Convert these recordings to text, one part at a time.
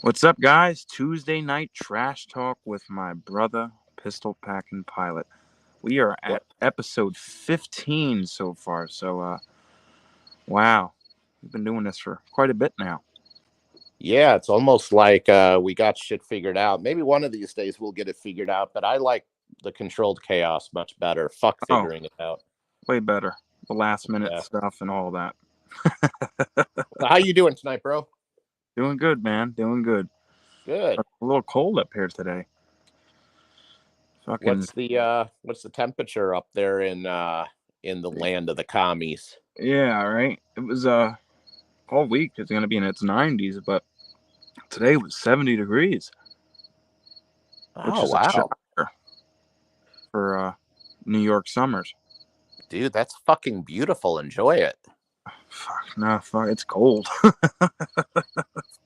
What's up, guys? Tuesday night trash talk with my brother, Pistol Packing Pilot. We are What? at episode 15 so far. Wow, we've been doing this for quite a bit now. Yeah, it's almost like we got shit figured out. Maybe one of these days we'll get it figured out, but I like the controlled chaos much better. Fuck Oh, figuring it out. way better. The last minute Yeah. stuff and all that. How you doing tonight, bro? Doing good, man. Doing good. Good. A little cold up here today. Fucking What's the temperature up there in the land of the commies? yeah, right. It was all week. It's gonna be in its 90s, but today was 70 degrees, which Oh is a wow. shocker for New York summers. Dude, that's fucking beautiful. Enjoy it. Fuck, no, fuck, it's cold.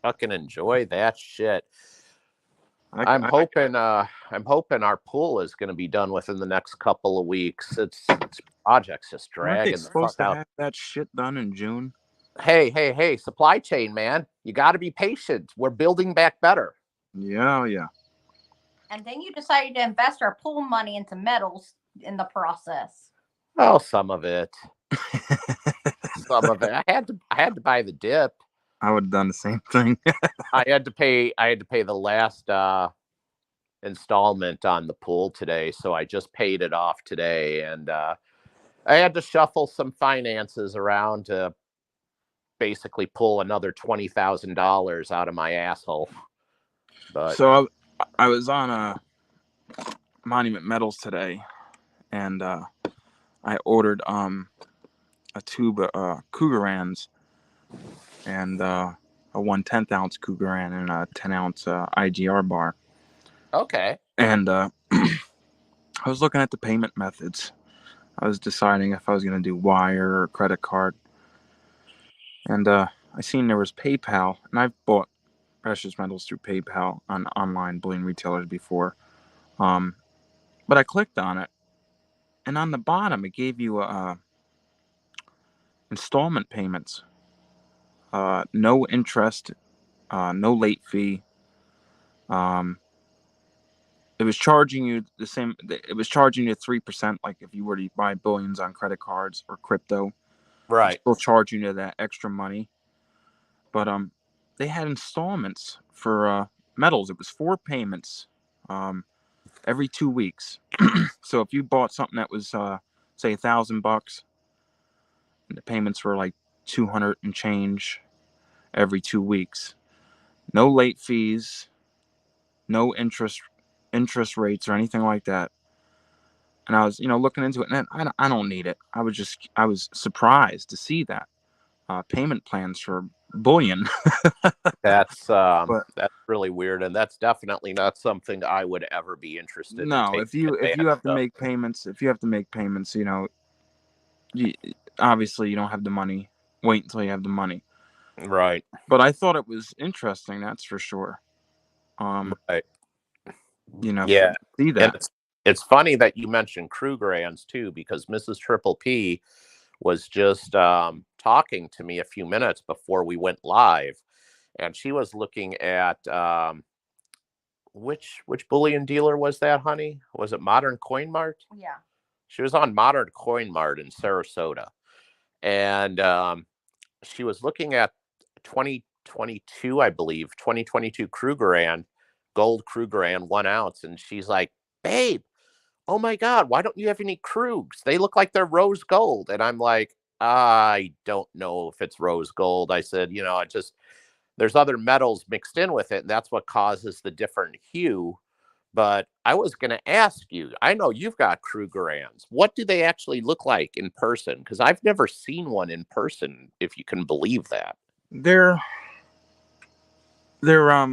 Fucking enjoy that shit. I, I'm I, hoping I'm hoping our pool is going to be done within the next couple of weeks. It's project's just weren't they dragging the fuck supposed to out. have that shit done in June? Hey, supply chain, man. You got to be patient. We're building back better. Yeah, yeah. And then you decided to invest our pool money into metals in the process. Oh, some of it. Some of it. I had to buy the dip. I would have done the same thing. I had to pay the last installment on the pool today, so I just paid it off today, and I had to shuffle some finances around to basically pull another $20,000 out of my asshole. But So I was on Monument Metals today, and I ordered a tube of Cougarans and a 1/10 ounce Cougaran and a 10-ounce IGR bar. okay, And I was looking at the payment methods. I was deciding if I was going to do wire or credit card. And I seen there was PayPal, and I've bought precious metals through PayPal on online bullion retailers before. But I clicked on it, and on the bottom it gave you installment payments, no interest, no late fee. Um, it was charging you the same. It was charging you 3%, like if you were to buy billions on credit cards or crypto. right. Still charging you that extra money. But they had installments for metals. It was 4 payments every 2 weeks. So if you bought something that was say $1,000, and the payments were like 200 and change every 2 weeks. No late fees, no interest rates or anything like that. And I was looking into it, and I don't need it. I was surprised to see that payment plans for bullion. That's But that's really weird, and that's definitely not something I would ever be interested in no, taking if you advantage have to of. make payments, you, obviously you don't have the money. Wait until you have the money. Right, But I thought it was interesting, that's for sure. Um, right. For Yeah, see and that. it's funny that you mentioned Krugerrands too, because Mrs. Triple P was just talking to me a few minutes before we went live, and she was looking at which bullion dealer was that, honey? Was it Modern Coin Mart? Yeah. She was on Modern Coin Mart in Sarasota, and she was looking at 2022, I believe, 2022 Krugerrand, gold Krugerrand 1 ounce, and she's like, "Babe, oh my God, why don't you have any Krugs? They look like they're rose gold." And I'm like, "I don't know if it's rose gold." I said, I just, there's other metals mixed in with it, and that's what causes the different hue. But I was going to ask you, I know you've got Krugerrands. What do they actually look like in person? Because I've never seen one in person, if you can believe that. They're they're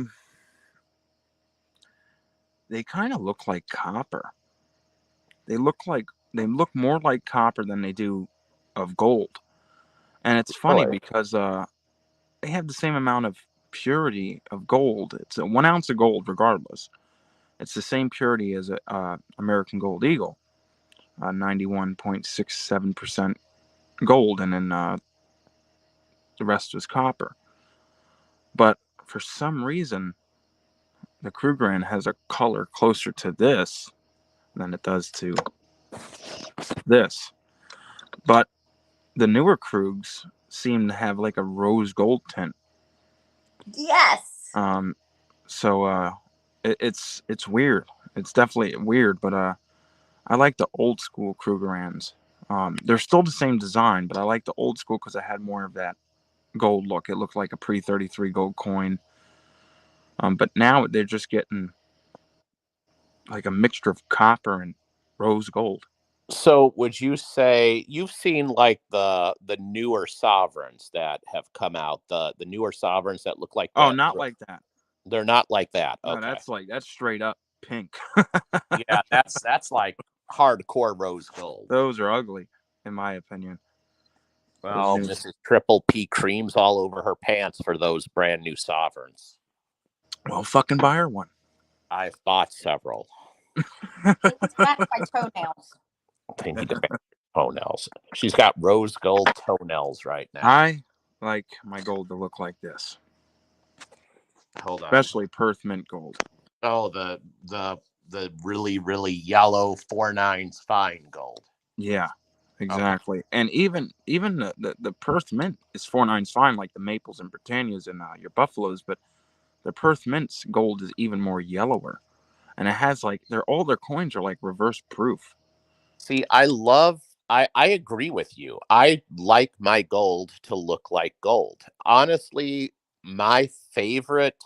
they kind of look like copper. They look more like copper than they do of gold. And it's funny Really? because they have the same amount of purity of gold. It's a 1 ounce of gold, regardless. It's the same purity as a American Gold Eagle, 91.67% gold, and then the rest was copper. But for some reason, the Krugerrand has a color closer to this than it does to this. But the newer Krugs seem to have like a rose gold tint. Yes. So it's weird. It's definitely weird, but I like the old school Krugerrands. They're still the same design, but I like the old school because I had more of that gold look. It looked like a pre-33 gold coin. But now they're just getting like a mixture of copper and rose gold. So would you say you've seen like the newer sovereigns that have come out, the newer sovereigns that look like Oh, that? not like that. They're not like that. No, Okay. that's straight up pink. Yeah, that's like hardcore rose gold. Those are ugly, in my opinion. Well, Those new- Mrs. Triple P creams all over her pants for those brand new sovereigns. Well, fucking buy her one. I've bought several. They need to match my toenails. They need to match her toenails. She's got rose gold toenails right now. I like my gold to look like this, Hold on. especially Perth mint gold. Oh, the really yellow 4/9 fine gold. Yeah, exactly. And even the Perth mint is 4/9 fine, like the Maples and Britannias and your Buffaloes, but the Perth mint's gold is even more yellower, and it has like all their coins are like reverse proof. See, I agree with you. I like my gold to look like gold. Honestly, my favorite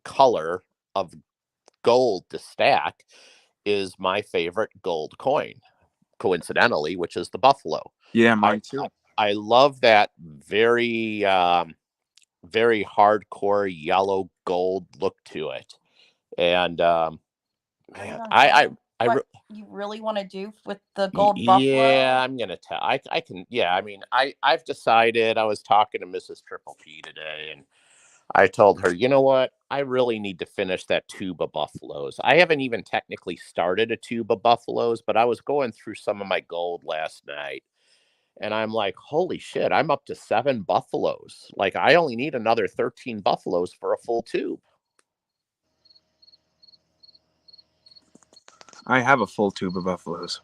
color of gold to stack is my favorite gold coin, coincidentally, which is the Buffalo. Yeah, mine too. I love that very very hardcore yellow gold look to it. And man, What you really want to do with the gold Buffalo? Yeah, I'm gonna tell. I can. Yeah, I mean, I've decided. I was talking to Mrs. Triple P today, and I told her, you know what? I really need to finish that tube of Buffaloes. I haven't even technically started a tube of Buffaloes, but I was going through some of my gold last night, and I'm like, holy shit! I'm up to 7 Buffaloes. Like, I only need another 13 Buffaloes for a full tube. I have a full tube of Buffaloes.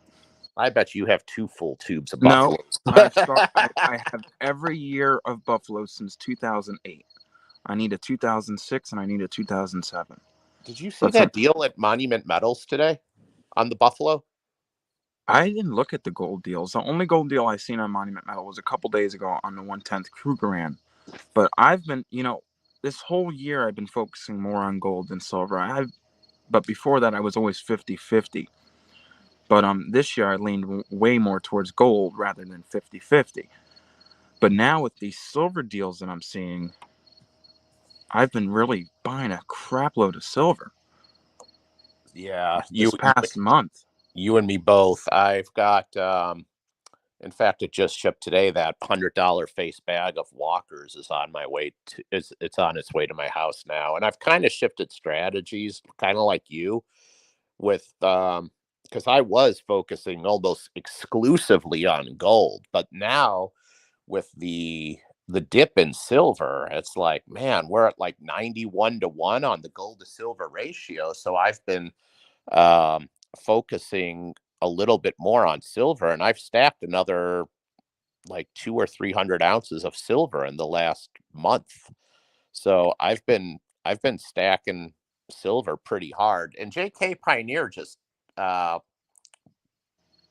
I bet you have 2 full tubes of No, Buffaloes. I have every year of Buffaloes since 2008. I need a 2006 and I need a 2007. Did you see that deal at Monument Metals today on the Buffalo? I didn't look at the gold deals. The only gold deal I seen on Monument Metal was a couple days ago on the 1/10 Krugerrand. But I've been, this whole year I've been focusing more on gold than silver. But before that I was always 50-50. But this year I leaned way more towards gold rather than 50-50. But now with these silver deals that I'm seeing, I've been really buying a crap load of silver. Yeah, this past month. You and me both. I've got, in fact, it just shipped today. That $100 face bag of Walkers is on my way to. It's on its way to my house now, and I've kind of shifted strategies, kind of like you, with because I was focusing almost exclusively on gold, but now with the dip in silver, it's like, man, we're at like 91-1 on the gold to silver ratio. So I've been focusing a little bit more on silver, and I've stacked another like 200 or 300 ounces of silver in the last month. So I've been stacking silver pretty hard. And JK Pioneer just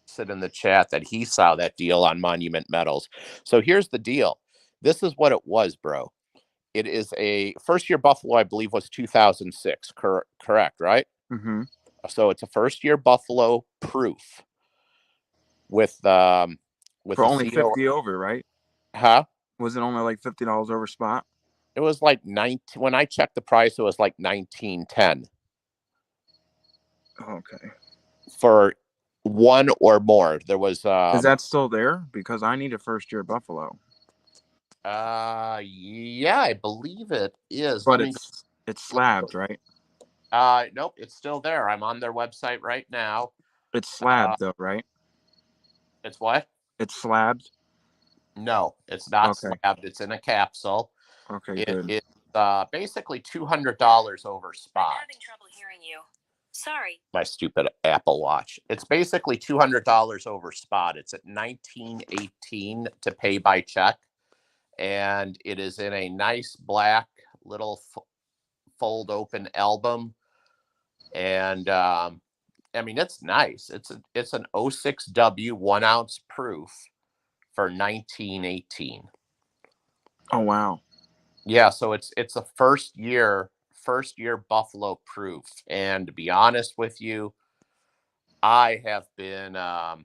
said in the chat that he saw that deal on Monument Metals. So here's the deal. This is what it was, bro. It is a first year Buffalo, I believe, was 2006. Correct, right? Mm-hmm. So it's a first year Buffalo proof with For only CO. 50 over, right? Huh? Was it only like $50 over spot? It was like 19. When I checked the price, it was like 1910. Okay. For one or more. There was Is that still there? Because I need a first year Buffalo. Yeah, I believe it is. But it's slabbed, right? Nope, it's still there. I'm on their website right now. It's slabbed though, right? It's what? It's slabbed. No, it's not slabbed. It's in a capsule. Okay, good. basically $200 over spot. I'm having trouble hearing you. Sorry. My stupid Apple Watch. It's basically $200 over spot. It's at $19.18 to pay by check, and it is in a nice black little fold open album. And I mean, it's nice. It's an 06W 1 ounce proof for $19.18. Oh wow. Yeah, so it's a first year Buffalo proof. And to be honest with you, I have been I've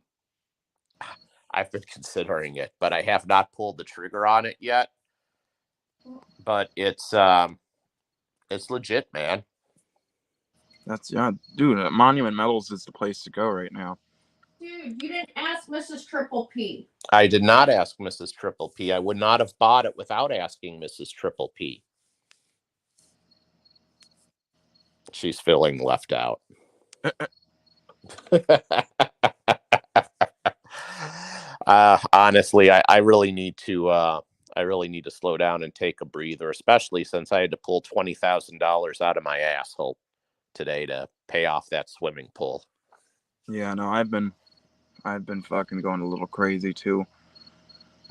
been considering it, but I have not pulled the trigger on it yet. But it's legit, man. That's yeah, dude. Monument Metals is the place to go right now. Dude, you didn't ask Mrs. Triple P. I did not ask Mrs. Triple P. I would not have bought it without asking Mrs. Triple P. She's feeling left out. Honestly, I really need to slow down and take a breather, especially since I had to pull $20,000 out of my asshole today to pay off that swimming pool. Yeah, no, I've been fucking going a little crazy too.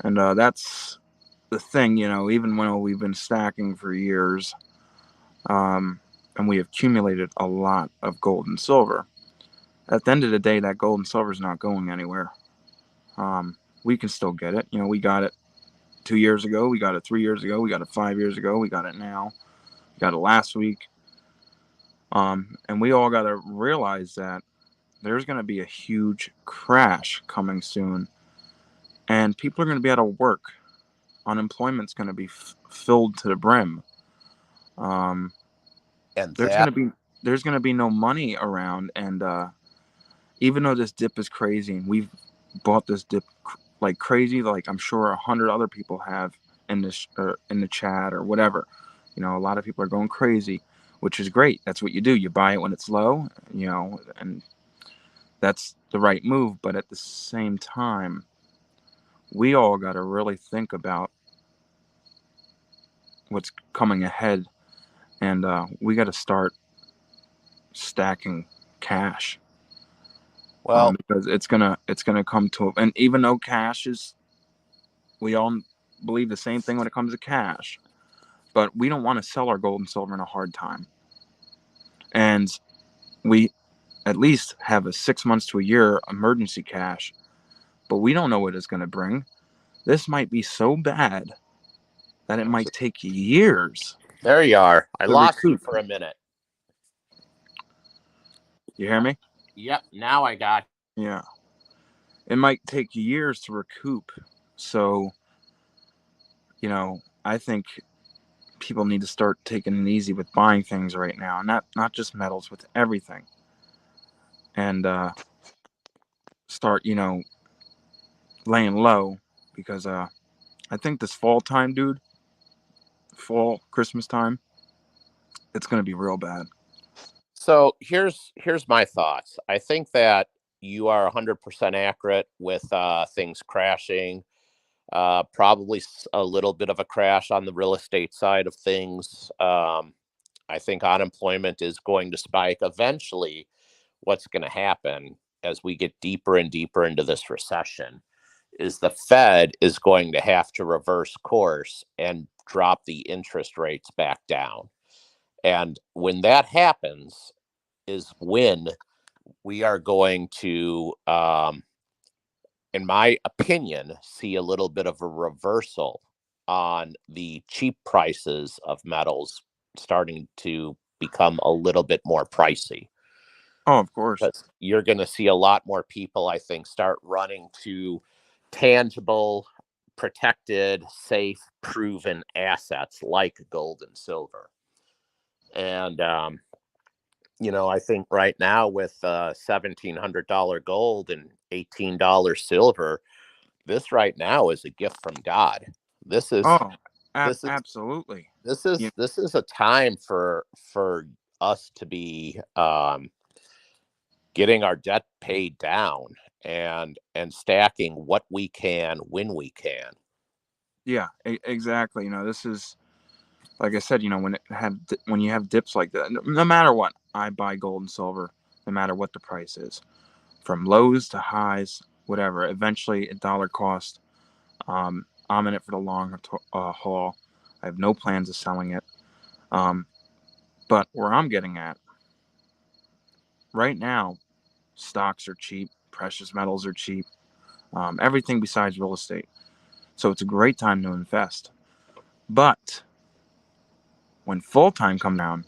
And that's the thing, you know, even when we've been stacking for years, and we have accumulated a lot of gold and silver. At the end of the day, that gold and silver is not going anywhere. We can still get it. You know, we got it 2 years ago, we got it 3 years ago, we got it 5 years ago, we got it now, we got it last week. And we all got to realize that there's going to be a huge crash coming soon, and people are going to be out of work. Unemployment's going to be filled to the brim. And There's going to be no money around, and even though this dip is crazy, and we've bought this dip like crazy, like I'm sure 100 other people have in this in the chat or whatever. You know, a lot of people are going crazy, which is great. That's what you do. You buy it when it's low, you know, and that's the right move. But at the same time, we all got to really think about what's coming ahead, and we got to start stacking cash. well, because it's gonna come to, and even though cash is, we all believe the same thing when it comes to cash, but we don't want to sell our gold and silver in a hard time, and we at least have a 6 months to a year emergency cash, but we don't know what it's going to bring. This might be so bad that it might take years. there you are. I to lost you recoup. for a minute. You hear me? Yep, now I got. Yeah. It might take years to recoup. So, you know, I think people need to start taking it easy with buying things right now. Not just metals, with everything. And start, you know, laying low, because I think this fall time, dude, fall, Christmas time, it's going to be real bad. So here's my thoughts. I think that you are 100% accurate with things crashing. Probably a little bit of a crash on the real estate side of things. I think unemployment is going to spike. Eventually, what's going to happen as we get deeper and deeper into this recession is the Fed is going to have to reverse course and drop the interest rates back down. And when that happens is when we are going to, in my opinion, see a little bit of a reversal on the cheap prices of metals starting to become a little bit more pricey. Oh, of course. Because you're going to see a lot more people, I think, start running to tangible, protected, safe, proven assets like gold and silver. And, you know, I think right now with $1,700 gold and $18 silver, this right now is a gift from God. This is absolutely. This is a time for us to be getting our debt paid down and stacking what we can when we can. Yeah, exactly. You know, this is like I said, when you have dips like that, no matter what, I buy gold and silver, no matter what the price is, from lows to highs, whatever. Eventually, a dollar cost. I'm in it for the long haul. I have no plans of selling it. But where I'm getting at right now, stocks are cheap, precious metals are cheap, everything besides real estate. So it's a great time to invest. But when full time comes down,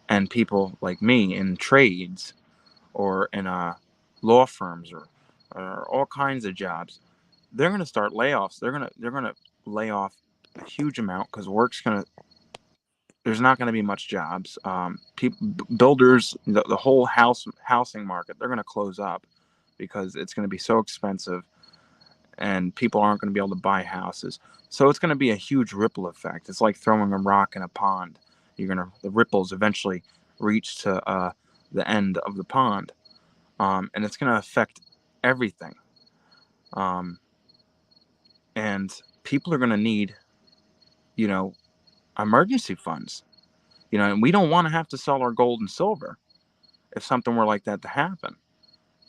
and people like me in trades or in law firms or all kinds of jobs, they're going to start layoffs. They're going to lay off a huge amount because there's not going to be much jobs. Builders, the whole housing market, they're going to close up because it's going to be so expensive, and people aren't going to be able to buy houses. So it's going to be a huge ripple effect. It's like throwing a rock in a pond. The ripples eventually reach to the end of the pond, and it's going to affect everything. And people are going to need, you know, emergency funds. And we don't want to have to sell our gold and silver if something were like that to happen.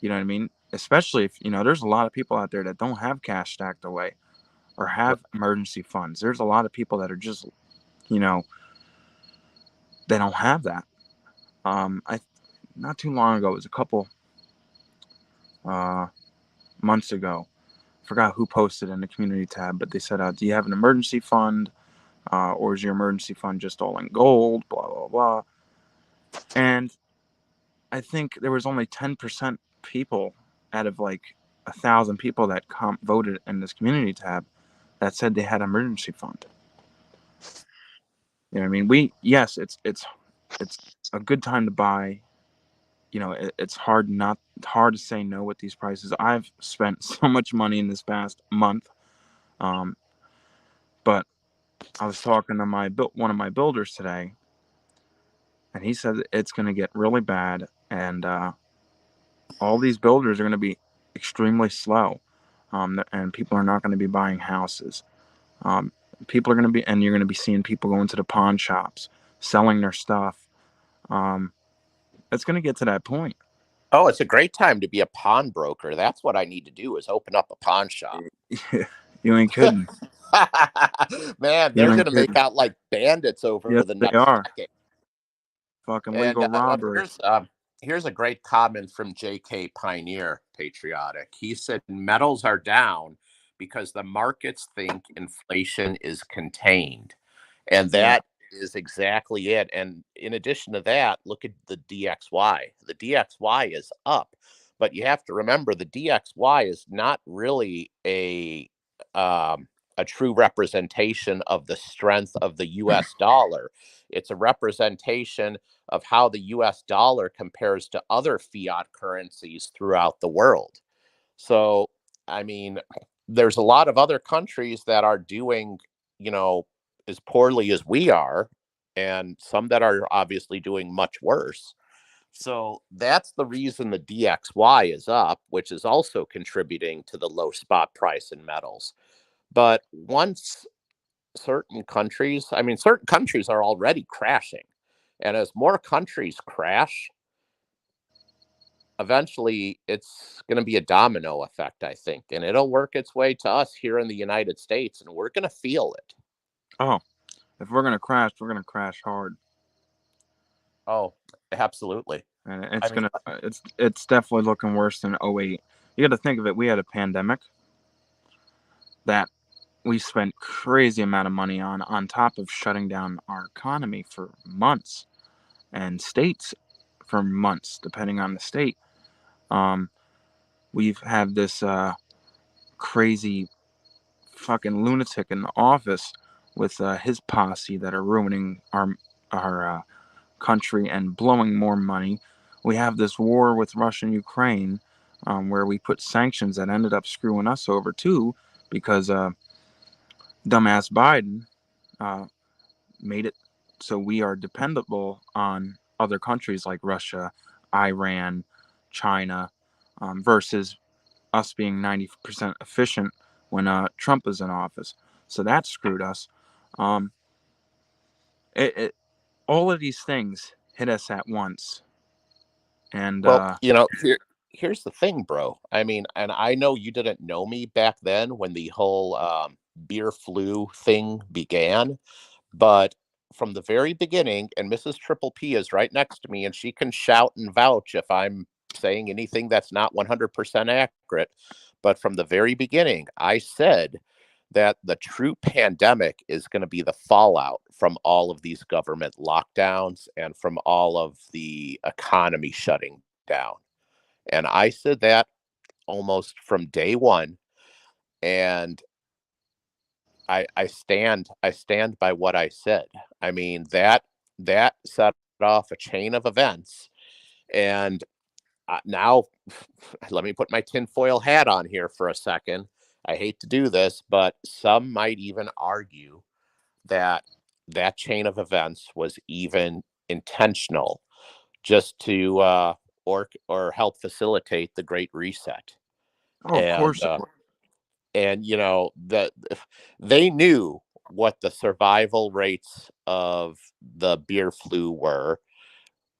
You know what I mean? Especially if, there's a lot of people out there that don't have cash stacked away or have emergency funds. There's a lot of people that are just, they don't have that. I Not too long ago, it was a couple months ago. I forgot who posted in the community tab, but they said, "Do you have an emergency fund, or is your emergency fund just all in gold?" Blah blah blah. And I think there was only 10% people out of like 1,000 people that voted in this community tab that said they had an emergency fund. You know what I mean? Yes, it's a good time to buy. It's hard to say no with these prices. I've spent so much money in this past month, but I was talking to one of my builders today, and he said it's going to get really bad, and all these builders are going to be extremely slow, and people are not going to be buying houses. People are going to be, and you're going to be seeing people going to the pawn shops, selling their stuff. It's going to get to that point. Oh, it's a great time to be a pawnbroker. That's what I need to do, is open up a pawn shop. You ain't kidding. Man, they're going to make out like bandits over Yes, the they next are. decade. Fucking legal robbery. Here's a great comment from J.K. Pioneer Patriotic. He said, metals are down because the markets think inflation is contained. And that is exactly it. And in addition to that, look at the DXY. The DXY is up, but you have to remember the DXY is not really a true representation of the strength of the US dollar. It's a representation of how the US dollar compares to other fiat currencies throughout the world. So, I mean, there's a lot of other countries that are doing, as poorly as we are, and some that are obviously doing much worse. So that's the reason the DXY is up, which is also contributing to the low spot price in metals. But once certain countries are already crashing. And as more countries crash, eventually it's going to be a domino effect, I think. And it'll work its way to us here in the United States, and we're going to feel it. Oh, if we're going to crash, we're going to crash hard. Oh, absolutely. And it's definitely looking worse than 08. You got to think of it. We had a pandemic that we spent crazy amount of money on top of shutting down our economy for months, and states for months, depending on the state. We've had this crazy fucking lunatic in the office with his posse that are ruining our country and blowing more money. We have this war with Russia and Ukraine, where we put sanctions that ended up screwing us over too, because dumbass Biden made it so we are dependable on other countries like Russia, Iran, China, versus us being 90% efficient when Trump was in office. So that screwed us. all of these things hit us at once. And Well, here's the thing, bro. I mean, and I know you didn't know me back then when the whole beer flu thing began, but from the very beginning, and Mrs. Triple P is right next to me, and she can shout and vouch if I'm saying anything that's not 100% accurate. But from the very beginning, I said that the true pandemic is going to be the fallout from all of these government lockdowns and from all of the economy shutting down. And I said that almost from day one. And I stand by what I said. I mean, that set off a chain of events. And now let me put my tinfoil hat on here for a second. I hate to do this, but some might even argue that that chain of events was even intentional, just to or help facilitate the Great Reset. oh, of And course it would. they knew what the survival rates of the beer flu were.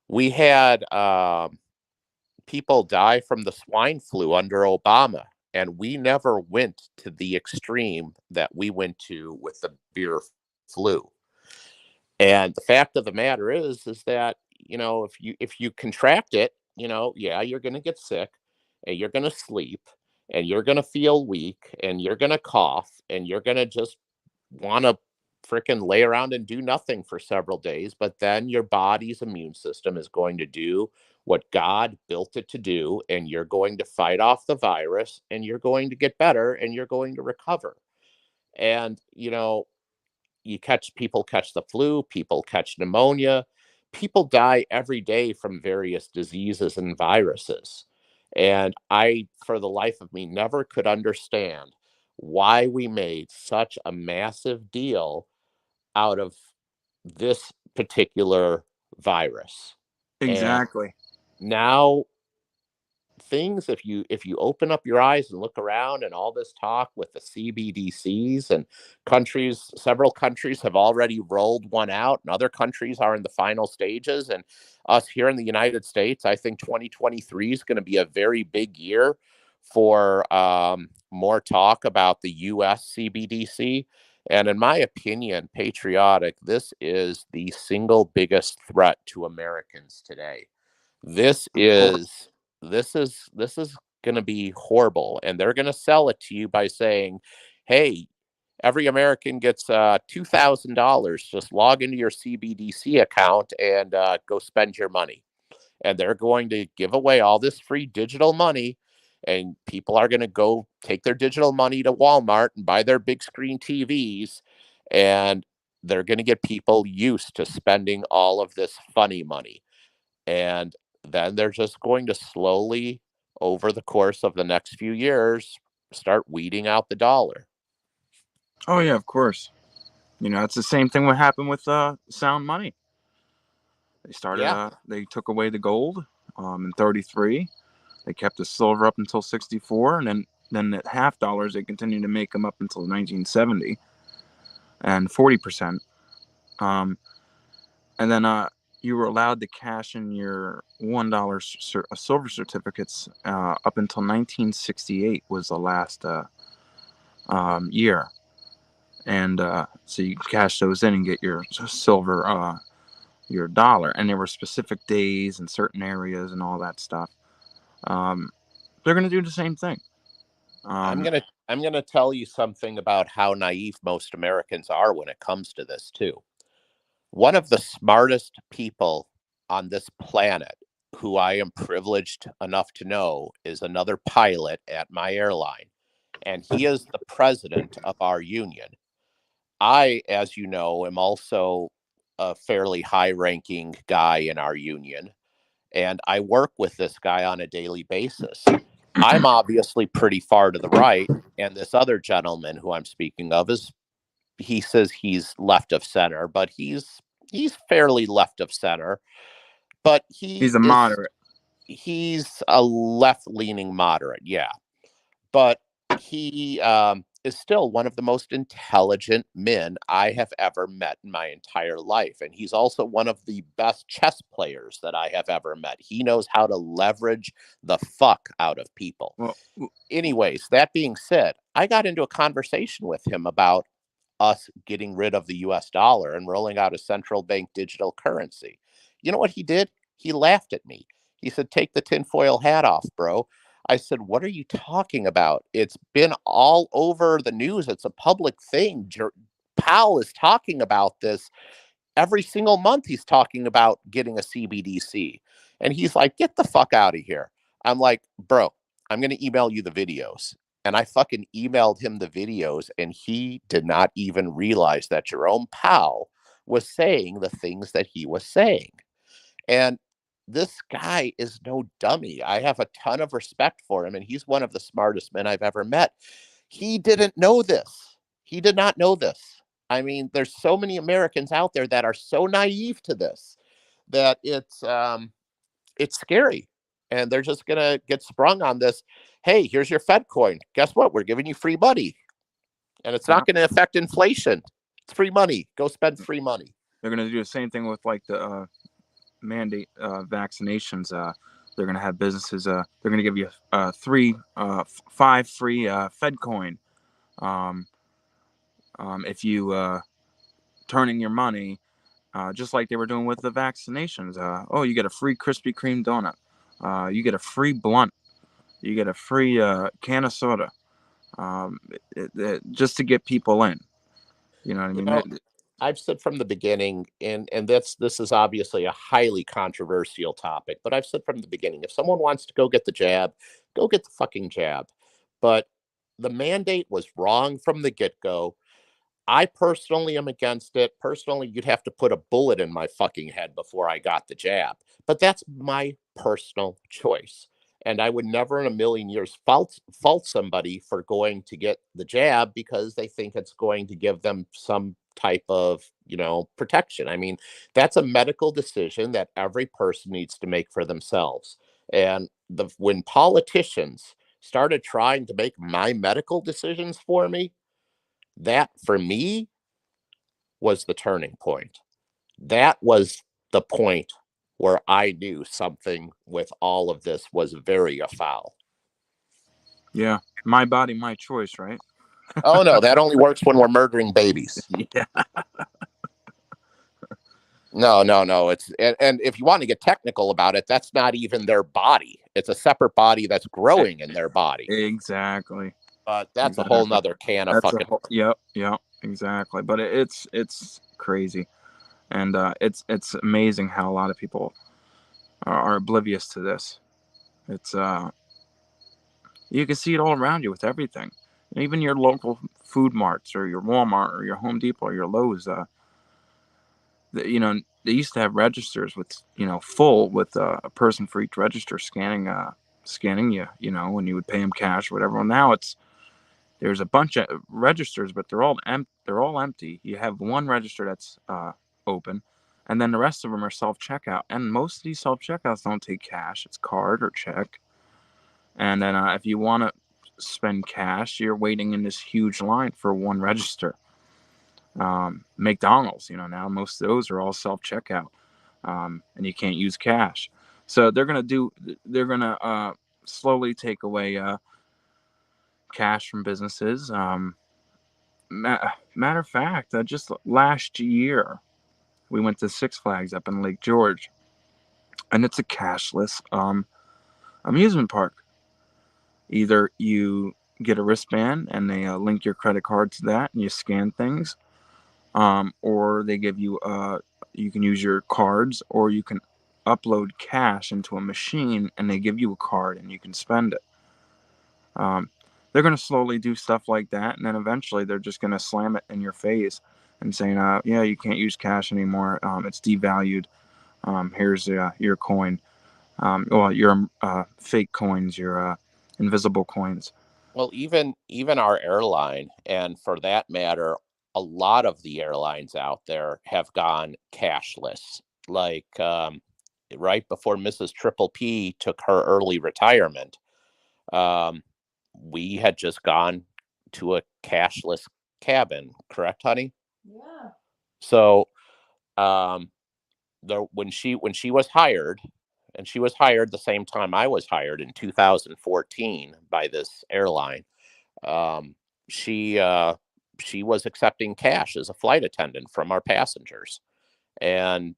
We had people die from the swine flu under Obama, and we never went to the extreme that we went to with the beer flu. And the fact of the matter is that, if you contract it, yeah, you're going to get sick, and you're going to sleep, and you're going to feel weak, and you're going to cough, and you're going to just want to freaking lay around and do nothing for several days. But then your body's immune system is going to do what God built it to do, and you're going to fight off the virus, and you're going to get better, and you're going to recover. And people catch the flu, people catch pneumonia, people die every day from various diseases and viruses. And I, for the life of me, never could understand why we made such a massive deal out of this particular virus. And Exactly. now things, if you open up your eyes and look around, and all this talk with the CBDCs, and several countries have already rolled one out, and other countries are in the final stages. And us here in the United States, I think 2023 is going to be a very big year for more talk about the US CBDC. And in my opinion, patriotic, this is the single biggest threat to Americans today. This Of course. is this is going to be horrible, and they're going to sell it to you by saying, "Hey, every American gets $2,000. Just log into your CBDC account and go spend your money." And they're going to give away all this free digital money, and people are going to go take their digital money to Walmart and buy their big screen TVs, and they're going to get people used to spending all of this funny money. And then they're just going to slowly, over the course of the next few years, start weeding out the dollar. Oh yeah, of course. It's the same thing what happened with sound money. Yeah. They took away the gold in 33. They kept the silver up until 64, and then at half dollars they continued to make them up until 1970 and 40%. And then you were allowed to cash in your $1 silver certificates up until 1968 was the last year. And so you cash those in and get your silver, your dollar. And there were specific days in certain areas and all that stuff. They're going to do the same thing. I'm gonna tell you something about how naive most Americans are when it comes to this too. One of the smartest people on this planet, who I am privileged enough to know, is another pilot at my airline, and he is the president of our union. I, as you know, am also a fairly high ranking guy in our union, and I work with this guy on a daily basis. I'm obviously pretty far to the right, and this other gentleman who I'm speaking of he says he's left of center, but he's fairly left of center, but He's a moderate. he's a left leaning moderate, yeah. But he is still one of the most intelligent men I have ever met in my entire life. And he's also one of the best chess players that I have ever met. He knows how to leverage the fuck out of people. Well, Anyways, that being said, I got into a conversation with him about us getting rid of the US dollar and rolling out a central bank digital currency. You know what he did? He laughed at me. He said, "Take the tinfoil hat off, bro." I said, "What are you talking about? It's been all over the news. It's a public thing. Powell is talking about this every single month. He's talking about getting a CBDC." And he's like, "Get the fuck out of here." I'm like, "Bro, I'm going to email you the videos." And I fucking emailed him the videos, and he did not even realize that Jerome Powell was saying the things that he was saying. And this guy is no dummy. I have a ton of respect for him, and he's one of the smartest men I've ever met. He didn't know this. He did not know this. I mean, there's so many Americans out there that are so naive to this that it's scary. And they're just gonna get sprung on this. Hey, here's your Fed coin. Guess what? We're giving you free money. And it's not going to affect inflation. It's free money. Go spend free money. they're going to do the same thing with like the mandate vaccinations. They're going to have businesses. They're going to give you 5 free Fed coin. If you turn in your money, just like they were doing with the vaccinations. Oh, you get a free Krispy Kreme donut. You get a free blunt. You get a free can of soda. Just to get people in. You know what I You mean? know, I've said from the beginning, and this is obviously a highly controversial topic, but I've said from the beginning, if someone wants to go get the jab, go get the fucking jab. But the mandate was wrong from the get-go. I personally am against it. Personally, you'd have to put a bullet in my fucking head before I got the jab. But that's my personal choice. And I would never in a million years fault somebody for going to get the jab because they think it's going to give them some type of, protection. I mean, that's a medical decision that every person needs to make for themselves. And when politicians started trying to make my medical decisions for me, that for me was the turning point. That was the point where I knew something with all of this was very afoul. Yeah, my body, my choice, right? Oh no, that only works when we're murdering babies. Yeah. No. And if you want to get technical about it, that's not even their body. It's a separate body that's growing in their body. Exactly. But that's a whole nother can of fucking. Yep, exactly. But it's crazy, and it's amazing how a lot of people are oblivious to this. It's you can see it all around you with everything, even your local food marts or your Walmart or your Home Depot or your Lowe's. They used to have registers with full with a person for each register scanning you, when you would pay them cash or whatever. Well, now there's a bunch of registers, but they're all empty. You have one register that's open, and then the rest of them are self checkout. And most of these self checkouts don't take cash; it's card or check. And then if you want to spend cash, you're waiting in this huge line for one register. McDonald's, now most of those are all self checkout, and you can't use cash. So they're gonna slowly take away cash from businesses. Matter of fact, just last year, we went to Six Flags up in Lake George, and it's a cashless amusement park. Either you get a wristband and they link your credit card to that, and you scan things, or they give you you can use your cards, or you can upload cash into a machine, and they give you a card, and you can spend it. They're going to slowly do stuff like that, and then eventually they're just going to slam it in your face and saying, yeah, you can't use cash anymore. It's devalued. Here's your coin. Your fake coins, your invisible coins. Well, even our airline, and for that matter, a lot of the airlines out there have gone cashless. Like right before Mrs. Triple P took her early retirement, we had just gone to a cashless cabin, correct, honey? Yeah. So when she was hired, and she was hired the same time I was hired in 2014 by this airline, um, she she was accepting cash as a flight attendant from our passengers, and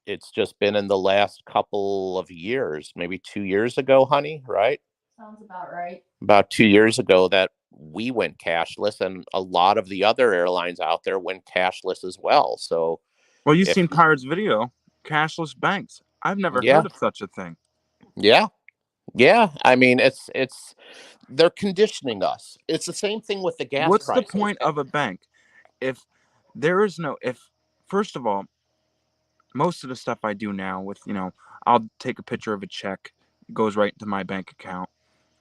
it's just been in the last couple of years, maybe 2 years ago, honey, right? Sounds about right. About 2 years ago that we went cashless, and a lot of the other airlines out there went cashless as well. So Well, you've if seen Pirate's video, cashless banks. I've never yeah, heard of such a thing. yeah, yeah. I mean, it's they're conditioning us. It's the same thing with the gas What's the prices. point of a bank if there is no if first of all, most of the stuff I do now with, I'll take a picture of a check, it goes right into my bank account,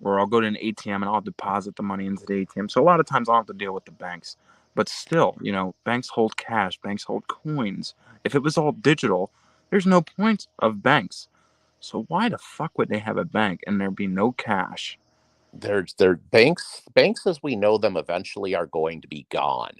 or I'll go to an ATM and I'll deposit the money into the ATM. So a lot of times I don't have to deal with the banks. But still, banks hold cash, banks hold coins. If it was all digital, there's no point of banks. So why the fuck would they have a bank and there be no cash? Their banks as we know them eventually are going to be gone.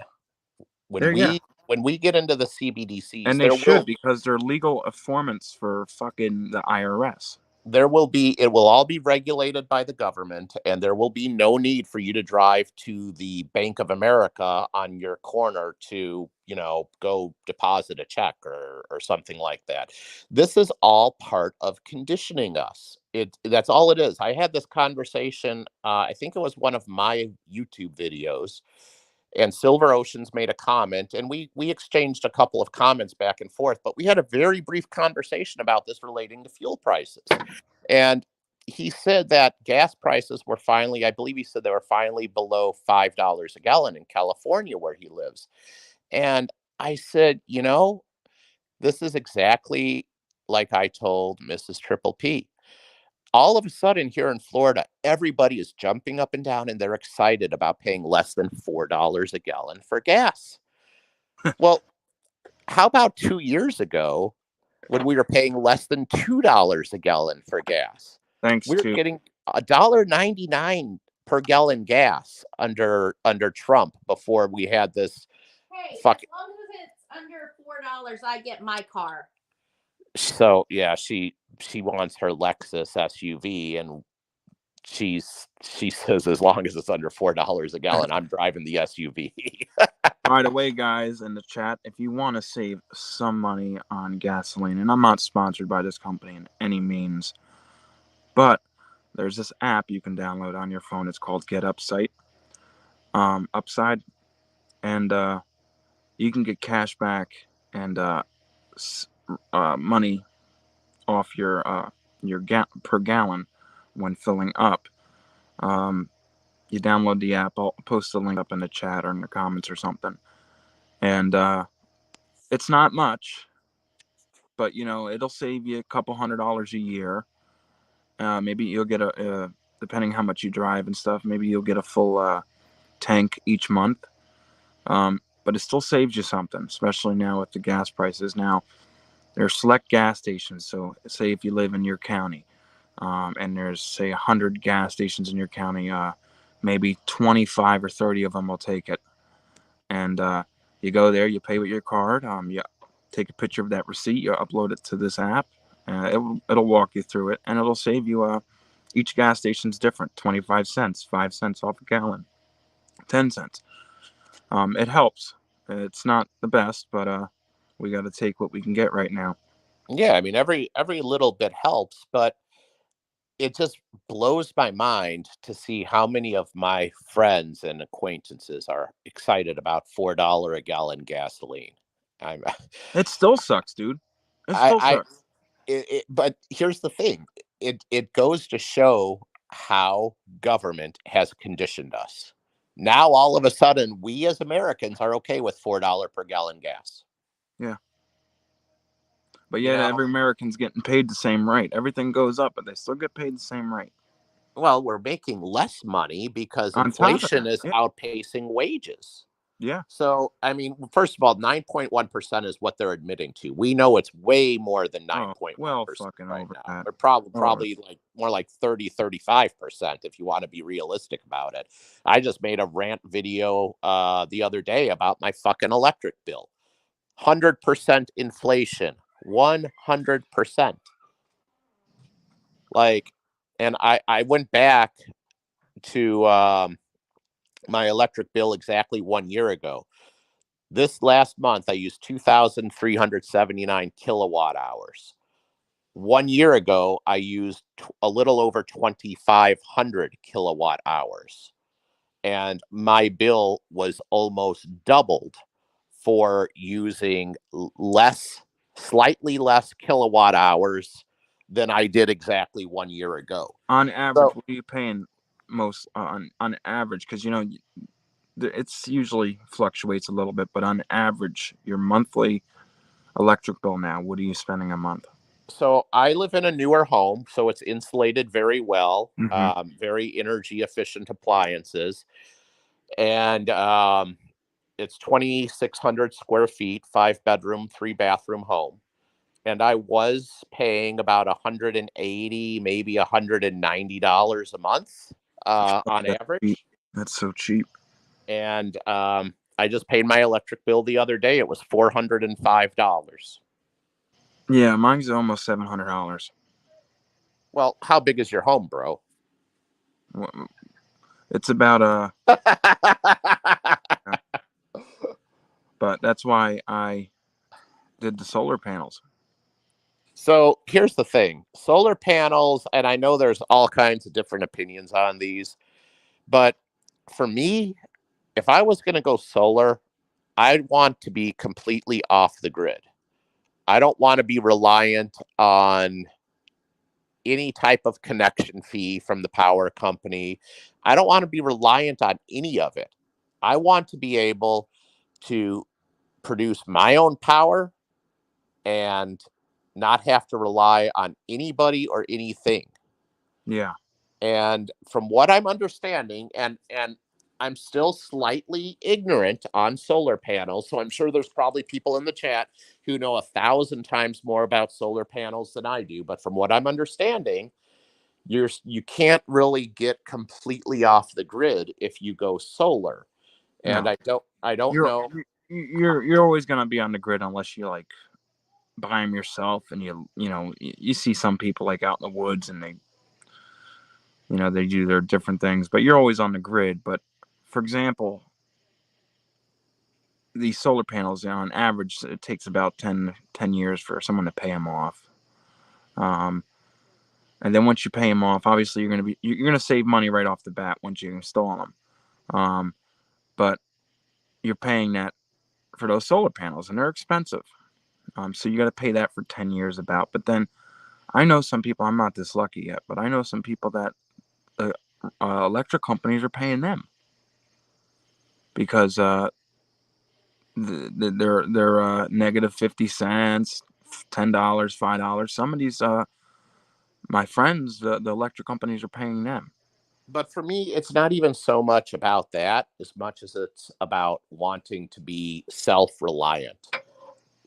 When There, yeah. we get into the CBDCs, And they should, because they're legal informants for fucking the IRS. it will all be regulated by the government, and there will be no need for you to drive to the Bank of America on your corner to, go deposit a check or something like that. This is all part of conditioning us. That's all it is. I had this conversation, I think it was one of my YouTube videos, and Silver Oceans made a comment, and we exchanged a couple of comments back and forth, but we had a very brief conversation about this relating to fuel prices. And he said that gas prices were finally, I believe he said they were finally below $5 a gallon in California where he lives. And I said, this is exactly like I told Mrs. Triple P. All of a sudden here in Florida, everybody is jumping up and down and they're excited about paying less than $4 a gallon for gas. Well, how about 2 years ago when we were paying less than $2 a gallon for gas? Thanks We were to getting $1.99 per gallon gas under Trump before we had this. Hey, Fuck. as long as it's under $4, I get my car. So yeah, she wants her Lexus SUV, and she says as long as it's under $4 a gallon, I'm driving the SUV. By the way, guys in the chat, if you want to save some money on gasoline, and I'm not sponsored by this company in any means, but there's this app you can download on your phone. It's called Get Upside, and you can get cash back and money off your per gallon when filling up. You download the app. I'll post the link up in the chat or in the comments or something. And it's not much, but it'll save you a couple $100 a year. Maybe you'll get depending how much you drive and stuff, maybe you'll get a full tank each month. But it still saves you something, especially now with the gas prices. Now, there are select gas stations. So say if you live in your county, and there's say 100 gas stations in your county, maybe 25 or 30 of them will take it. And you go there, you pay with your card, you take a picture of that receipt, you upload it to this app, it'll walk you through it, and it'll save you, each gas station's different, 25 cents, 5 cents off a gallon, 10 cents. It helps. It's not the best, but we got to take what we can get right now. Yeah, I mean every little bit helps, but it just blows my mind to see how many of my friends and acquaintances are excited about $4 a gallon gasoline. I'm It still sucks, dude. It still sucks. But here's the thing. It goes to show how government has conditioned us. Now all of a sudden we as Americans are okay with $4 per gallon gas. Yeah. But yet every American's getting paid the same rate. Everything goes up, but they still get paid the same rate. Well, we're making less money because On top of inflation that, is yeah. outpacing wages. Yeah. So, I mean, first of all, 9.1% is what they're admitting to. We know it's way more than Oh, 9.1% well, fucking right over now. that. Or probably, Over. probably like more like 35% if you want to be realistic about it. I just made a rant video the other day about my fucking electric bill. 100% inflation. 100%. Like, and I went back to my electric bill exactly 1 year ago. This last month, I used 2,379 kilowatt hours. 1 year ago, I used a little over 2,500 kilowatt hours. And my bill was almost doubled for using slightly less kilowatt hours than I did exactly 1 year ago. On average, So, what are you paying most on average? Because it's usually fluctuates a little bit, but on average, your monthly electric bill now, what are you spending a month? so I live in a newer home, so it's insulated very well, Mhm. very energy efficient appliances, and it's 2,600 square feet, 5 bedroom, 3 bathroom home. And I was paying about 180, maybe $190 a month on That's cheap. average. That's so cheap. And I just paid my electric bill the other day. It was $405. Yeah, mine's almost $700. Well, how big is your home, bro? It's about but that's why I did the solar panels. So here's the thing, solar panels, and I know there's all kinds of different opinions on these, but for me, if I was going to go solar, I'd want to be completely off the grid. I don't want to be reliant on any type of connection fee from the power company. I don't want to be reliant on any of it. I want to be able to produce my own power and not have to rely on anybody or anything. Yeah. And from what I'm understanding, and I'm still slightly ignorant on solar panels, so I'm sure there's probably people in the chat who know 1,000 times more about solar panels than I do. But from what I'm understanding, you can't really get completely off the grid if you go solar. And No. I don't You're know. you're always gonna be on the grid unless you like buy them yourself, and you see some people like out in the woods, and they do their different things, but you're always on the grid. But for example, these solar panels, on average, it takes about 10 years for someone to pay them off. And then once you pay them off, obviously you're gonna save money right off the bat once you install them. But you're paying that for those solar panels, and they're expensive. So you got to pay that for 10 years about. But then I know some people, I'm not this lucky yet, but I know some people that the electric companies are paying them because they're negative 50 cents, $10, $5. Some of these, my friends, the electric companies are paying them. But for me, it's not even so much about that as much as it's about wanting to be self-reliant.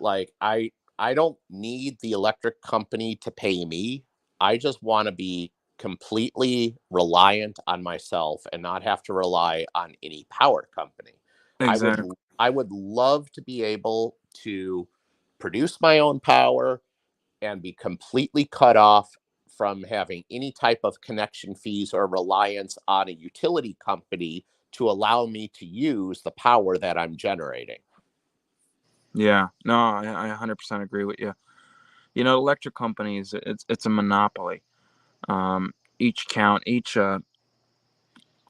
Like I don't need the electric company to pay me. I just want to be completely reliant on myself and not have to rely on any power company. I would Exactly. I would love to be able to produce my own power and be completely cut off from having any type of connection fees or reliance on a utility company to allow me to use the power that I'm generating. Yeah. No, I 100% agree with you. Electric companies, it's a monopoly. Each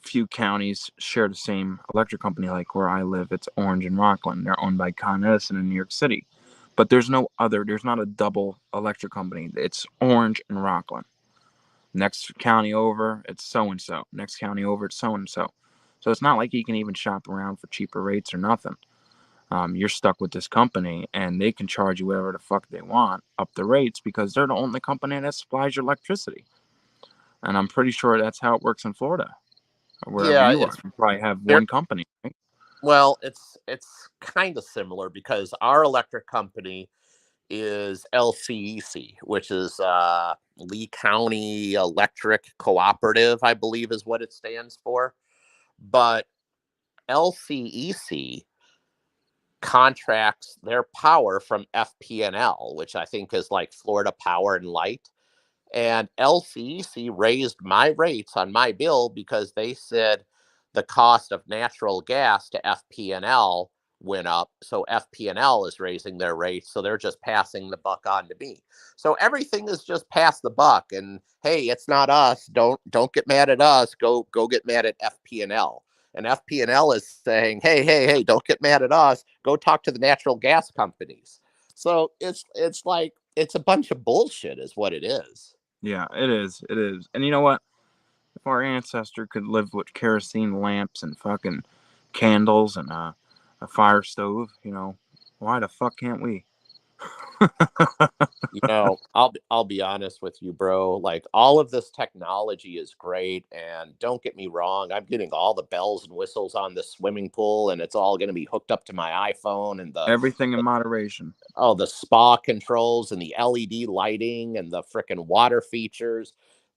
few counties share the same electric company. Like where I live, it's Orange and Rockland. They're owned by Con Edison in New York City. But there's not a double electric company. It's Orange and Rockland. Next county over, it's so and so. Next county over, it's so and so. So it's not like you can even shop around for cheaper rates or nothing. You're stuck with this company, and they can charge you whatever the fuck they want up the rates because they're the only company that supplies your electricity. And I'm pretty sure that's how it works in Florida, or wherever Yeah, you are. it's You probably have very one company, right? Well, it's kind of similar because our electric company is LCEC, which is Lee County Electric Cooperative, I believe is what it stands for. But LCEC contracts their power from FPNL, which I think is like Florida Power and Light. And LCEC raised my rates on my bill because they said the cost of natural gas to FPNL went up. So FPNL is raising their rates. So they're just passing the buck on to me. So everything is just pass the buck. And hey, it's not us. Don't get mad at us. Go get mad at FPNL. And FPNL is saying, hey, don't get mad at us. Go talk to the natural gas companies. So it's like it's a bunch of bullshit is what it is. Yeah, it is. It is. And you know what? If our ancestor could live with kerosene lamps and fucking candles and a fire stove, why the fuck can't we? I'll be honest with you, bro. Like all of this technology is great, and don't get me wrong, I'm getting all the bells and whistles on the swimming pool, and it's all going to be hooked up to my iPhone and Everything in moderation. the spa controls and the LED lighting and the freaking water features.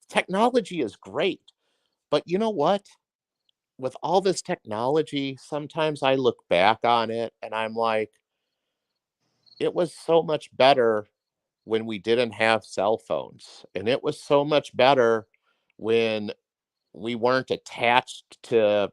Technology is great, but you know what? With all this technology, sometimes I look back on it and I'm like, it was so much better when we didn't have cell phones. And it was so much better when we weren't attached to,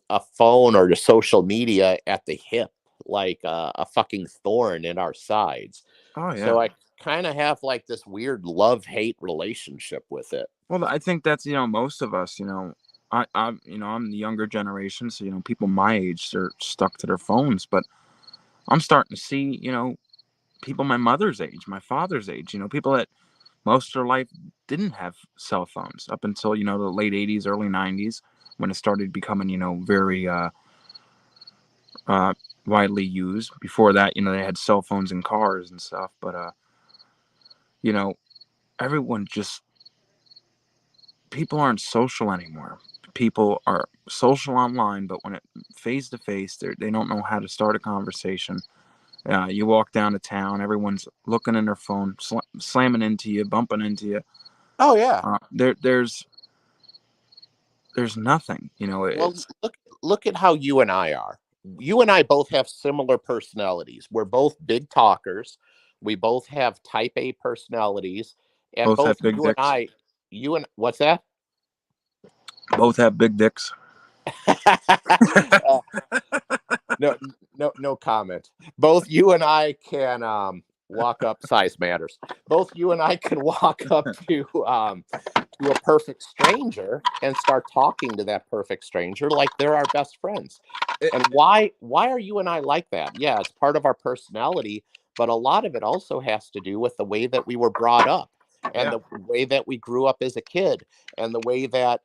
a phone or to social media at the hip, like a fucking thorn in our sides. Oh yeah. So I kind of have like this weird love-hate relationship with it. Well, I think that's most of us. I'm the younger generation, so people my age are stuck to their phones. But I'm starting to see people my mother's age, my father's age. People that most of their life didn't have cell phones up until the late '80s, early '90s when it started becoming very uh, widely used. Before that, they had cell phones in cars and stuff. But you know, everyone just people aren't social anymore. People are social online, but when it face to face, they don't know how to start a conversation. You walk down to town, everyone's looking in their phone, slamming into you, bumping into you. Oh yeah. There's nothing. Well, It's look at how you and I are. You and I both have similar personalities. We're both big talkers. We both have type A personalities, and both have both big you and dicks. what's that? Both have big dicks. Uh, no comment. Both you and I can walk up. Size matters. Both you and I can walk up to a perfect stranger and start talking to that perfect stranger like they're our best friends. And why are you and I like that? Yeah, it's part of our personality, but a lot of it also has to do with the way that we were brought up and Yeah. the way that we grew up as a kid and the way that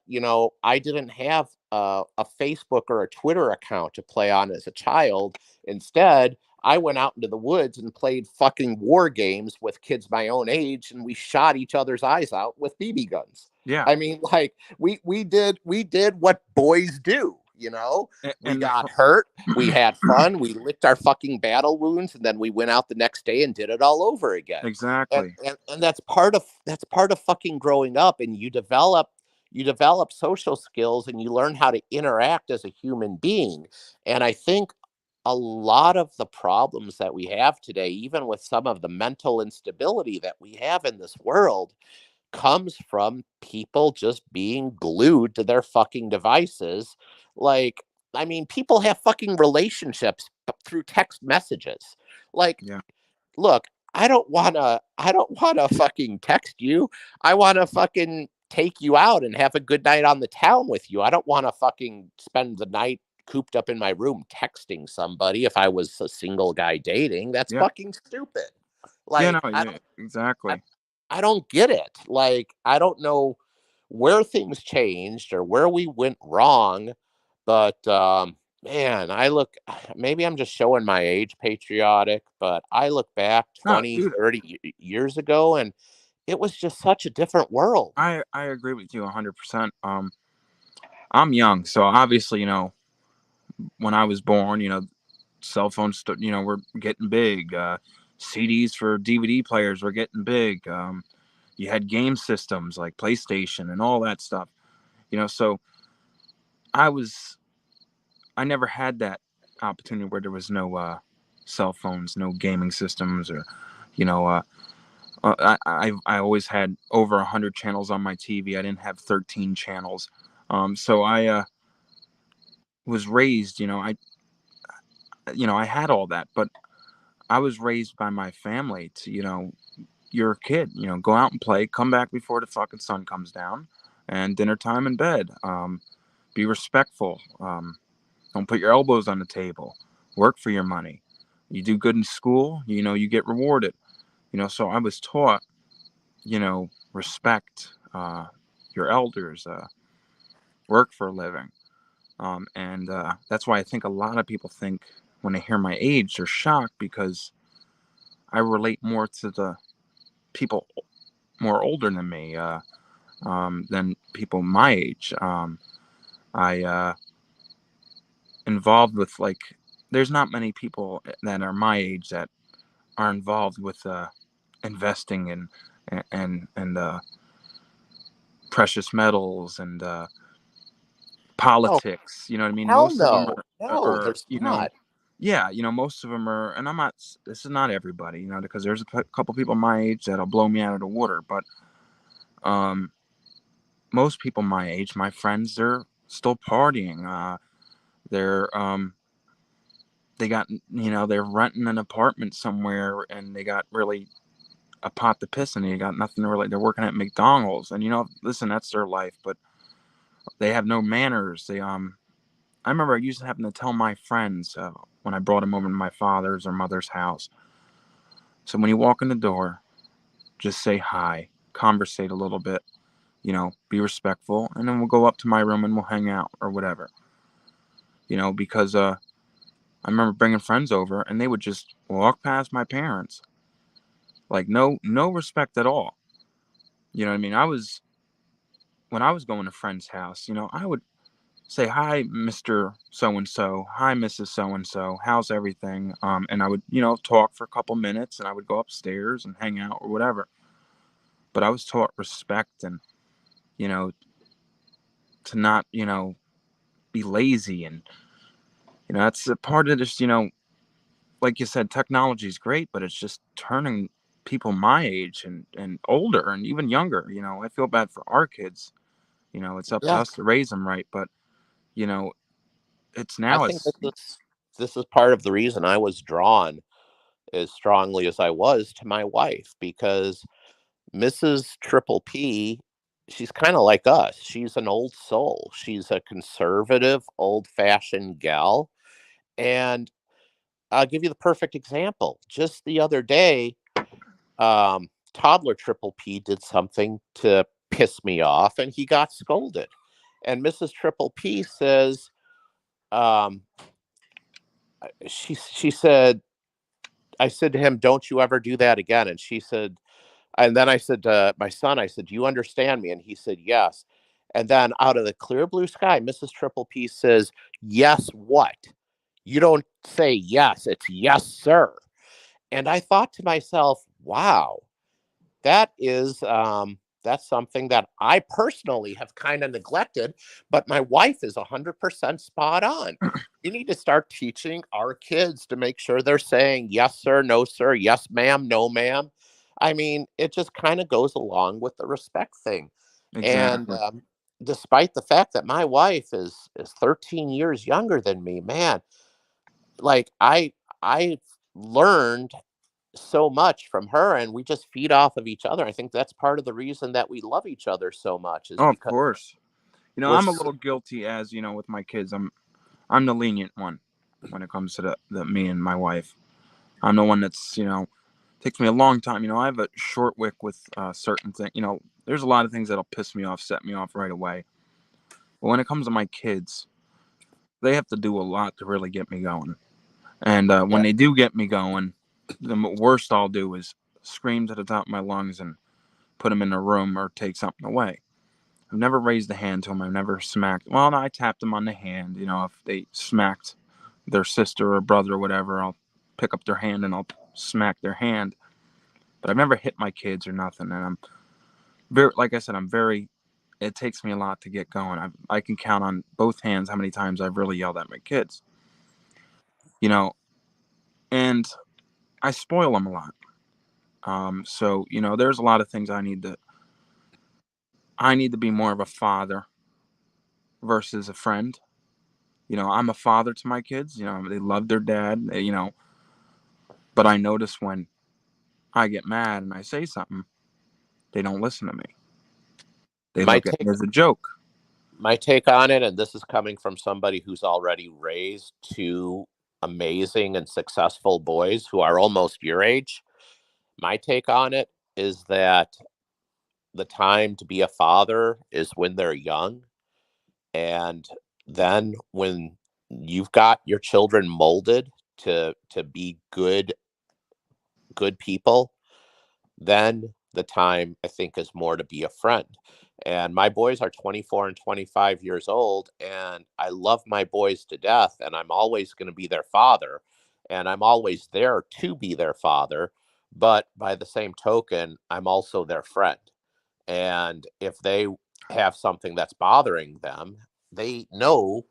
I didn't have a Facebook or a Twitter account to play on as a child. Instead, I went out into the woods and played fucking war games with kids my own age, and we shot each other's eyes out with BB guns. Yeah. I mean, like we did what boys do. We got hurt, we had fun, we licked our fucking battle wounds, and then we went out the next day and did it all over again. Exactly. And that's part of fucking growing up, and you develop social skills and you learn how to interact as a human being. And I think a lot of the problems that we have today, even with some of the mental instability that we have in this world, comes from people just being glued to their fucking devices. Like, I mean, people have fucking relationships through text messages. Like, Yeah. look, I don't wanna fucking text you. I wanna fucking take you out and have a good night on the town with you. I don't wanna fucking spend the night cooped up in my room texting somebody if I was a single guy dating. That's Yeah. fucking stupid. Yeah. Like, No. Yeah, exactly. I don't get it. Like, I don't know where things changed or where we went wrong, but man, maybe I'm just showing my age patriotic, but I look back No, 20, dude, 30 years ago and it was just such a different world. I agree with you 100%. I'm young, so obviously, when I was born, cell phones, were getting big. CDs for DVD players were getting big. You had game systems like PlayStation and all that stuff. So I never had that opportunity where there was no cell phones, no gaming systems, or you know, I always had over 100 channels on my TV. I didn't have 13 channels. So I was raised. I had all that, but I was raised by my family to, you're a kid, go out and play, come back before the fucking sun comes down, and dinner time in bed. Be respectful. Don't put your elbows on the table. Work for your money. You do good in school, you get rewarded. So I was taught, respect your elders, work for a living. And that's why I think a lot of people think when they hear my age, they're shocked because I relate more to the people more older than me than people my age. I involved with there's not many people that are my age that are involved with investing and precious metals and Oh, politics. You know what I mean? hell Most of them no. No, are there's not. yeah, most of them are, and I'm not. This is not everybody, because there's a couple people my age that'll blow me out of the water, but most people my age, my friends, they're still partying. They got, they're renting an apartment somewhere, and they got really a pot to piss in. And you got nothing to really. They're working at McDonald's, and listen, that's their life, but they have no manners. I remember I used to happen to tell my friends when I brought them over to my father's or mother's house. So when you walk in the door, just say hi, conversate a little bit, be respectful, and then we'll go up to my room and we'll hang out or whatever. Because I remember bringing friends over and they would just walk past my parents, like no respect at all. You know what I mean? When I was going to friends' house, I would say hi, Mr. So and so, hi, Mrs. So and so, how's everything? And I would, talk for a couple minutes, and I would go upstairs and hang out or whatever. But I was taught respect and, you know, to not, be lazy, and that's a part of this. Like you said, technology is great, but it's just turning people my age and older and even younger. I feel bad for our kids. It's up to Yeah, us to raise them right, but you know, it's I now think it's this is part of the reason I was drawn as strongly as I was to my wife, because Mrs. Triple P, she's kind of like us. She's an old soul. She's a conservative, old-fashioned gal. And I'll give you the perfect example. Just the other day, toddler Triple P did something to piss me off, and he got scolded. And Mrs. Triple P says, um, she said, I said to him, "Don't you ever do that again." And she said, and then I said to my son, I said, "Do you understand me?" And he said, "Yes." And then out of the clear blue sky, Mrs. Triple P says, "Yes, what? You don't say yes, it's yes, sir." And I thought to myself, wow, that is that's something that I personally have kind of neglected, but my wife is 100% spot on. You need to start teaching our kids to make sure they're saying yes sir, no sir, yes ma'am, no ma'am. I mean, it just kind of goes along with the respect thing. And exactly. despite the fact that my wife is 13 years younger than me, man, like I learned so much from her, and we just feed off of each other. I think that's part of the reason that we love each other so much, is Oh, of because course. we're I'm a little guilty as with my kids. I'm the lenient one when it comes to the me and my wife. I'm the one that's takes me a long time. I have a short wick with certain things. There's a lot of things that'll piss me off, set me off right away. But when it comes to my kids, they have to do a lot to really get me going. And when yeah, they do get me going, the worst I'll do is scream to the top of my lungs and put them in a room or take something away. I've never raised a hand to them. I've never smacked. Well, no, I tapped them on the hand. You know, if they smacked their sister or brother or whatever, I'll pick up their hand and I'll smack their hand. But I've never hit my kids or nothing. And I'm very, like I said, it takes me a lot to get going. I can count on both hands how many times I've really yelled at my kids. You know, and I spoil them a lot. So, you know, there's a lot of things I need to be more of a father versus a friend. You know, I'm a father to my kids. You know, they love their dad, you know, but I notice when I get mad and I say something, they don't listen to me. They My look at take it as a joke. my take on it, and this is coming from somebody who's already raised two amazing and successful boys who are almost your age. My take on it is that the time to be a father is when they're young. And then when you've got your children molded to be good people, then the time I think is more to be a friend. And my boys are 24 and 25 years old, and I love my boys to death, and I'm always going to be their father, and I'm always there to be their father. But by the same token, I'm also their friend. And if they have something that's bothering them, they know,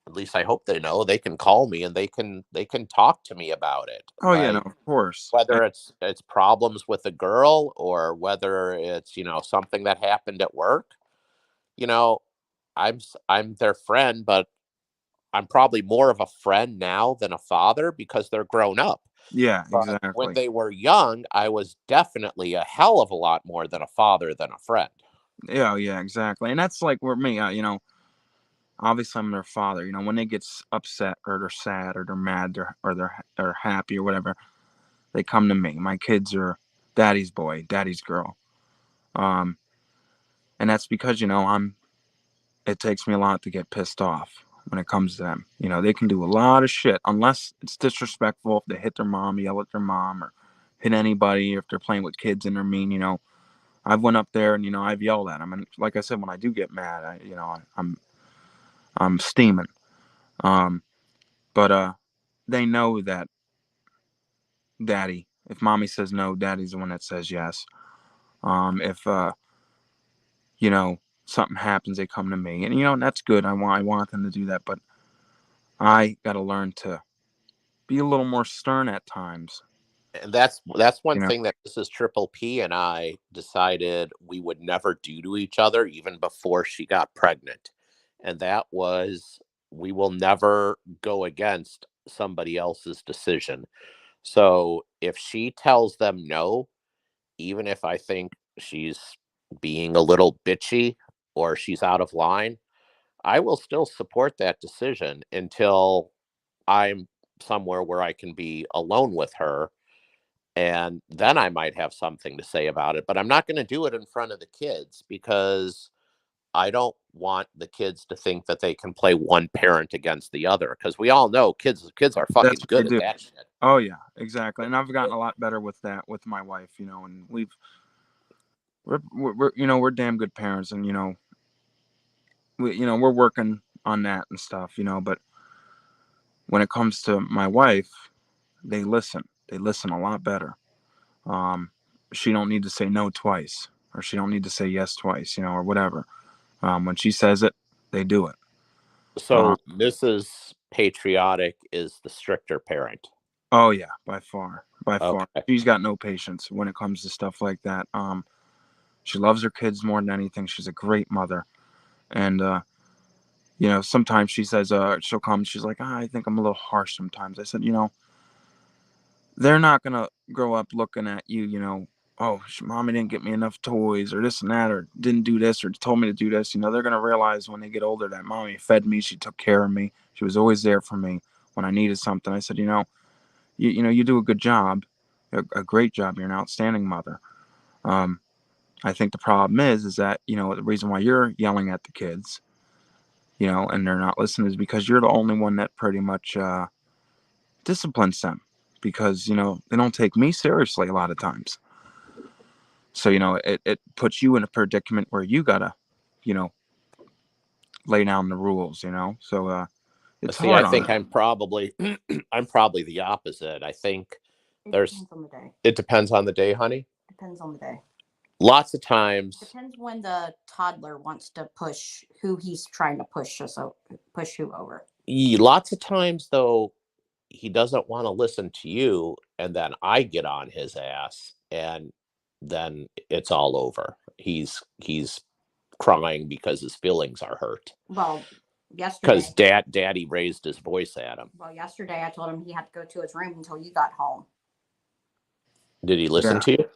at least I hope they know, they can call me and they can talk to me about it. Oh yeah, no, Like, of course. whether it's problems with a girl, or whether it's, something that happened at work, you know, I'm their friend, but I'm probably more of a friend now than a father because they're grown up. Yeah, But when exactly. they were young, I was definitely a hell of a lot more than a father than a friend. Yeah, yeah, exactly. And that's like where me, you know, obviously I'm their father. You know, when they get upset or they're sad or they're mad or they're happy or whatever, they come to me. My kids are daddy's boy, daddy's girl. Um, and that's because, you know, it takes me a lot to get pissed off when it comes to them. You know, they can do a lot of shit unless it's disrespectful. If they hit their mom, yell at their mom, or hit anybody, if they're playing with kids and they're mean, you know, I've went up there and, you know, I've yelled at them. And like I said, when I do get mad, I'm steaming. Um, but they know that daddy, if mommy says no, daddy's the one that says yes. If you know, something happens, they come to me, and you know, that's good. I want them to do that, but I got to learn to be a little more stern at times. And that's one You know, thing that Mrs. Triple P and I decided we would never do to each other, even before she got pregnant. And that was, we will never go against somebody else's decision. So if she tells them no, even if I think she's being a little bitchy or she's out of line, I will still support that decision until I'm somewhere where I can be alone with her, and then I might have something to say about it. But I'm not going to do it in front of the kids because I don't want the kids to think that they can play one parent against the other, because we all know kids are that's fucking what they good at do. that shit. Oh yeah, exactly. And I've gotten a lot better with that with my wife. You know, and we're you know, we're damn good parents, and we're working on that and stuff. You know, but when it comes to my wife, they listen. They listen a lot better. Um, she don't need to say no twice, or she don't need to say yes twice, you know, or whatever. When she says it, they do it. Uh, So Mrs. Patriotic is the stricter parent. oh yeah, by far, by far. Okay. She's got no patience when it comes to stuff like that. She loves her kids more than anything. She's a great mother, and you know, sometimes she says, she'll come. She's like, I think I'm a little harsh sometimes. I said, you know, they're not gonna grow up looking at you, you know, oh, mommy didn't get me enough toys or this and that, or didn't do this or told me to do this. You know, they're gonna realize when they get older that mommy fed me, she took care of me, she was always there for me when I needed something. I said, you know, you do a good job, a great job. You're an outstanding mother. Um, I think the problem is that, you know, the reason why you're yelling at the kids, you know, and they're not listening is because you're the only one that pretty much disciplines them, because you know they don't take me seriously a lot of times. So you know it puts you in a predicament where you gotta you know, lay down the rules, you know. So it's See, hard I on think them. I'm probably I'm probably the opposite. I think It there's depends on the day. it depends on the day, honey. Depends on the day. Lots of times, Depends when the toddler wants to push who he's trying to push us push who over. lots of times though, he doesn't want to listen to you, and then I get on his ass, and then it's all over. He's crying because his feelings are hurt Well, yesterday. because daddy raised his voice at him. Well, yesterday I told him he had to go to his room until you got home. Did he listen Yeah. to you?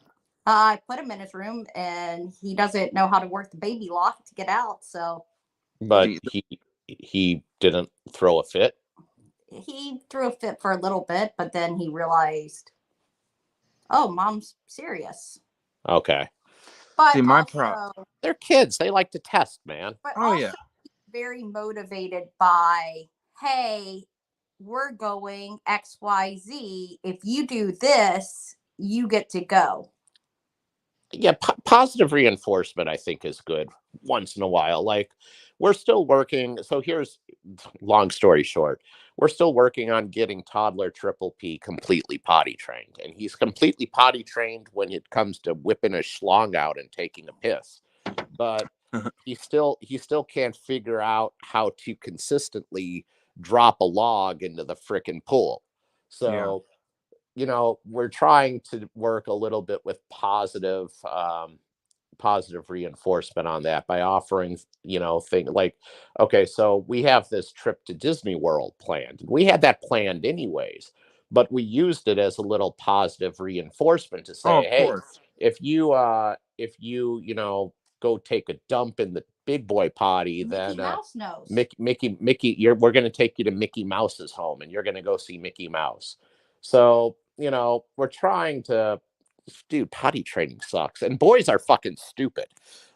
I put him in his room, and he doesn't know how to work the baby lock to get out. So But See, he didn't throw a fit. he threw a fit for a little bit, but then he realized, oh, mom's serious. Okay, But See, my also, they're kids. They like to test, man. but Oh, also yeah. very motivated by, hey, we're going XYZ. If you do this, you get to go. Yeah, positive reinforcement I think is good once in a while. Like we're still working. So here's long story short. We're still working on getting toddler Triple P completely potty trained. And he's completely potty trained when it comes to whipping a schlong out and taking a piss. But he still can't figure out how to consistently drop a log into the frickin' pool. So we're trying to work a little bit with positive reinforcement on that by offering, thing like, okay, so we have this trip to Disney World planned. We had that planned anyways, but we used it as a little positive reinforcement to Oh, say, of hey, course. if you go take a dump in the big boy potty, Mickey then Mouse knows. Mickey, we're going to take you to Mickey Mouse's home, and you're going to go see Mickey Mouse. So we're trying to. Dude, potty training sucks, and boys are fucking stupid.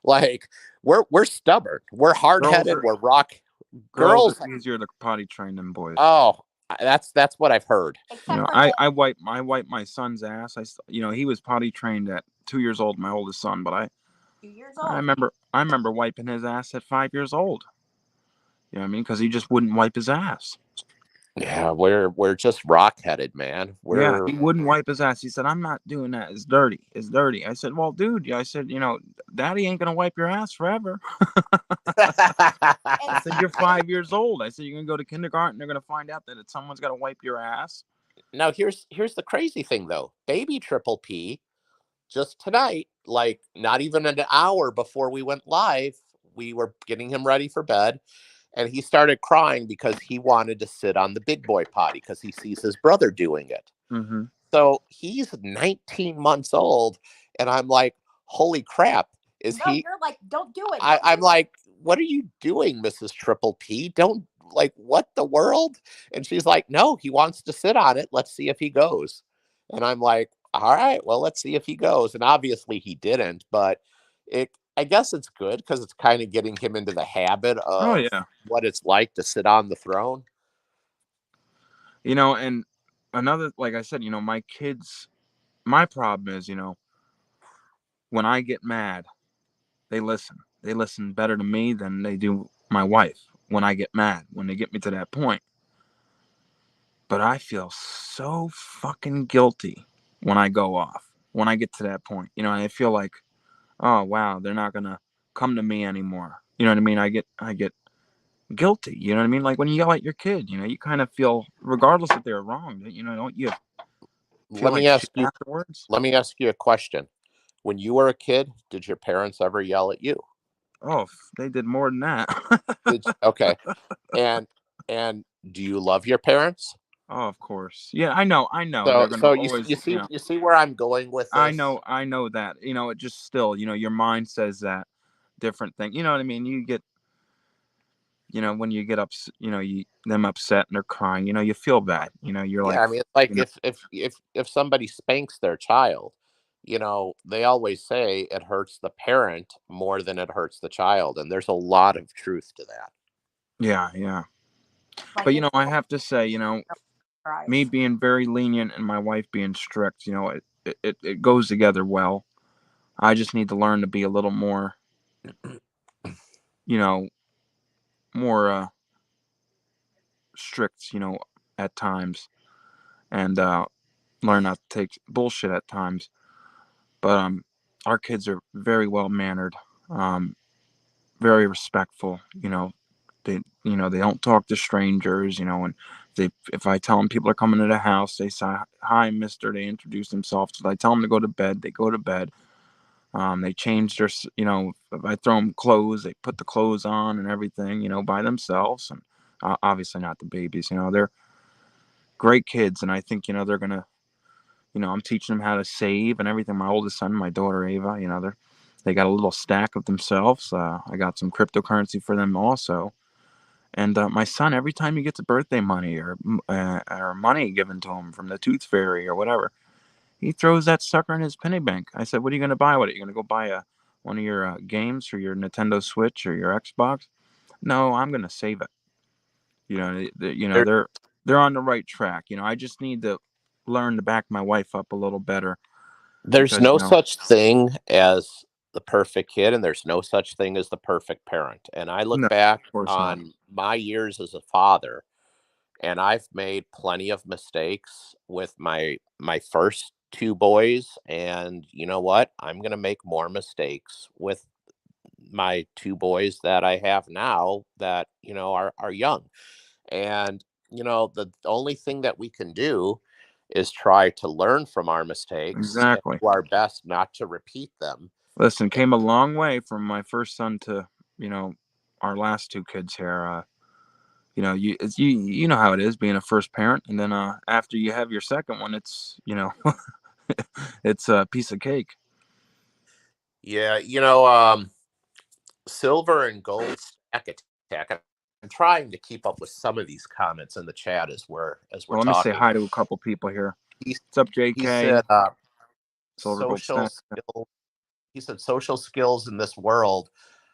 Like we're stubborn, we're hard headed, are- we're rock. Girls Girls, are easier to potty train than boys. oh, that's what I've heard. Except for I wipe my son's ass. He was potty trained at 2 years old, my oldest son, but 2 years I old. remember wiping his ass at 5 years old. You know what I mean? Because he just wouldn't wipe his ass. Yeah, we're just rock headed, man. Yeah, We're he wouldn't wipe his ass. He said, "I'm not doing that. It's dirty. It's dirty." I said, "Well, dude," I said, Daddy ain't gonna wipe your ass forever. I said, "You're 5 years old." I said, "You're gonna go to kindergarten. They're gonna find out that someone's gotta wipe your ass." Now here's the crazy thing though. Baby Triple P just tonight, like not even an hour before we went live, we were getting him ready for bed. And he started crying because he wanted to sit on the big boy potty because he sees his brother doing it. Mm-hmm. So he's 19 months old. And I'm like, holy crap. Is No, he? you're like, don't do it. I'm like, what are you doing, Mrs. Triple P? Don't, like, what the world? And she's like, no, he wants to sit on it. Let's see if he goes. And I'm like, all right, well, let's see if he goes. And obviously he didn't, but I guess it's good because it's kind of getting him into the habit Oh of yeah. what it's like to sit on the throne. And another, like I said, my kids. My problem is, when I get mad, they listen. They listen better to me than they do my wife when I get mad, when they get me to that point. But I feel so fucking guilty when I go off, when I get to that point. I feel like, oh wow, they're not gonna come to me anymore. You know what I mean? I get guilty. You know what I mean? Like when you yell at your kid, you kind of feel, regardless if they're wrong, don't you feel Let like me shit ask you. afterwards? Let me ask you a question. When you were a kid, did your parents ever yell at you? Oh, they did more than that. Okay. And do you love your parents? Oh, of course. Yeah, I know. They're gonna So always, you see where I'm going with this? I know that. It just still, your mind says that different thing. You know what I mean? You get, when you get upset, them upset and they're crying, you feel bad. You're Yeah, like, I mean, it's like you know, if somebody spanks their child, they always say it hurts the parent more than it hurts the child, and there's a lot of truth to that. yeah. Like, But it's I have to say, right. me being very lenient and my wife being strict, it goes together well. I just need to learn to be a little more you know, more strict, at times, and learn not to take bullshit at times. But our kids are very well mannered, um, very respectful. They don't talk to strangers. And if I tell them people are coming to the house, they say hi, Mister. They introduce themselves. If I tell them to go to bed, they go to bed. They change if I throw them clothes, they put the clothes on and everything, by themselves. And obviously not the babies. They're great kids, and I think they're gonna. I'm teaching them how to save and everything. My oldest son, my daughter Ava, they got a little stack of themselves. I got some cryptocurrency for them also. And my son, every time he gets a birthday money or money given to him from the Tooth Fairy or whatever, he throws that sucker in his penny bank. I said, "What are you going to buy with it? You going to go buy one of your games for your Nintendo Switch or your Xbox?" No, I'm going to save it. There, They're on the right track. I just need to learn to back my wife up a little better there's because no such thing as the perfect kid, and there's no such thing as the perfect parent. And I look no, back of course not. on my years as a father, and I've made plenty of mistakes with my first two boys. And you know what? I'm going to make more mistakes with my two boys that I have now that, are young. And, the only thing that we can do is try to learn from our mistakes and Exactly. do our best not to repeat them. Listen, came a long way from my first son to you know our last two kids here. You know how it is being a first parent, and then after you have your second one, it's it's a piece of cake. Yeah, silver and gold stack attack. I'm trying to keep up with some of these comments in the chat as we're Well, let me say talking. hi to a couple people here. He, What's up, he JK? said Silver Gold social Stack. skills. He said social skills in this world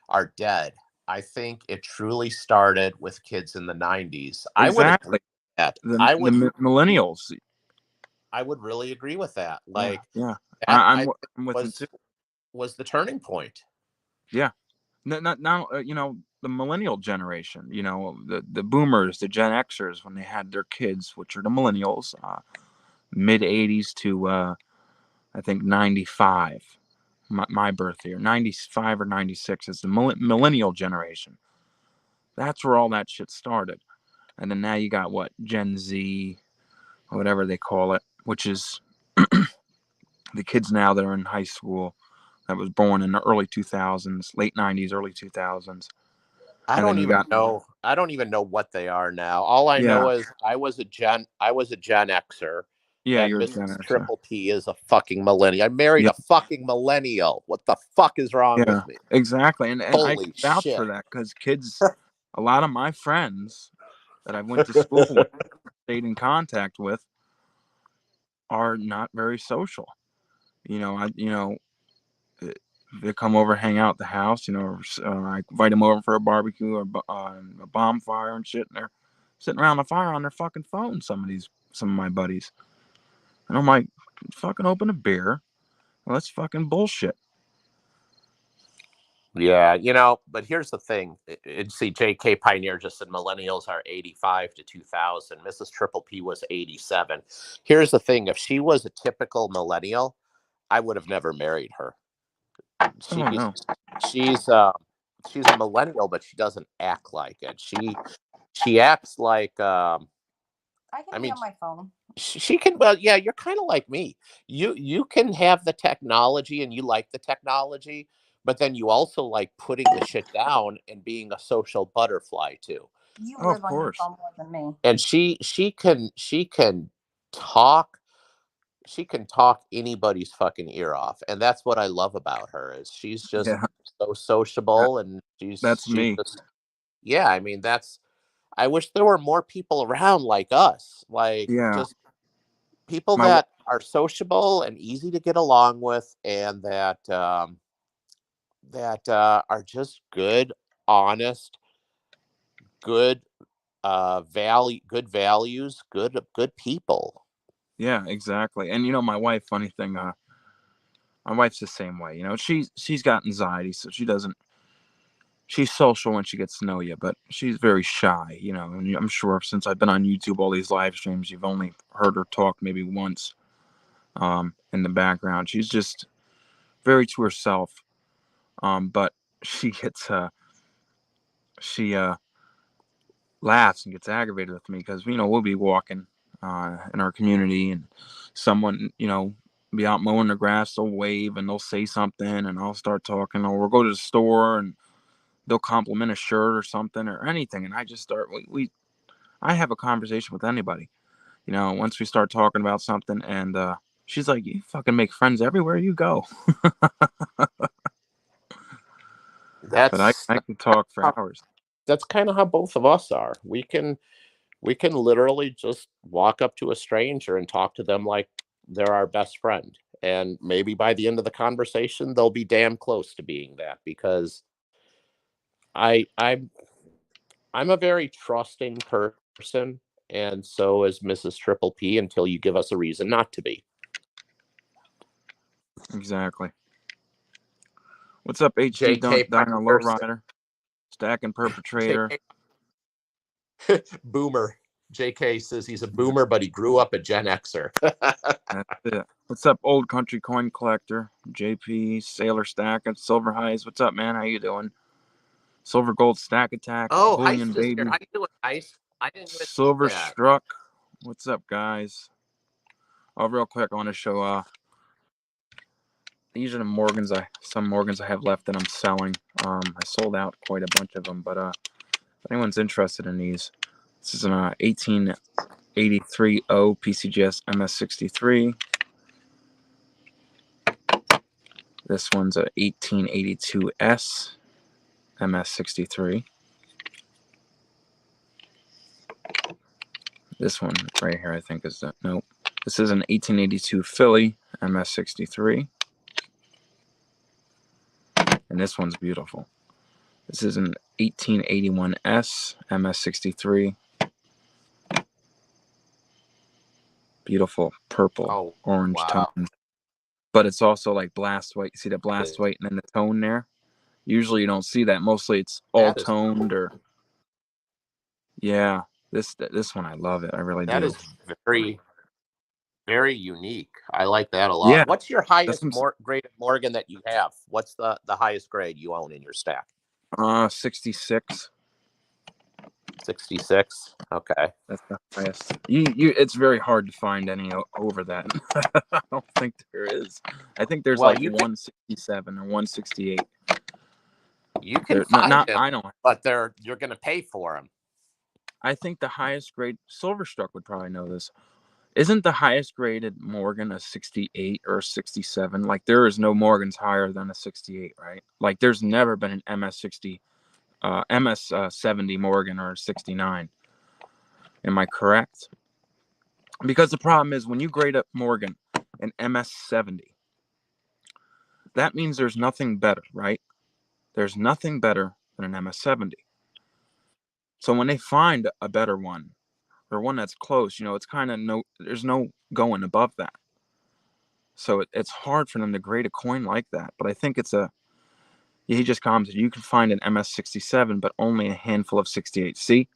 are dead. I think it truly started with kids in the 90s. I would agree Exactly. with that. The millennials. I would really agree with that. Yeah, Like yeah. that I'm I I'm with him was too. was the turning point. Yeah. Not now. The millennial generation. The boomers, the Gen Xers, when they had their kids, which are the millennials, mid '80s to I think '95. My birth year, 95 or 96 is the millennial generation. That's where all that shit started. And then now you got what? Gen Z, or whatever they call it, which is the kids now that are in high school that was born in the early 2000s, late 90s, early 2000s. I And then don't you even got, know. I don't even know what they are now. All I yeah, know is I was a Gen Xer, yeah, and you're a Gen Mrs. Xer. Triple P is a fucking millennial. I married Yeah, a fucking millennial. What the fuck is wrong yeah, with me? exactly. And I can Holy vouch for shit. that because kids, a lot of my friends that I went to school with, stayed in contact with, are not very social. Uh, they come over, hang out at the house. I invite them over for a barbecue or a bonfire and shit, and they're sitting around the fire on their fucking phone. Some of my buddies, and I'm like, fucking open a beer. Well, that's fucking bullshit. Yeah, but here's the thing. See, JK Pioneer just said millennials are 85 to 2000. Mrs. Triple P was 87. Here's the thing. If she was a typical millennial, I would have never married her. Oh She's no. she's uh she's a millennial, but she doesn't act like it. She acts like I can I be mean on my phone. she can. Well, yeah, you're kind of like me. You can have the technology and you like the technology, but then you also like putting the shit down and being a social butterfly too. You Oh, of live on your course. phone more than me. And she can talk anybody's fucking ear off, and that's what I love about her is she's just Yeah, so that, sociable, and that's she's me. just, yeah, I mean, that's, I wish there were more people around like us, like Yeah, just people my that are sociable and easy to get along with, and that are just good, honest, good good values, good people. yeah, exactly. And my wife. Funny thing. My wife's the same way. She's got anxiety, so she doesn't. she's social when she gets to know you, but she's very shy, you know. And I'm sure since I've been on YouTube, all these live streams, you've only heard her talk maybe once in the background. She's just very to herself. But she gets she laughs and gets aggravated with me because, you know, we'll be walking in our community and someone, you know, be out mowing the grass, they'll wave and they'll say something and I'll start talking, or we'll go to the store and they'll compliment a shirt or something or anything. And I just start, I have a conversation with anybody, you know, once we start talking about something, and she's like, you fucking make friends everywhere you go. But I That's can talk for how- hours. that's kind of how both of us are. We can literally just walk up to a stranger and talk to them like they're our best friend. And maybe by the end of the conversation, they'll be damn close to being that, because I'm a very trusting person, and so is Mrs. Triple P until you give us a reason not to be. Exactly. What's up, HG JK Dino Lowrider? Stacking Perpetrator. Boomer. JK says he's a boomer, but he grew up a Gen Xer. That's it. What's up, Old Country Coin Collector? JP, Sailor Stacking, Silver Highs. What's up, man? How you doing? Silver Gold Stack Attack. Oh, Bullion Heist is Baby. here. How you doing, Heist? I didn't even see Silver that. Struck. What's up, guys? Oh, real quick, I want to show these are the Morgans. Some Morgans I have left that I'm selling. I sold out quite a bunch of them, but if anyone's interested in these, this is an 1883 O PCGS MS63. This one's a 1882 S MS63. This one right here, I think, is the nope. This is an 1882 Philly MS63. And this one's beautiful. This is an 1881 S MS63. Beautiful purple, orange tone. But it's also like blast white. You see the blast white and then the tone there? Usually you don't see that. Mostly it's all toned or... Yeah. This one, I love it. I really do. That is very, very unique. I like that a lot. Yeah. What's your highest grade Morgan that you have? What's the highest grade you own in your stack? 66. 66. Okay. That's the highest. It's very hard to find any over that. I don't think there is. I think there's 167 or 168. You can find them, I don't. But you're going to pay for them. I think the highest grade Silverstruck would probably know this. Isn't the highest graded Morgan a 68 or a 67? Like there is no Morgans higher than a 68, right? Like there's never been an MS 70 Morgan or a 69. Am I correct? Because the problem is when you grade up Morgan an MS 70, that means there's nothing better, right? There's nothing better than an MS 70. So when they find a better one, or one that's close, you know, it's kind of there's no going above that. So it's hard for them to grade a coin like that. But I think he just commented, you can find an MS67, but only a handful of 68. See,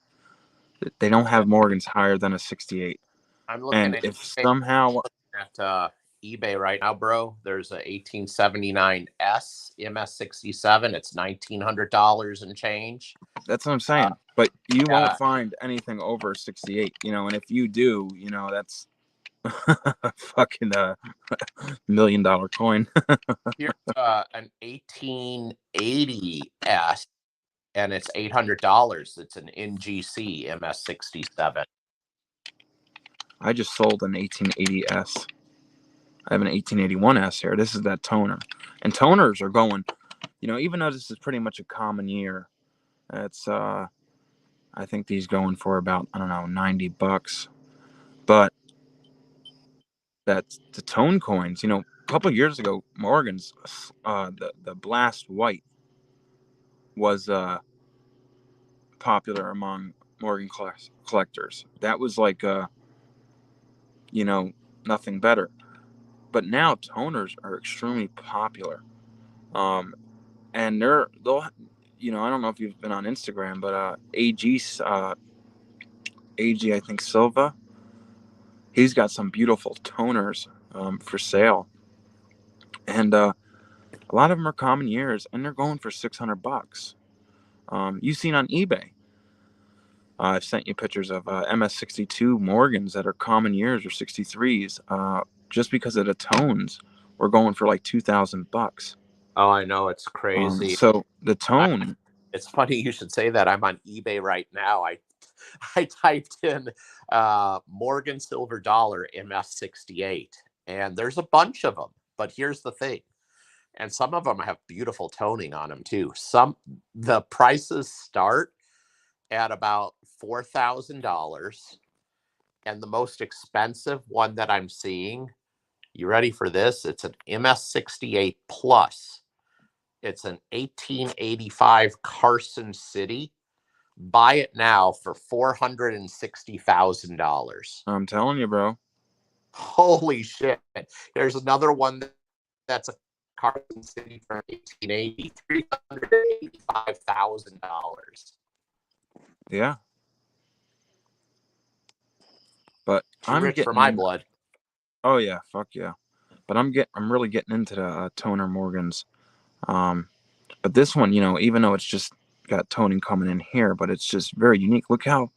they don't have Morgans higher than a 68. I'm looking and at if somehow at eBay right now, bro, there's a 1879 S MS67. It's $1,900 and change. That's what I'm saying. But you won't find anything over 68, you know, and if you do, you know, that's fucking $1 million coin. Here's an 1880 S, and it's $800. It's an NGC MS67. I just sold an 1880 S. I have an 1881 S here. This is that toner. And toners are going, you know, even though this is pretty much a common year, it's I think these going for about, I don't know, $90. But that's the tone coins, you know, a couple of years ago, Morgan's the blast white was popular among Morgan collectors. That was like you know, nothing better. But now toners are extremely popular. And they'll I don't know if you've been on Instagram, but AG, I think Silva, he's got some beautiful toners for sale, and a lot of them are common years, and they're going for $600. You've seen on eBay. I've sent you pictures of MS62 Morgans that are common years or 63s. Just because of the tones, we're going for like $2,000. Oh, I know, it's crazy. So the tone. It's funny you should say that. I'm on eBay right now. I typed in Morgan Silver Dollar MS68, and there's a bunch of them. But here's the thing, and some of them have beautiful toning on them too. The prices start at about $4,000, and the most expensive one that I'm seeing, you ready for this? It's an MS68 Plus. It's an 1885 Carson City. Buy it now for $460,000. I'm telling you, bro. Holy shit. There's another one that's a Carson City from 1880, $385,000. Yeah. But Too I'm rich getting for my blood. Oh yeah, fuck yeah. But I'm really getting into the toner Morgans. But this one, even though it's just got toning coming in here, but it's just very unique. Look how,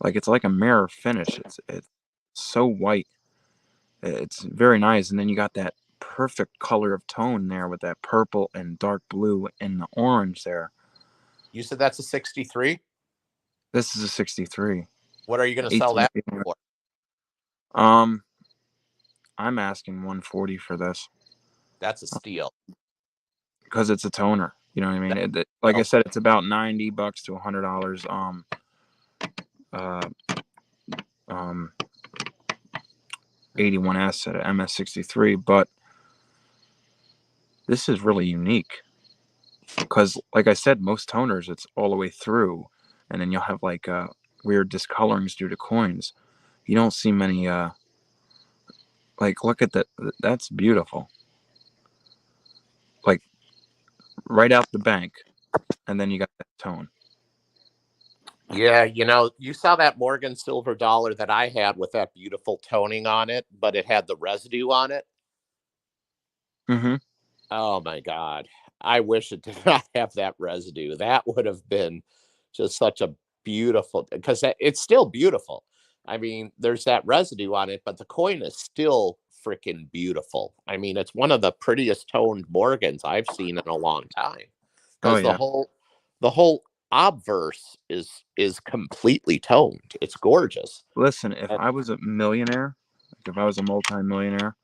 like, it's like a mirror finish. It's so white. It's very nice, and then you got that perfect color of tone there with that purple and dark blue and the orange there. You said that's a 63? This is a 63. What are you going to sell that for? I'm asking 140 for this. That's a steal. Because it's a toner. You know what I mean? Like I said, it's about $90 to $100. 81S at MS63, but this is really unique because, like I said, most toners it's all the way through, and then you'll have like weird discolorings due to coins. You don't see many. Like, look at that. That's beautiful. Like right out the bank, and then you got that tone. Yeah, you saw that Morgan Silver Dollar that I had with that beautiful toning on it, but it had the residue on it. Mm-hmm. Oh my God. I wish it did not have that residue. That would have been just such a beautiful, because it's still beautiful. I mean, there's that residue on it, but the coin is still freaking beautiful. I mean, it's one of the prettiest toned Morgans I've seen in a long time. Because Oh, yeah. the whole obverse is completely toned. It's gorgeous. Listen, if I was a millionaire, like if I was a multi-millionaire,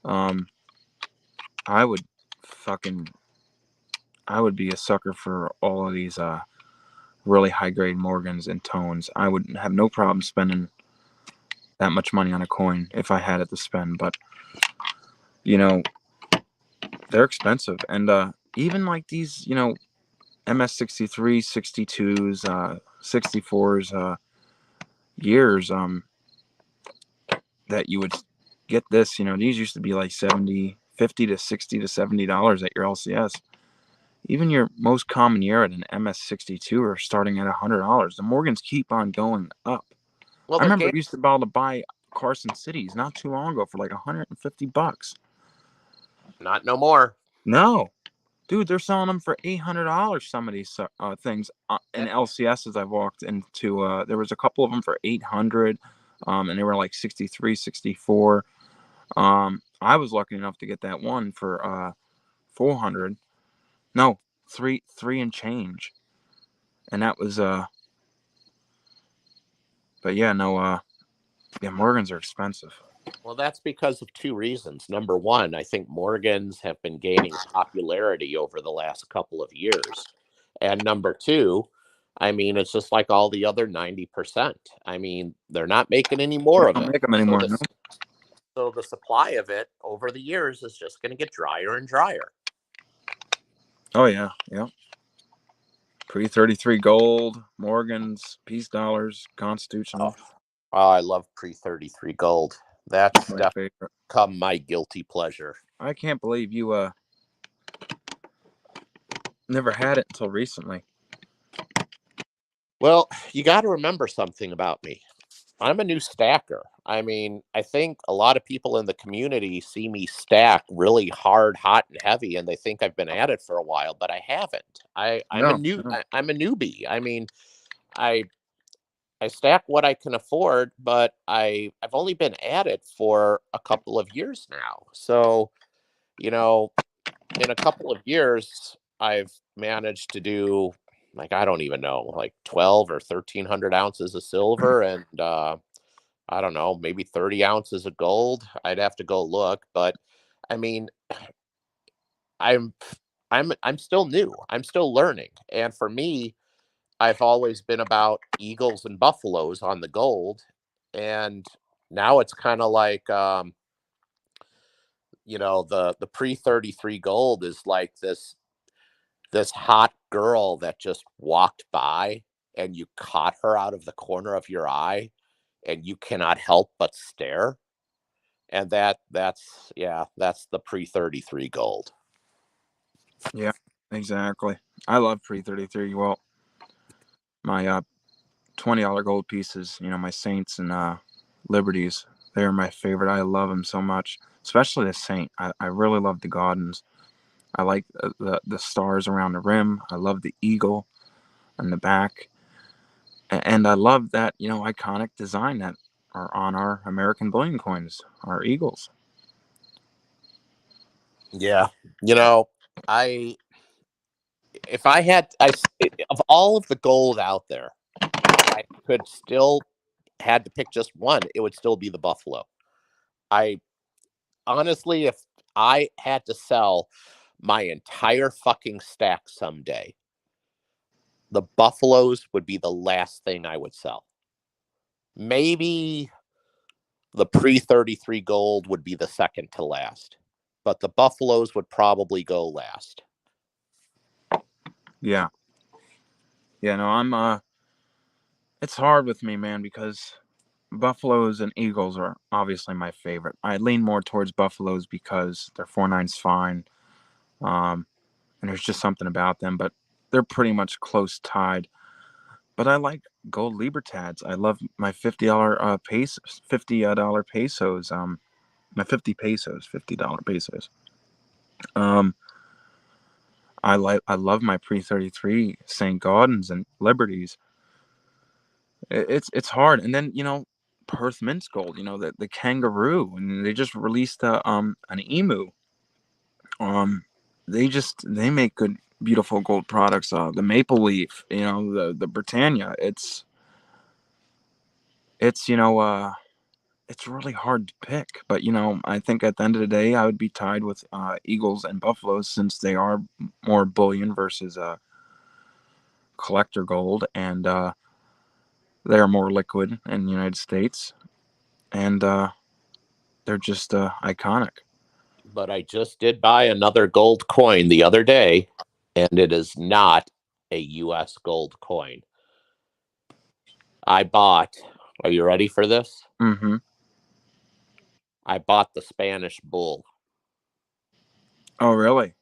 I would be a sucker for all of these really high grade Morgans and tones. I would have no problem spending that much money on a coin if I had it to spend, but they're expensive. And even like these, MS63, 62s, 64s, years, that you would get this, these used to be like $50 to $60 to $70 at your LCS. Even your most common year at an MS62 are starting at $100. The Morgans keep on going up. Well, I remember I used to be able to buy Carson Cities not too long ago for like $150. Not no more. No, dude, they're selling them for $800. Some of these things in LCSs I've walked into. There was a couple of them for $800, and they were like 63, 64. I was lucky enough to get that one for $400. No, three and change, and that was But yeah, no, yeah, Morgans are expensive. Well, that's because of two reasons. Number one, I think Morgans have been gaining popularity over the last couple of years. And number two, I mean, it's just like all the other 90%. I mean, they're not making any more of it. Make them anymore, so the supply of it over the years is just going to get drier and drier. Oh, yeah. Yeah. Pre-33 gold, Morgans, peace dollars, constitutional. Oh, I love pre-33 gold. That's my definitely favorite. Become my guilty pleasure. I can't believe you Never had it until recently. Well, you got to remember something about me. I'm a new stacker. I mean, I think a lot of people in the community see me stack really hard, hot, and heavy, and they think I've been at it for a while, but I haven't. No, no. I'm a newbie. I mean, I I stack what I can afford, but I've only been at it for a couple of years now. So, you know, in a couple of years, I've managed to do, like, I don't even know, like 12 or 1300 ounces of silver, and I don't know, maybe 30 ounces of gold. I'd have to go look, but I mean, I'm I'm still new. I'm still learning. And for me, I've always been about eagles and buffaloes on the gold. And now it's kind of like the pre-33 gold is like this hot girl that just walked by and you caught her out of the corner of your eye and you cannot help but stare. And that's the pre-33 gold. Yeah, exactly. I love pre-33. Well, my $20 gold pieces, my Saints and Liberties, they're my favorite. I love them so much, especially the Saint. I really love the Gaudens. I like the stars around the rim. I love the eagle on the back, and I love that iconic design that are on our American bullion coins, our eagles. Yeah. You know, I if I had of all of the gold out there, if I could still had to pick just one, it would still be the buffalo. I honestly, if I had to sell my entire fucking stack someday, the buffaloes would be the last thing I would sell. Maybe the pre-33 gold would be the second to last, but the buffaloes would probably go last. Yeah, yeah. No, I'm. It's hard with me, man, because Buffaloes and Eagles are obviously my favorite. I lean more towards Buffaloes because their 4.9's fine, and there's just something about them. But they're pretty much close tied. But I like gold Libertads. I love my $50 pesos, $50 pesos. My 50 pesos, $50 pesos. Um, I love my pre-33 St. Gaudens and Liberties. It's hard, and then Perth Mint's gold. The kangaroo, and they just released an emu. Um, they make good, beautiful gold products. The maple leaf, the Britannia. It's it's really hard to pick, but I think at the end of the day, I would be tied with Eagles and Buffaloes since they are more bullion versus collector gold, and they are more liquid in the United States, and they're just iconic. But I just did buy another gold coin the other day, and it is not a US gold coin. I bought, are you ready for this? Mm-hmm. I bought the Spanish bull. Oh, really?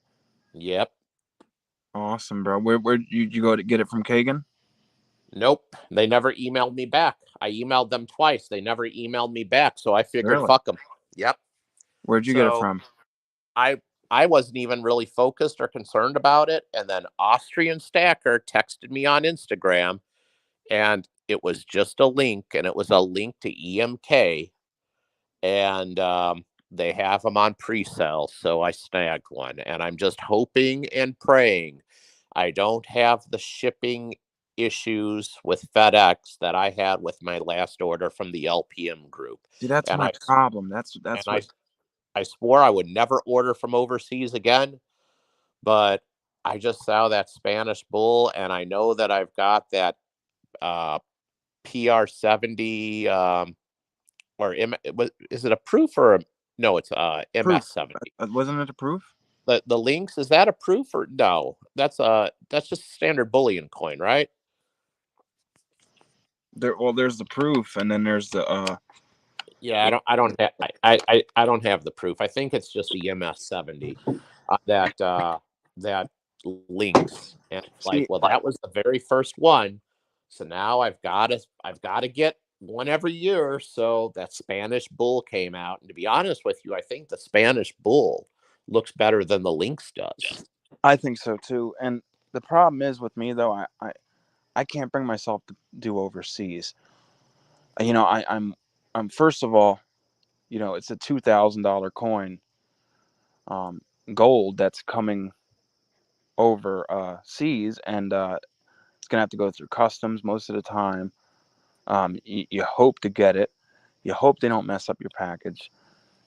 Yep. Awesome, bro. Where you go to get it from Kagan? Nope. They never emailed me back. I emailed them twice. They never emailed me back. So I figured, Really? fuck them. Yep. Where'd you get it So from? I I wasn't even really focused or concerned about it. And then Austrian Stacker texted me on Instagram, and it was just a link, and it was a link to EMK, and they have them on pre-sale. So I snagged one, and I'm just hoping and praying I don't have the shipping issues with FedEx that I had with my last order from the LPM group. See, that's And my I problem. and That's I what. I swore I would never order from overseas again, but I just saw that Spanish bull, and I know that I've got that uh, PR70 is it a proof or no? It's Proof. MS70. Wasn't it a proof? The links, is that a proof or no? That's just a standard bullion coin, right? There's the proof, and then there's the Yeah, I don't have the proof. I think it's just the MS70 that links. And like, See, well, that was the very first one. So now I've got to get one every year. So that Spanish bull came out. And to be honest with you, I think the Spanish bull looks better than the lynx does. I think so too. And the problem is with me though, I can't bring myself to do overseas. I'm first of all, it's a $2,000 coin, um, gold that's coming over seas, and it's gonna have to go through customs most of the time. You hope to get it. You hope they don't mess up your package.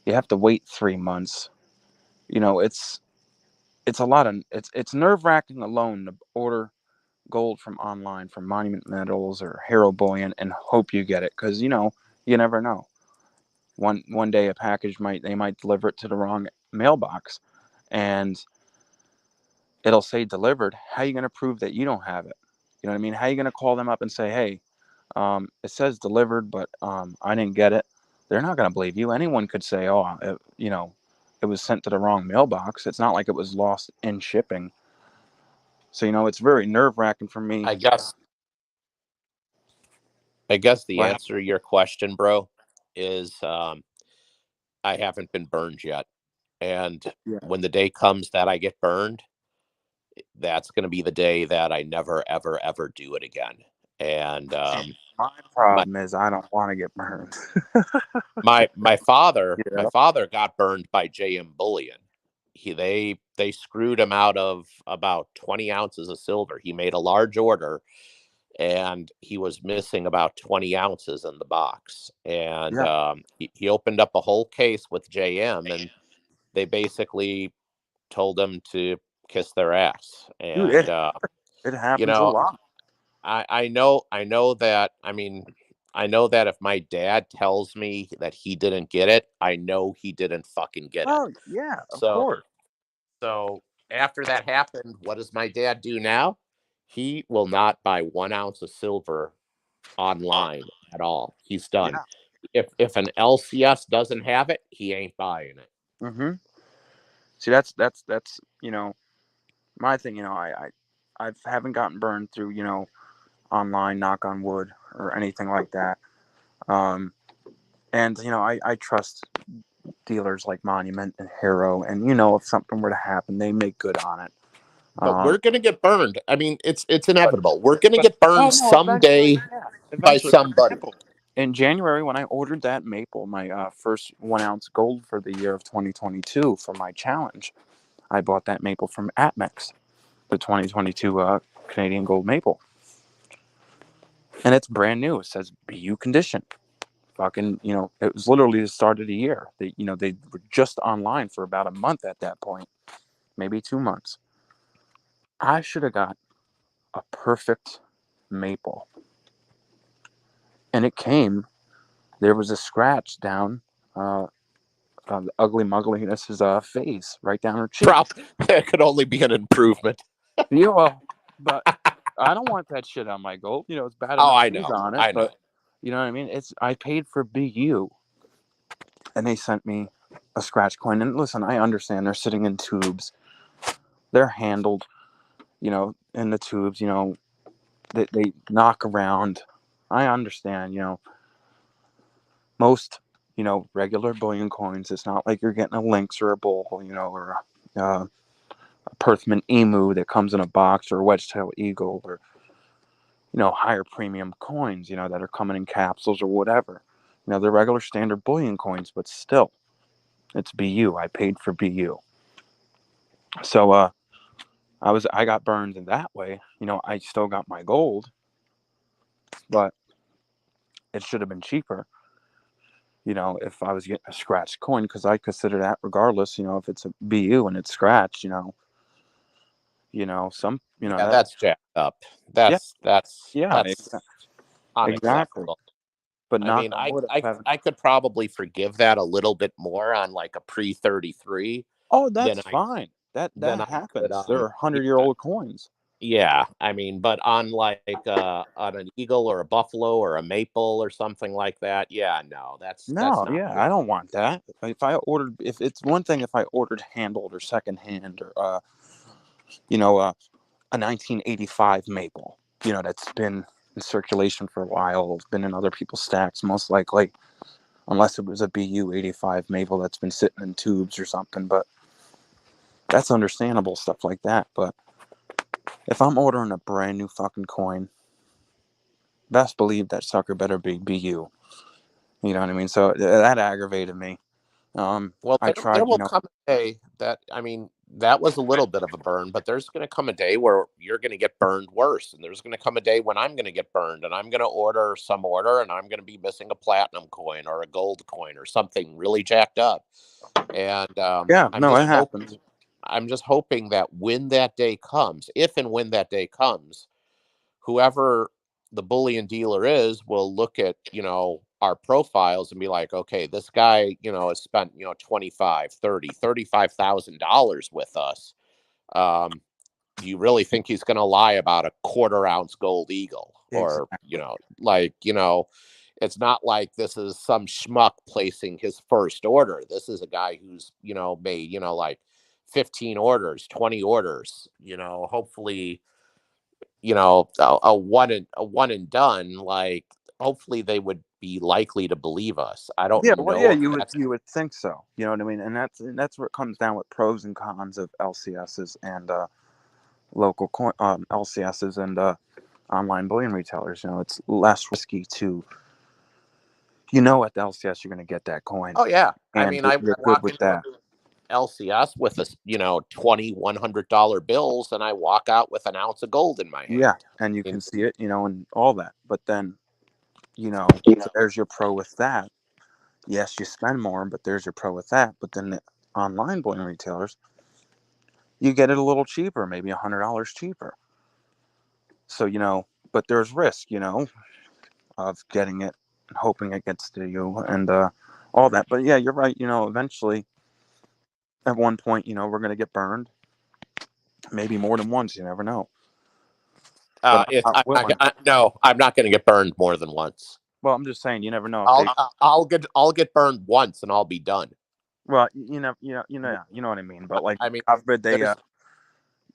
You have to wait 3 months. It's a lot of it's nerve wracking alone to order gold from online from Monument Metals or Hero Bullion and hope you get it, because you never know. One day a package they might deliver it to the wrong mailbox, and it'll say delivered. How are you going to prove that you don't have it? You know what I mean? How are you going to call them up and say, hey, it says delivered, but I didn't get it? They're not going to believe you. Anyone could say, oh, it was sent to the wrong mailbox. It's not like it was lost in shipping. So, it's very nerve wracking for me. I guess the Wow. answer to your question, bro, is I haven't been burned yet. And Yeah. when the day comes that I get burned, that's going to be the day that I never, ever, ever do it again. And My problem is I don't want to get burned. my father Yeah. got burned by JM Bullion. They screwed him out of about 20 ounces of silver. He made a large order and he was missing about 20 ounces in the box. And Yeah. he opened up a whole case with JM, and they basically told him to kiss their ass. Dude, And it happens a know, lot. I know that. I mean, I know that if my dad tells me that he didn't get it, I know he didn't fucking get it. Oh, yeah, of So course. so after that happened, what does my dad do now? He will not buy 1 ounce of silver online at all. He's done. Yeah. If an LCS doesn't have it, he ain't buying it. Mm-hmm. See, that's my thing. I haven't gotten burned through online, knock on wood, or anything like that. And I trust dealers like Monument and Hero, and if something were to happen, they make good on it. But we're gonna get burned. I mean, it's but, inevitable. We're gonna but get burned oh no, eventually, someday yeah, by eventually. For somebody. example, in January when I ordered that maple, my first 1 ounce gold for the year of 2022 for my challenge, I bought that maple from Atmex, the 2022 Canadian gold maple, and it's brand new. It says BU condition. Fucking, it was literally the start of the year. They were just online for about a month at that point, maybe 2 months. I should have got a perfect maple, and it came. There was a scratch down the ugly muggliness's face right down her cheek. That could only be an improvement. Yeah, well, but I don't want that shit on my gold. It's bad enough I who's know. on it, I know. but you know what I mean. I paid for BU, and they sent me a scratch coin. And listen, I understand they're sitting in tubes. They're handled, in the tubes. They knock around. I understand. Most regular bullion coins. It's not like you're getting a lynx or a bull, or a Perthman emu that comes in a box, or a wedge-tailed eagle, or higher premium coins, that are coming in capsules or whatever. They're regular standard bullion coins, but still, it's BU. I paid for BU. So I got burned in that way. I still got my gold, but it should have been cheaper. If I was getting a scratched coin, because I consider that regardless. If it's a BU and it's scratched, some, Yeah, that's jacked up. That's yeah, exactly. unacceptable. But I knock mean, on wood, I could probably forgive that a little bit more on like a pre-33 oh, than that's fine. That than I could happens. They're 100-year-old coins. yeah. I mean, but on like on an eagle or a buffalo or a maple or something like that, yeah, no, that's No, not yeah, cool. I don't want that. If it's one thing if I ordered handled or secondhand, or a 1985 maple, that's been in circulation for a while. It's been in other people's stacks, most likely, unless it was a BU 85 maple that's been sitting in tubes or something. But that's understandable, stuff like that. But if I'm ordering a brand new fucking coin, best believe that sucker better be BU. You know what I mean? So that aggravated me. Well, I there tried, will come a day that, I mean, that was a little bit of a burn, but there's going to come a day where you're going to get burned worse. And there's going to come a day when I'm going to get burned and I'm going to order and I'm going to be missing a platinum coin or a gold coin or something really jacked up. And yeah, no, it happens. I'm just hoping that when that day comes, if and when that day comes, whoever the bullion dealer is will look at, our profiles and be like, okay, this guy, has spent, 25, 30, $35,000 with us. Do you really think he's going to lie about a quarter-ounce gold eagle? Or, Exactly. it's not like this is some schmuck placing his first order. This is a guy who's, made, like 15 orders, 20 orders, hopefully, a one and done. Like, hopefully they would be likely to believe us. I don't Yeah, well, yeah, know if that's you would think so. You know what I mean? And that's where it comes down with pros and cons of LCSs and local LCSs and online bullion retailers. It's less risky to, at the LCS you're going to get that coin, Oh yeah. I and mean, I you're good walk with into that. LCS with a, $20, $100 bills, and I walk out with an ounce of gold in my hand. Yeah, and you can see it, and all that. But then, so there's your pro with that. Yes, you spend more, but there's your pro with that. But then the online bullion retailers, you get it a little cheaper, maybe $100 cheaper. So, but there's risk, of getting it, hoping it gets to you, and all that. But yeah, you're right. Eventually, at one point, we're gonna get burned. Maybe more than once. You never know. But I'm not willing. No, I'm not going to get burned more than once. Well, I'm just saying, you never know. If I'll get burned once and I'll be done. well, you know what I mean. But like, I mean, God forbid they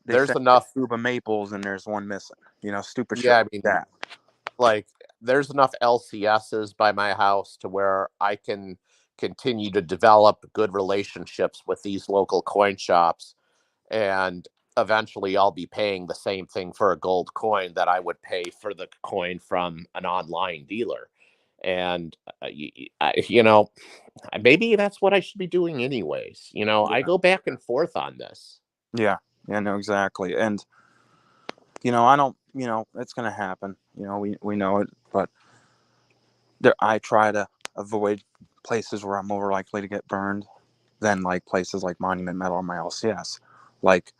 there's send enough. a group of maples and there's one missing. Stupid shit Yeah, I like mean, that. like, there's enough LCSs by my house to where I can continue to develop good relationships with these local coin shops, and eventually I'll be paying the same thing for a gold coin that I would pay for the coin from an online dealer. And maybe that's what I should be doing anyways. I go back and forth on this. Yeah, no, exactly. And I don't. It's gonna happen. We know it, but I try to avoid places where I'm more likely to get burned than like places like Monument Metal or my LCS. Like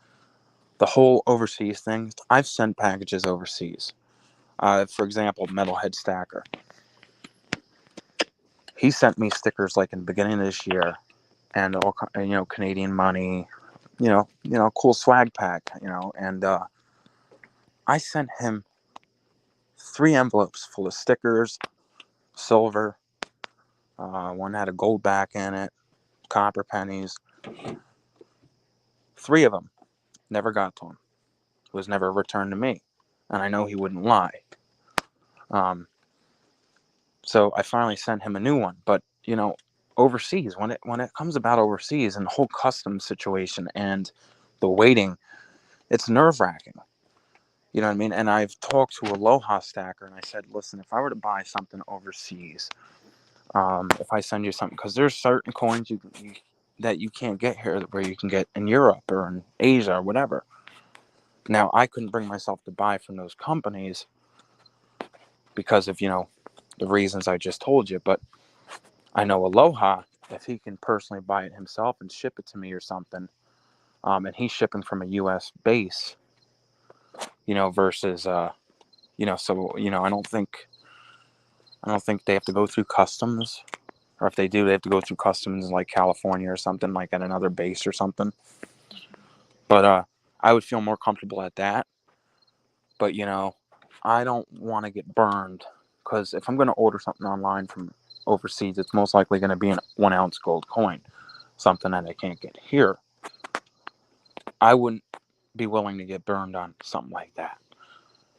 the whole overseas thing, I've sent packages overseas. For example, Metalhead Stacker. He sent me stickers like in the beginning of this year, and all Canadian money, cool swag pack, and I sent him 3 envelopes full of stickers, silver. One had a gold back in it, copper pennies. 3 of them never got to him. Was never returned to me, and I know he wouldn't lie. So I finally sent him a new one. But overseas, when it comes about overseas and the whole customs situation and the waiting, it's nerve wracking. You know what I mean? And I've talked to Aloha Stacker, and I said, listen, if I were to buy something overseas, if I send you something, because there's certain coins that you can't get here where you can get in Europe or in Asia or whatever. Now, I couldn't bring myself to buy from those companies because of, the reasons I just told you. But I know Aloha, if he can personally buy it himself and ship it to me or something, and he's shipping from a U.S. base, versus, so, I don't think they have to go through customs. Or if they do, they have to go through customs in like California or something, like at another base or something. But I would feel more comfortable at that. But, I don't want to get burned, because if I'm going to order something online from overseas, it's most likely going to be an 1 ounce gold coin, something that I can't get here. I wouldn't be willing to get burned on something like that.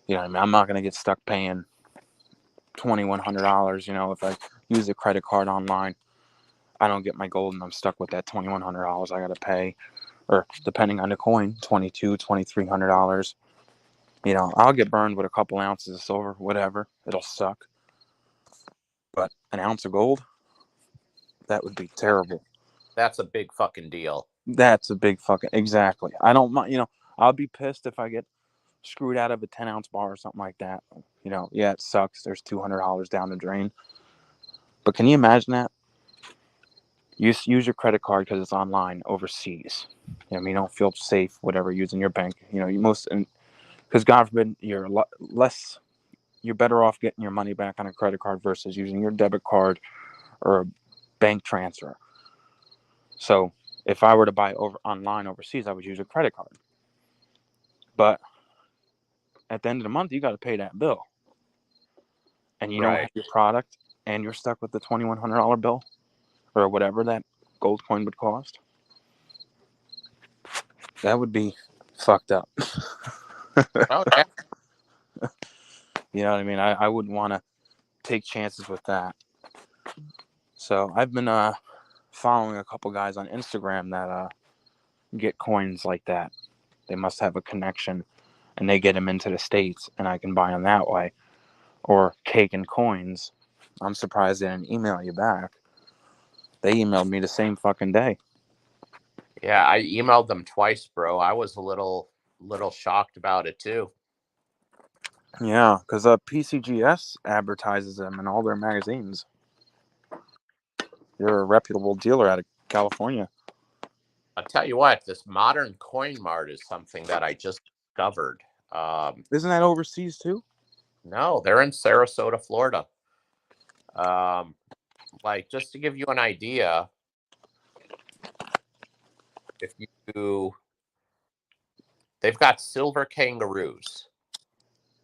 You know what I mean? I'm not going to get stuck paying $2,100. You know, if I use a credit card online, I don't get my gold and I'm stuck with that $2,100 I got to pay, or depending on the coin, $2,200, $2,300. You know, I'll get burned with a couple ounces of silver, whatever. It'll suck. But an ounce of gold, that would be terrible. That's a big fucking deal. That's a big fucking, exactly. I don't mind, you know, I'll be pissed if I get screwed out of a 10-ounce bar or something like that. You know, yeah, it sucks. There's $200 down the drain. But can you imagine that? Use your credit card because it's online overseas. You know, I mean, you don't feel safe, whatever, using your bank. You know, because God forbid, you're better off getting your money back on a credit card versus using your debit card or a bank transfer. So if I were to buy online overseas, I would use a credit card. But at the end of the month, you got to pay that bill. And you don't have your product, and you're stuck with the $2,100 bill or whatever that gold coin would cost. That would be fucked up. Oh, yeah. You know what I mean? I wouldn't want to take chances with that. So I've been following a couple guys on Instagram that get coins like that. They must have a connection, and they get them into the States, and I can buy them that way. Or Cake and Coins. I'm surprised they didn't email you back. They emailed me the same fucking day. Yeah, I emailed them twice, bro. I was a little shocked about it too. Yeah, because PCGS advertises them in all their magazines. You're a reputable dealer out of California. I'll tell you what, this Modern Coin Mart is something that I just discovered. Isn't that overseas too? No, they're in Sarasota, Florida. Like, just to give you an idea, they've got silver kangaroos,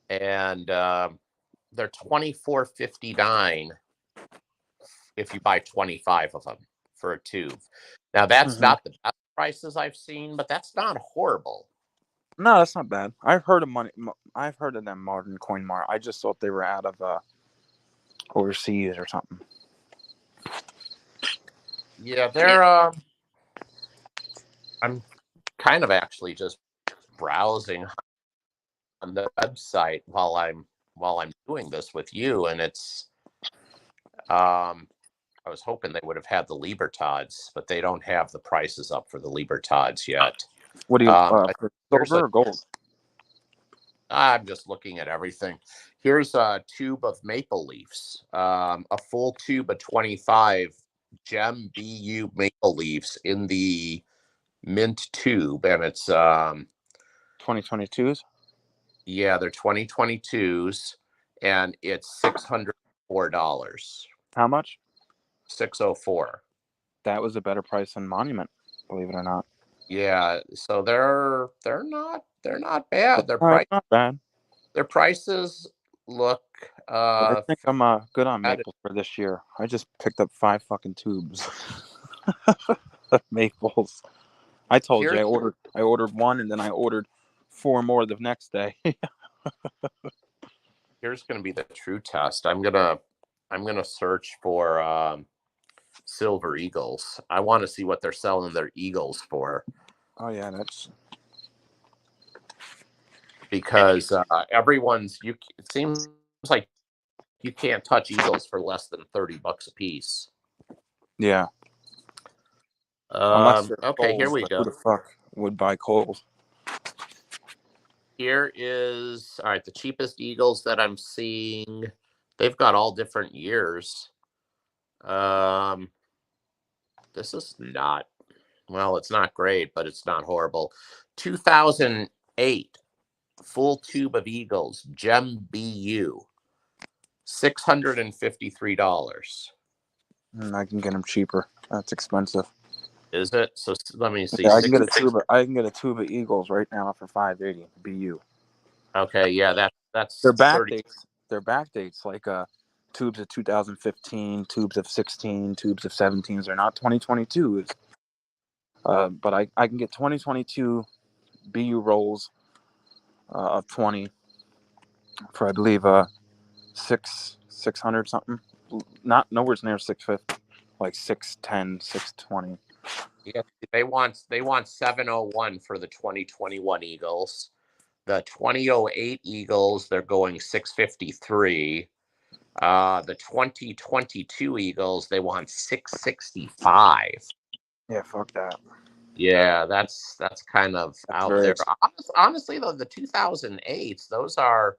and they're $24.59 if you buy 25 of them for a tube. Now, that's not the best prices I've seen, but that's not horrible. No, that's not bad. I've heard of them Modern Coin Mart. I just thought they were out of overseas or something. Yeah, they're I'm kind of actually just browsing on the website while I'm doing this with you, and it's I was hoping they would have had the Libertads, but they don't have the prices up for the Libertads yet. What do you silver or gold? I'm just looking at everything. Here's a tube of Maple Leafs, a full tube of 25 Gem BU Maple Leafs in the mint tube, and it's 2022s. Yeah, they're 2022s, and it's $604. How much? $604. That was a better price than Monument, believe it or not. Yeah, so they're not bad. Not bad. Their prices look. I think I'm good on Maple for this year. I just picked up 5 fucking tubes of Maples. I told you I ordered 1, and then I ordered 4 more the next day. Here's going to be the true test. I'm gonna search for Silver Eagles. I want to see what they're selling their Eagles for. Oh yeah, that's because it seems like you can't touch Eagles for less than $30 a piece. Yeah. Okay, here we go. Who the fuck would buy Kohl's? Here is all right. The cheapest Eagles that I'm seeing, they've got all different years. This is not, well, it's not great, but it's not horrible. 2008 full tube of Eagles Gem BU, $653. I can get them cheaper. That's expensive. Is it? So let me see. Yeah, I can get a tube of Eagles right now for $580 BU. Okay, yeah, that's their back dates. Their back dates like tubes of 2015, tubes of 16, tubes of 17s. They're not 2022s. But I can get 2022 BU rolls of 20 for I believe 600 something. Not nowhere near 650, like 610, 620. Yeah, they want 701 for the 2021 Eagles. The 2008 Eagles, they're going 653. The 2022 Eagles, they want 665. Yeah, fuck that. Yeah, that's kind of That's out very there. Honestly, though, the 2008s, those are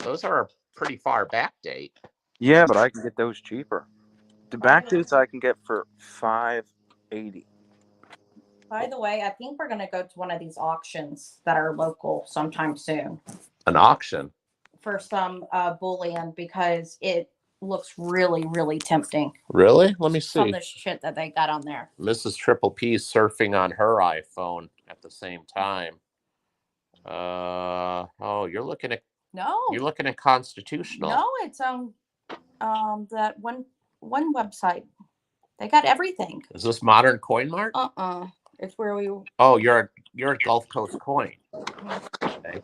a pretty far back date. Yeah, but I can get those cheaper. The back dates I can get for $580. By the way, I think we're going to go to one of these auctions that are local sometime soon An auction. for some bullion because it looks really, really tempting. Really? Let me Some see. of the shit that they got on there. Mrs. Triple P surfing on her iPhone at the same time. You're looking at No, Constitutional. no, it's on that one website. They got everything. Is this Modern Coin Mart? It's where we. Oh, you're at Gulf Coast Coin. Okay.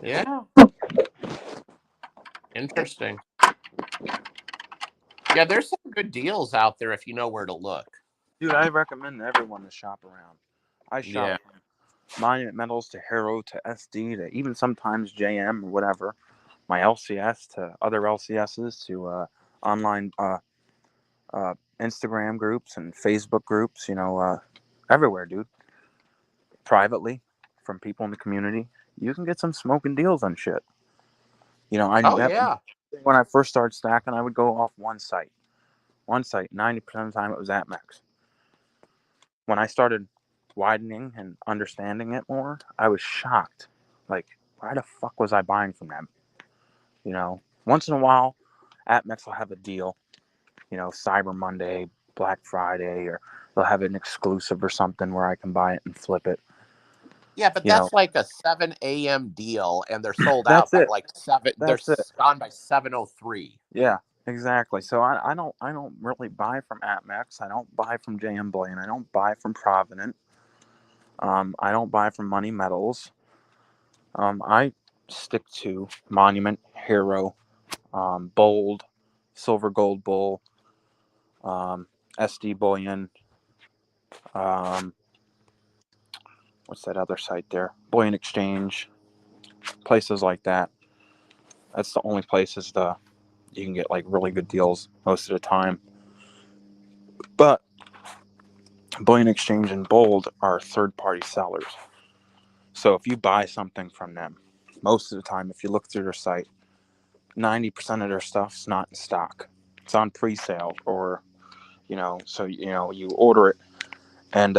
Yeah. Interesting. Yeah, there's some good deals out there if you know where to look. Dude, I recommend everyone to shop around. I shop from Monument Metals to Hero to SD to even sometimes JM or whatever. My LCS to other LCSs to online Instagram groups and Facebook groups, everywhere, dude. Privately, from people in the community, you can get some smoking deals on shit. Yeah. When I first started stacking, I would go off one site. 90% of the time it was AppMax. When I started widening and understanding it more, I was shocked. Like, why the fuck was I buying from them? Once in a while, AppMax will have a deal. Cyber Monday, Black Friday, or they'll have an exclusive or something where I can buy it and flip it. Yeah, but that's like a 7 a.m. deal, and they're sold out by like 7. That's they're it. gone by 7:03. Yeah, exactly. So I don't really buy from AppMax. I don't buy from JM Bullion. I don't buy from Provident. I don't buy from Money Metals. I stick to Monument, Hero, Bold, Silver Gold Bull, SD Bullion. What's that other site there? Bullion Exchange. Places like that. That's the only places you can get like really good deals most of the time. But Bullion Exchange and Bold are third-party sellers. So if you buy something from them, most of the time, if you look through their site, 90% of their stuff's not in stock. It's on pre-sale, or you order it, and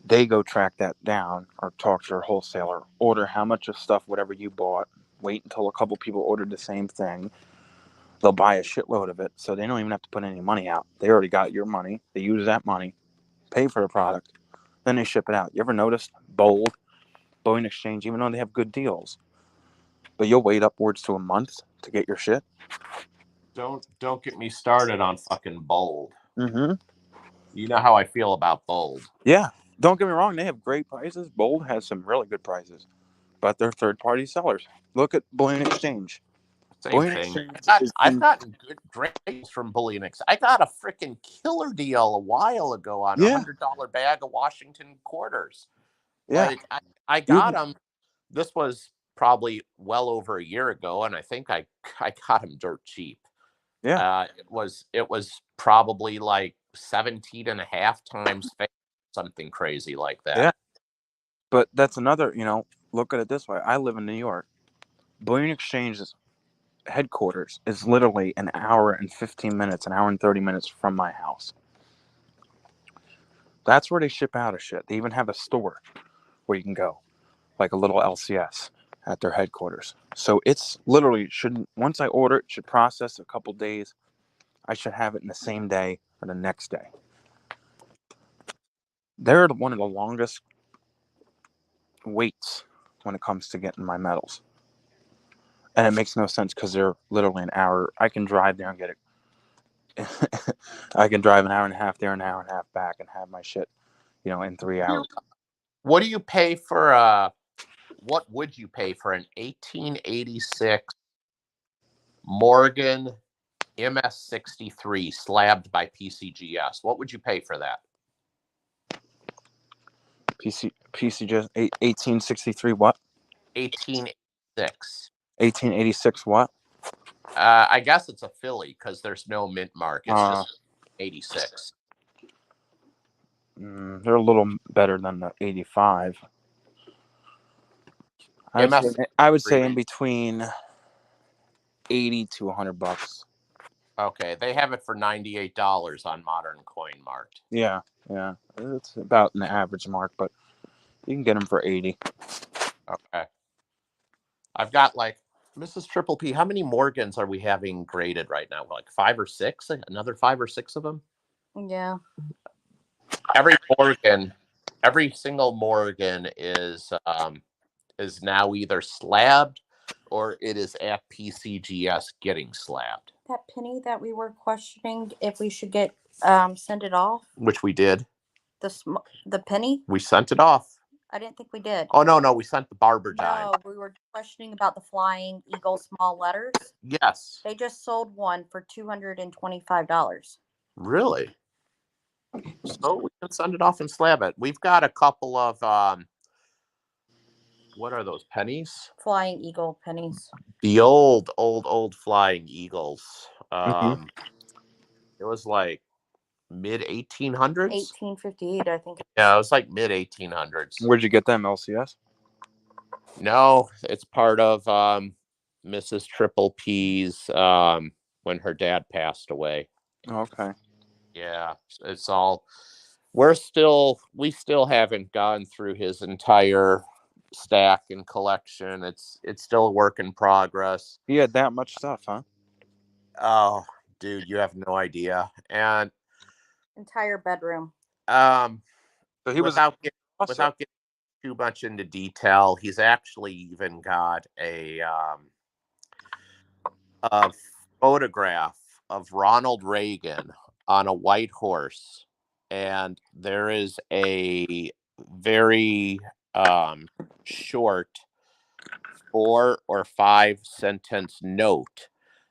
they go track that down, or talk to your wholesaler, order how much of stuff, whatever you bought, wait until a couple people ordered the same thing. They'll buy a shitload of it, so they don't even have to put any money out. They already got your money. They use that money, pay for the product, then they ship it out. You ever noticed Bold, Bullion Exchange, even though they have good deals, but you'll wait upwards to a month to get your shit? Don't get me started on fucking Bold. Mm-hmm. You know how I feel about Bold. Yeah, don't get me wrong. They have great prices. Bold has some really good prices, but they're third-party sellers. Look at Bullion Exchange. Same thing. I've gotten great deals from Bullion Exchange. I got a freaking killer deal a while ago on a $100 bag of Washington quarters. Yeah. Like I got them. This was probably well over a year ago, and I think I got them dirt cheap. Yeah. It was probably like 17 and a half times something crazy like that. Yeah. But that's another, look at it this way. I live in New York. Bullion Exchange's headquarters is literally an hour and 15 minutes, an hour and 30 minutes from my house. That's where they ship out of shit. They even have a store where you can go, like a little LCS at their headquarters. So it's literally once I order it, should process a couple days. I should have it in the same day or the next day. They're one of the longest waits when it comes to getting my metals. And it makes no sense because they're literally an hour. I can drive there and get it. I can drive an hour and a half there, an hour and a half back, and have my shit, in 3 hours. What do you pay for what would you pay for an 1886 Morgan MS63 slabbed by PCGS? What would you pay for that? PC just 1863 what? 1886. 1886 what? I guess it's a Philly because there's no mint mark. It's just 86. They're a little better than the 85. I would say in between 80 to $100. Okay, they have it for $98 on Modern Coin Mart. Yeah, it's about an average mark, but you can get them for 80. Okay, I've got like Mrs. Triple P. How many Morgans are we having graded right now? Like 5 or 6? Another 5 or 6 of them? Yeah. Every single Morgan is now either slabbed or it is at PCGS getting slabbed. That penny that we were questioning if we should get send it off. Which we did. The penny? We sent it off. I didn't think we did. Oh no, we sent the barber dime. No, we were questioning about the Flying Eagle small letters. Yes. They just sold one for $225. Really? So we can send it off and slab it. We've got a couple of what are those pennies? Flying Eagle pennies. The old Flying Eagles. Mhm. It was like mid 1800s. 1858, I think. Yeah, it was like mid 1800s. Where'd you get them, LCS? No, it's part of Mrs. Triple P's when her dad passed away. Okay. Yeah, it's all. We still haven't gone through his entire stack and collection. It's still a work in progress. He had that much stuff, huh? Oh, dude, you have no idea. And Entire bedroom. So he was without getting too much into detail, he's actually even got a photograph of Ronald Reagan on a white horse, and there is a very short 4 or 5 sentence note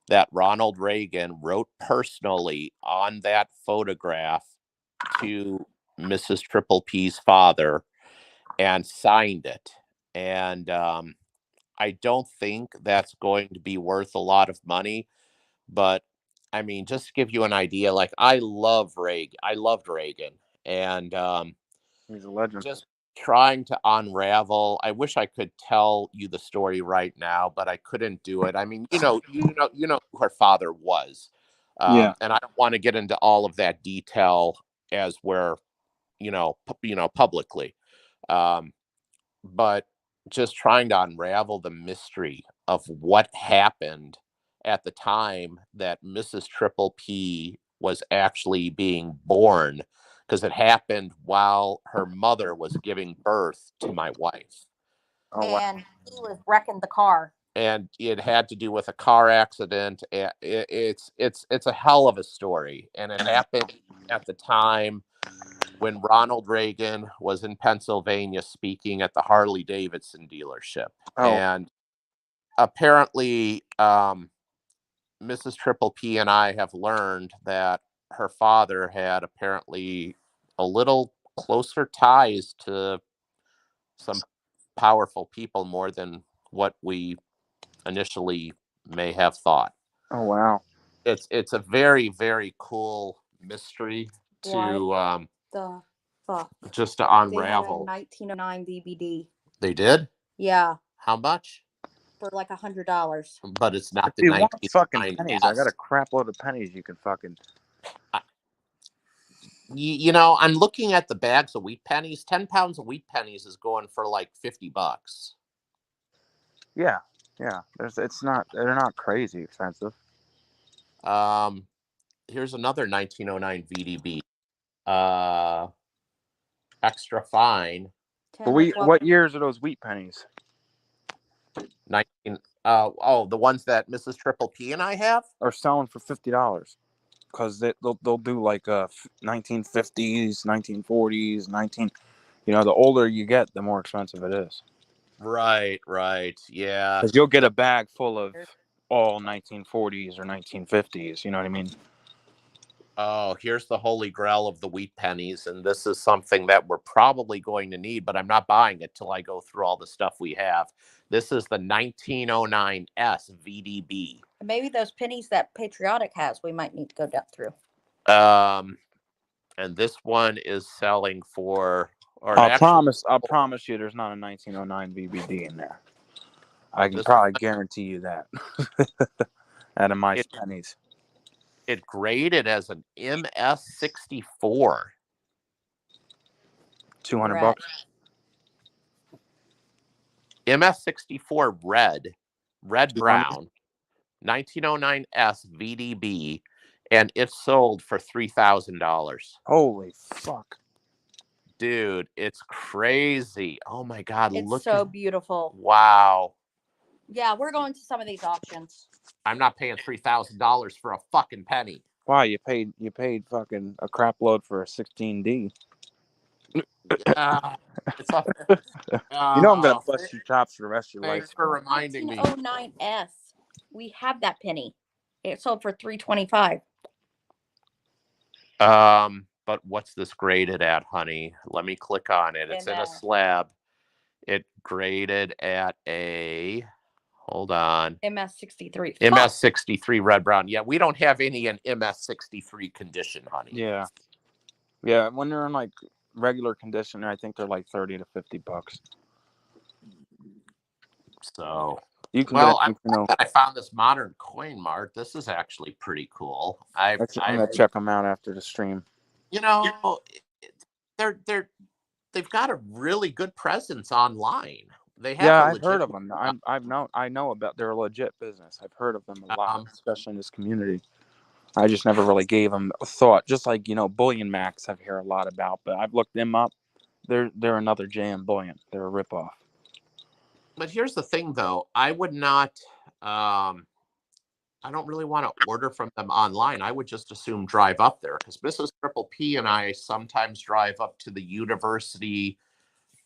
that Ronald Reagan wrote personally on that photograph to Mrs. Triple P's father and signed it. And I don't think that's going to be worth a lot of money, but I mean, just to give you an idea, like I loved Reagan, and he's a legend. just trying to unravel. I wish I could tell you the story right now, but I couldn't do it. I mean, you know who her father was, Yeah. and I don't want to get into all of that detail as we're, publicly, but just trying to unravel the mystery of what happened at the time that Mrs. Triple P was actually being born, because it happened while her mother was giving birth to my wife. Oh, wow. And he was wrecking the car. And it had to do with a car accident. It's a hell of a story, and it happened at the time when Ronald Reagan was in Pennsylvania speaking at the Harley Davidson dealership. Oh. And apparently, Mrs. Triple P and I have learned that her father had apparently a little closer ties to some powerful people more than what we initially may have thought. Oh, wow. It's a very, very cool mystery to The fuck. just to They had a unravel. 1909 DVD. They did? Yeah, How much? for like $100. But it's not If the you want fucking 1909 pennies, I got a S. crap load of pennies you can fucking. I'm looking at the bags of wheat pennies. 10 pounds of wheat pennies is going for like $50. Yeah. They're not crazy expensive. Here's another 1909 VDB. Extra fine. 10 But or 12. what years are those wheat pennies? 19. The ones that Mrs. Triple P and I have. Are selling for $50 because they'll do like 1950s, 1940s, You know, the older you get, the more expensive it is. Right. Yeah. Because you'll get a bag full of all 1940s or 1950s. You know what I mean? Oh, here's the holy grail of the wheat pennies, and this is something that we're probably going to need, but I'm not buying it till I go through all the stuff we have. This is the 1909 S VDB. Maybe those pennies that Patriotic has, we might need to go down through. And this one is selling for, or I'll actually, promise you, there's not a 1909 VBD in there. I can This probably guarantee you that. Out of my It- pennies. it graded as an MS64. 200 Red. bucks. MS64 red 200? brown, 1909 S VDB, and it sold for $3,000. Holy fuck. Dude, it's crazy. Oh my God, It's look so at, beautiful. wow. Yeah, we're going to some of these auctions. I'm not paying $3,000 for a fucking penny. Wow, you paid fucking a crap load for a 16D. It's a, You know I'm gonna bust you chops for the rest of your life. Thanks for reminding me. 1909S. We have that penny. It sold for $325. But what's this graded at, honey? Let me click on it. It's in a MS. slab. It graded at a, hold on, MS63. MS63 red brown. Yeah, we don't have any in MS63 condition, honey. Yeah. Yeah, when they're in like regular condition, I think they're like 30 to 50 bucks. So, You can well, get, you know, I found this modern coin mart. This is actually pretty cool. I'm gonna check them out after the stream. You know, they've got a really good presence online. They have Yeah, a I've heard of legit- them. I know about their legit business. I've heard of them a lot, especially in this community. I just never really gave them a thought. Just like, you know, Bullion Max I've heard a lot about, but I've looked them up. They're another JM Bullion. They're a ripoff. But here's the thing, though. I would not. I don't really want to order from them online. I would just assume drive up there because Mrs. Triple P and I sometimes drive up to the University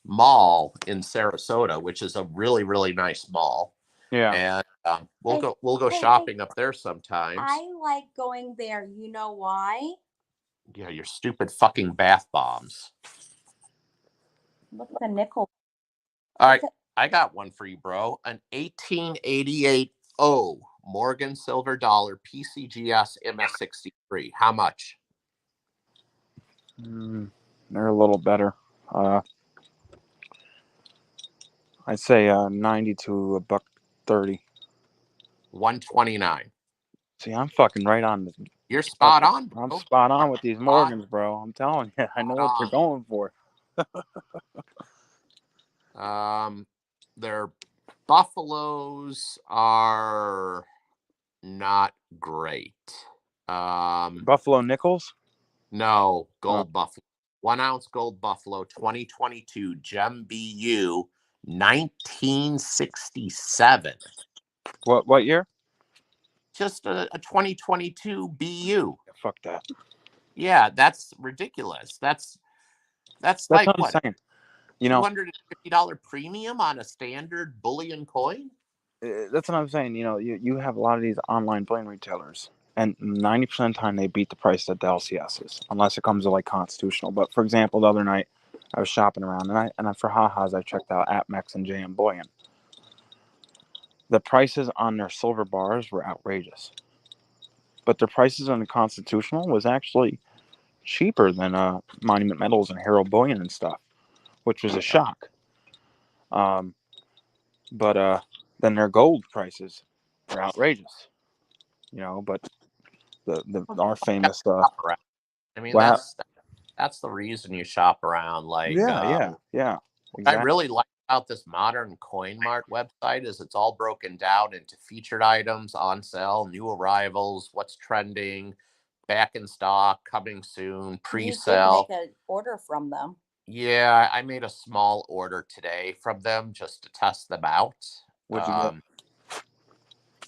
Mall in Sarasota, which is a really, really nice mall. Yeah. And we'll go shopping up there sometimes. I like going there. You know why? Yeah, your stupid fucking bath bombs. Look at the nickel. All right, I got one for you, bro. An 1888 O Morgan Silver Dollar PCGS MS63. How much? They're a little better. I'd say 90 to $1.30. 129. See, I'm fucking right on the. You're spot on, bro. I'm spot on with these Morgans, bro. I'm telling you, I know what you're going for. Their Buffaloes are not great. Buffalo Nickels? No, gold Buffalo. 1 ounce gold Buffalo 2022 Gem BU 1967. What year? Just a 2022 BU. Fuck that. Yeah, that's ridiculous. That's That's like what what? I'm saying. You know, $250 premium on a standard bullion coin? that's what I'm saying. You know, you have a lot of these online bullion retailers, and 90% of the time they beat the price at the LCSs, unless it comes to like constitutional. But for example, the other night I was shopping around, and for ha-has I checked out APMEX and JM Bullion. The prices on their silver bars were outrageous, but their prices on the constitutional was actually cheaper than Monument Metals and Hero Bullion and stuff, which was a shock. But then their gold prices are outrageous, you know. But our famous I mean, that's the reason you shop around. Like, yeah. What I really like about this modern Coin Mart website is it's all broken down into featured items, on sale, new arrivals, what's trending, back in stock, coming soon, pre-sale. You did make an order from them. Yeah, I made a small order today from them just to test them out. What'd you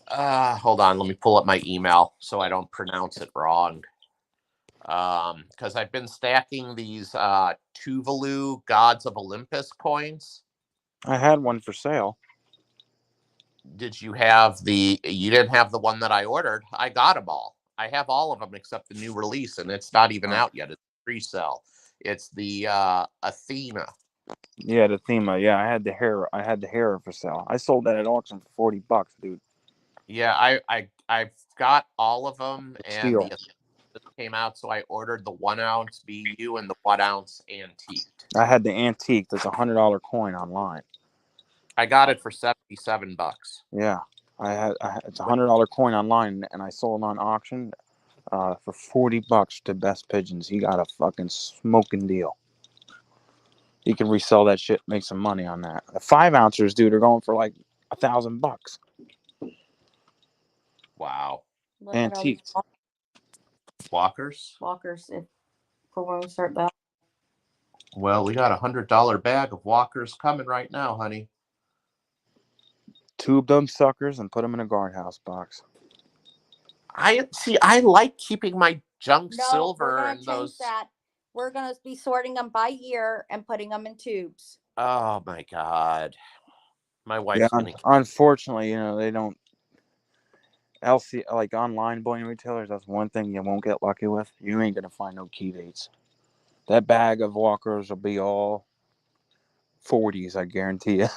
get? Hold on, let me pull up my email so I don't pronounce it wrong. Because I've been stacking these Tuvalu Gods of Olympus coins. I had one for sale. Did you have you didn't have the one that I ordered? I got them all. I have all of them except the new release, and it's not even Oh. out yet. It's pre-sale. It's the Athena. Yeah, the Thema. Yeah, I had the hair for sale. I sold that at auction for $40, dude. Yeah, I've got all of them, and Steal. the Athena came out, so I ordered the 1 ounce BU and the 1 ounce antique. I had the antique. There's $100 coin online. I got it for $77. Yeah, it's $100 coin online, and I sold on auction for $40 to Best Pigeons. He got a fucking smoking deal. He can resell that shit, make some money on that. The 5 ounces, dude, are going for like $1,000. Wow. Look at all these Antiques. Walkers? walkers for when we start that. Well, we got $100 bag of walkers coming right now, honey. Tube them suckers and put them in a guardhouse box. I like keeping my junk No, silver we're gonna and change those. that. We're gonna be sorting them by year and putting them in tubes. Oh my God. My Yeah, wife's gonna. unfortunately, they don't. LC, like online bullion retailers, that's one thing you won't get lucky with. You ain't gonna find no key dates. That bag of walkers will be all 40s, I guarantee you.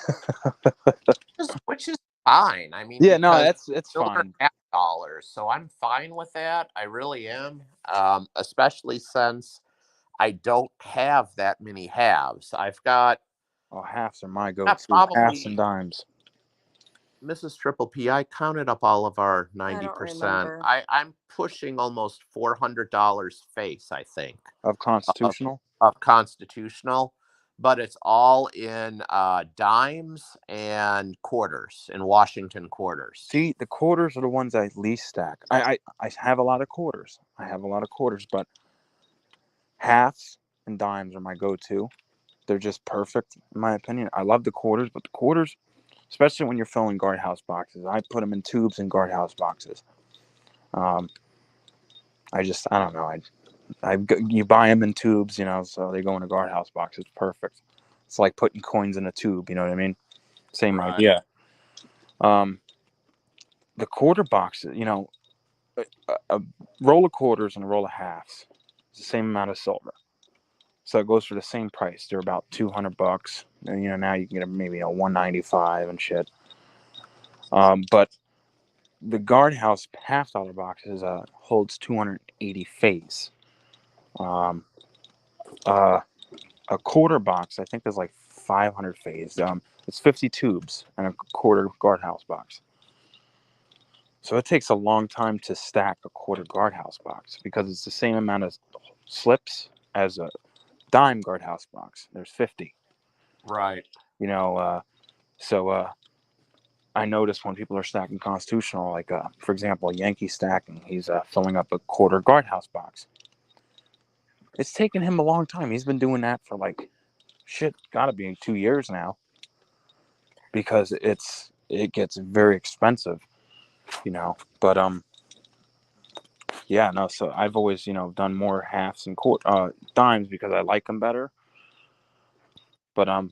Which is fine. I mean, Yeah, no, because it's silver fine. $half, so I'm fine with that. I really am. Especially since I don't have that many halves. I've got Oh, halves are my go-to. Halves and probably dimes. Mrs. Triple P. I counted up all of our I don't 90%. remember. I'm pushing almost $400 face, I think, Of constitutional. of constitutional, but it's all in dimes and quarters, in Washington quarters. See, the quarters are the ones I least stack. I have a lot of quarters. But halves and dimes are my go-to. They're just perfect, in my opinion. I love the quarters, but the quarters, especially when you're filling guardhouse boxes, I put them in tubes and guardhouse boxes. I don't know. You buy them in tubes, so they go in a guardhouse box. It's perfect. It's like putting coins in a tube. You know what I mean? Same Right. idea. The quarter boxes, a roll of quarters and a roll of halves. It's the same amount of silver. So it goes for the same price. They're about $200. And, now you can get them maybe $195 and shit. But the guardhouse $half boxes holds 280 face. A quarter box, I think, is like 500 phase. It's 50 tubes and a quarter guardhouse box. So it takes a long time to stack a quarter guardhouse box because it's the same amount of slips as a dime guardhouse box. There's 50. Right. So I notice when people are stacking constitutional, like for example, Yankee stacking, he's filling up a quarter guardhouse box. It's taken him a long time. He's been doing that for gotta be 2 years now, because it gets very expensive, But yeah, no. So I've always done more halves and dimes because I like them better. But I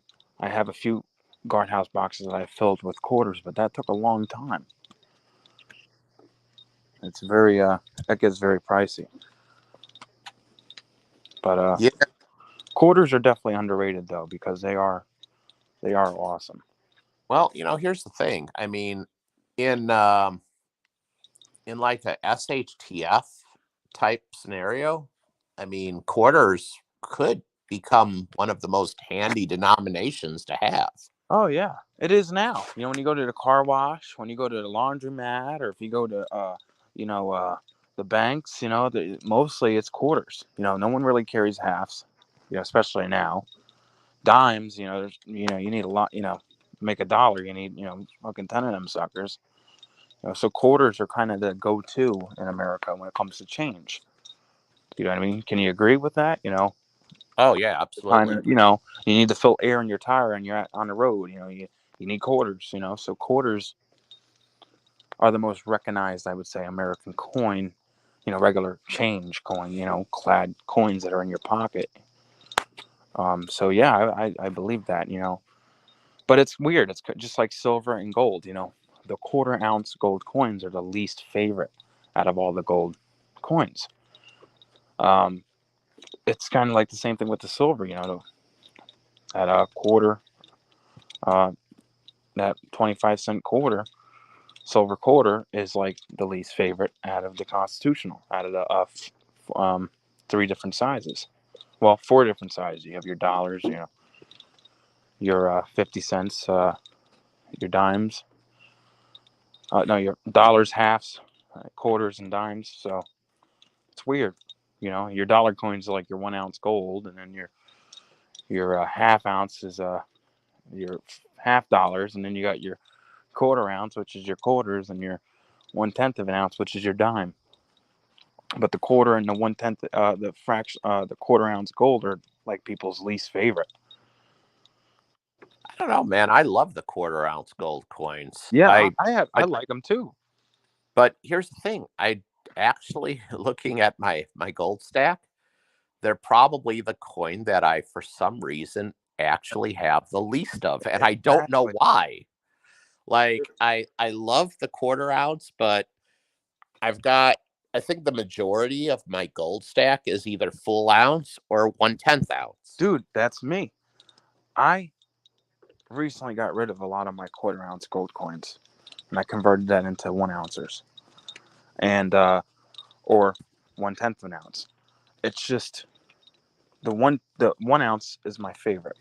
have a few guardhouse boxes that I filled with quarters, but that took a long time. It's very that gets very pricey. But Yeah. quarters are definitely underrated though, because they are awesome. Well, here's the thing. I mean, in like a SHTF type scenario, I mean, quarters could become one of the most handy denominations to have. Oh yeah, it is now. When you go to the car wash, when you go to the laundromat, or if you go to the banks, mostly it's quarters. No one really carries halves, especially now. Dimes, you need a lot. Make a dollar, you need fucking 10 of them suckers. So quarters are kind of the go-to in America when it comes to change. You know what I mean? Can you agree with that? Oh yeah, absolutely. You need to fill air in your tire and you're on the road. You need quarters. So quarters are the most recognized, I would say, American coin. regular change coin, clad coins that are in your pocket. So yeah, I believe that, but it's weird. It's just like silver and gold, the quarter ounce gold coins are the least favorite out of all the gold coins. It's kind of like the same thing with the silver, at a quarter, uh, that 25-cent quarter, silver quarter is like the least favorite out of the constitutional, out of the three different sizes. Well, four different sizes. You have your dollars, your 50 cents, your dimes. No, your dollars, halves, quarters, and dimes. So it's weird. Your dollar coins are like your 1 ounce gold, and then your half ounce is your half dollars, and then you got your quarter ounce, which is your quarters, and your 1/10 of an ounce, which is your dime. But the quarter and the 1/10, the quarter ounce gold are like people's least favorite. I don't know, man. I love the quarter ounce gold coins. Yeah, I like them too. But here's the thing. I actually looking at my gold stack, they're probably the coin that I, for some reason, actually have the least of, and I don't know Exactly. why. Like I love the quarter ounce, but I think the majority of my gold stack is either full ounce or 1/10 ounce. Dude, that's me. I recently got rid of a lot of my quarter ounce gold coins, and I converted that into 1 ouncers, and or 1/10 of an ounce. It's just the 1 ounce is my favorite.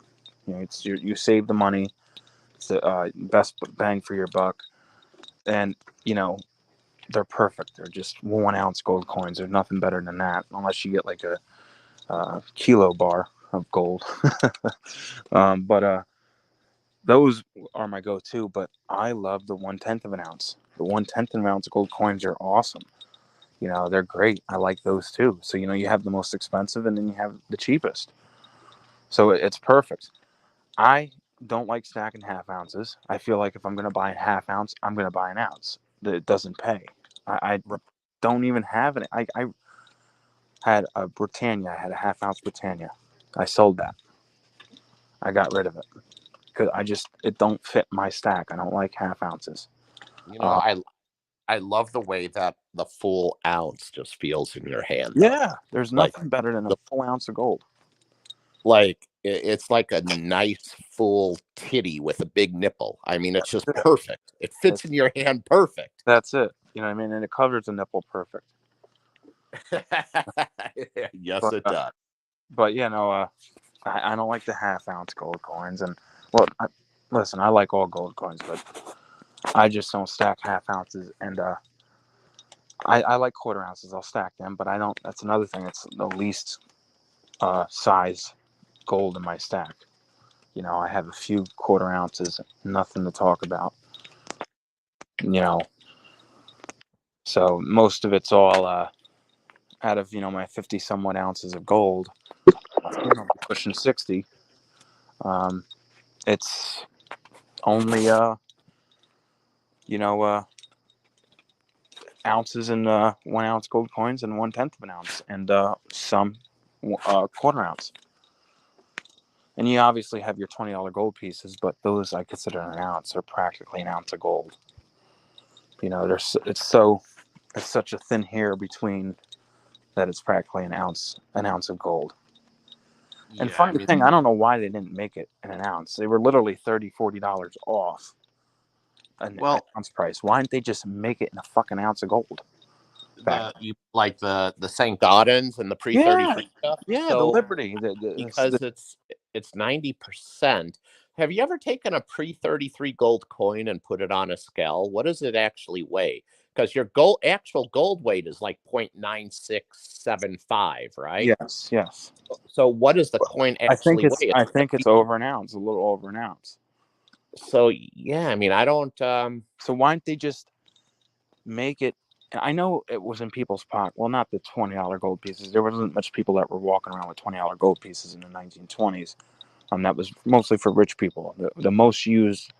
It's you save the money. It's the best bang for your buck, and they're perfect. They're just 1 ounce gold coins. There's nothing better than that, unless you get like a kilo bar of gold. But those are my go-to. But I love the 1/10 of an ounce. The 1/10 of an ounce gold coins are awesome. They're great. I like those too. So you have the most expensive, and then you have the cheapest. So it's perfect. I don't like stacking half ounces. I feel like if I'm going to buy a half ounce, I'm going to buy an ounce. It doesn't pay. I don't even have it. I had a Britannia. I had a half ounce Britannia. I sold that. I got rid of it because it don't fit my stack. I don't like half ounces. I love the way that the full ounce just feels in your hand. Yeah, there's Like nothing better than a full ounce of gold. Like it's like a nice full titty with a big nipple. I mean, it's just perfect. It fits in your hand perfect. That's it. You know what I mean? And it covers the nipple perfect. Yes, But, it does. But I don't like the half ounce gold coins. And well, listen, I like all gold coins, but I just don't stack half ounces. And I like quarter ounces. I'll stack them, but I don't. That's another thing. It's the least size gold in my stack. I have a few quarter ounces, nothing to talk about. So most of it's all out of my 50 somewhat ounces of gold. Pushing 60. It's only ounces and 1 ounce gold coins and 1/10 of an ounce and some quarter ounce. And you obviously have your $20 gold pieces, but those I consider an ounce. They're practically an ounce of gold. It's such a thin hair between that it's practically an ounce of gold. And funny thing, I don't know why they didn't make it in an ounce. They were literally $30, $40 off an ounce price. Why didn't they just make it in a fucking ounce of gold? You like the St. Gaudens and the pre-33 stuff? Yeah, so, the Liberty. Because it's 90%. Have you ever taken a pre-33 gold coin and put it on a scale? What does it actually weigh? Because your actual gold weight is like 0.9675, right? Yes. So what does the coin actually weigh? I think it's over an ounce, a little over an ounce. So yeah, I mean, I don't. So why didn't they just make it? I know it was in people's pocket. Well, not the $20 gold pieces. There wasn't much people that were walking around with $20 gold pieces in the 1920s. That was mostly for rich people. The most used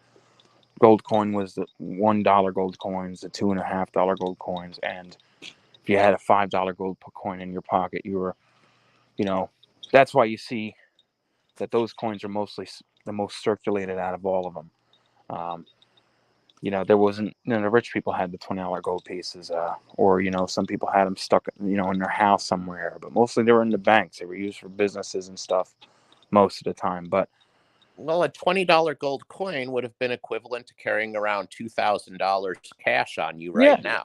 gold coin was the $1 gold coins, the $2.50 gold coins, and if you had a $5 gold coin in your pocket, you were, that's why you see that those coins are mostly the most circulated out of all of them. There wasn't, the rich people had the $20 gold pieces, or, some people had them stuck, in their house somewhere, but mostly they were in the banks. They were used for businesses and stuff most of the time. But, Well, a $20 gold coin would have been equivalent to carrying around $2,000 cash on you right now.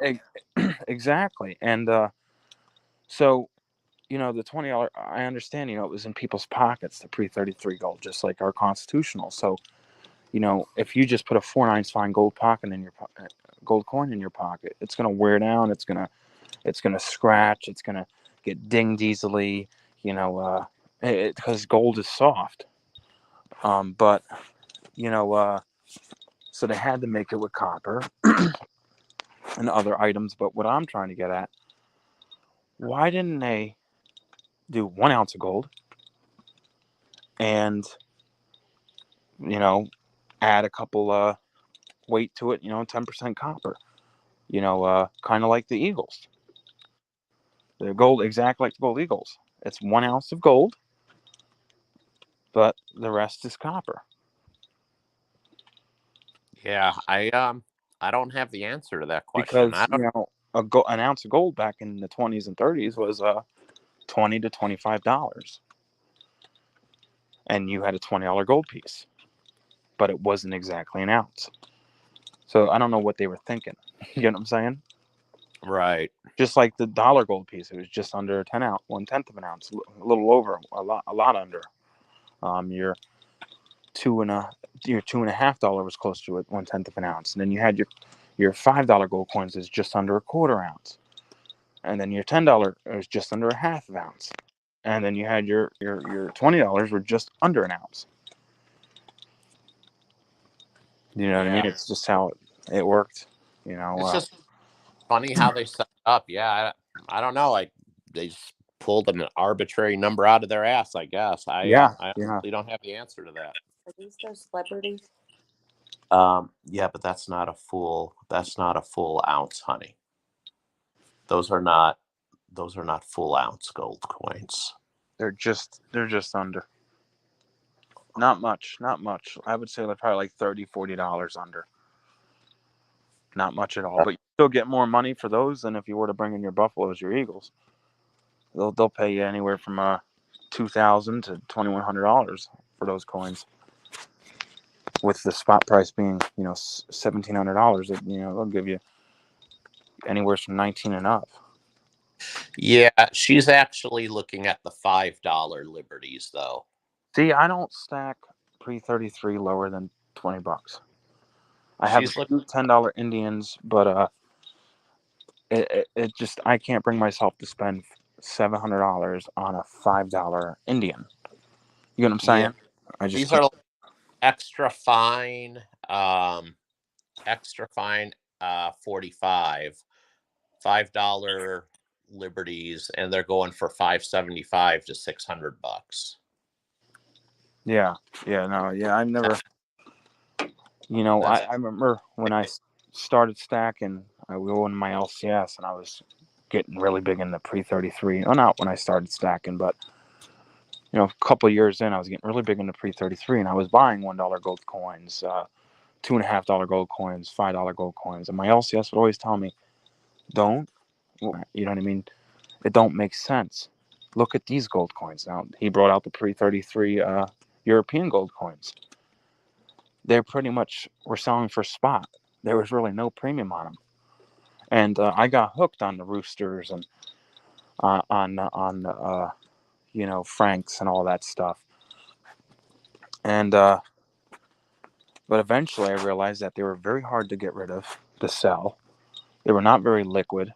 Exactly. And so, the $20, I understand, it was in people's pockets, the pre-33 gold, just like our constitutional. So, if you just put a 4/9 fine gold pocket in your gold coin in your pocket, it's going to wear down. It's going to scratch. It's going to get dinged easily, because gold is soft. But, so they had to make it with copper and other items. But what I'm trying to get at, why didn't they do 1 ounce of gold and, add a couple weight to it, 10% copper, kind of like the Eagles. The gold, exactly like the gold Eagles. It's 1 ounce of gold, but the rest is copper. Yeah, I don't have the answer to that question. Because, an ounce of gold back in the 20s and 30s was $20 to $25. And you had a $20 gold piece, but it wasn't exactly an ounce. So I don't know what they were thinking. You know what I'm saying? Right. Just like the dollar gold piece, it was just under 1/10 of an ounce, a little over, a lot under. Your $2.50 was close to it, 1/10 of an ounce, and then you had your $5 gold coins is just under a 1/4 ounce, and then your $10 is just under a 1/2 ounce, and then you had your $20 were just under an ounce. You know what I mean? It's just how it worked. It's just funny how they set it up. Yeah, I don't know. Like they just pulled an arbitrary number out of their ass. I guess. I honestly don't have the answer to that. Are these those celebrities? Yeah, but that's not a full. That's not a full ounce, honey. Those are not full ounce gold coins. They're just under. Not much. I would say they're probably like $30-$40 under. Not much at all, but you still get more money for those than if you were to bring in your Buffaloes, your Eagles. They'll pay you anywhere from $2,000 to $2,100 for those coins. With the spot price being $1,700, they'll give you anywhere from 19 and up. Yeah, she's actually looking at the $5 liberties though. See, I don't stack pre-33 lower than $20. I have $10 Indians, but it just, I can't bring myself to spend $700 on a $5 Indian. You know what I'm saying? Yeah. These are extra fine, 45 $5 liberties, and they're going for $575 to $600. I've never. I remember when I started stacking, I won my LCS, and I was getting really big in the pre-33. Well, not when I started stacking, but a couple of years in, I was getting really big in the pre-33, and I was buying $1 gold coins, $2.50 gold coins, $5 gold coins, and my LCS would always tell me, "Don't," you know what I mean? It don't make sense. Look at these gold coins. Now he brought out the pre-33 European gold coins. They pretty much were selling for spot. There was really no premium on them, and I got hooked on the Roosters and on Franks and all that stuff. And but eventually I realized that they were very hard to get rid of, to sell. They were not very liquid.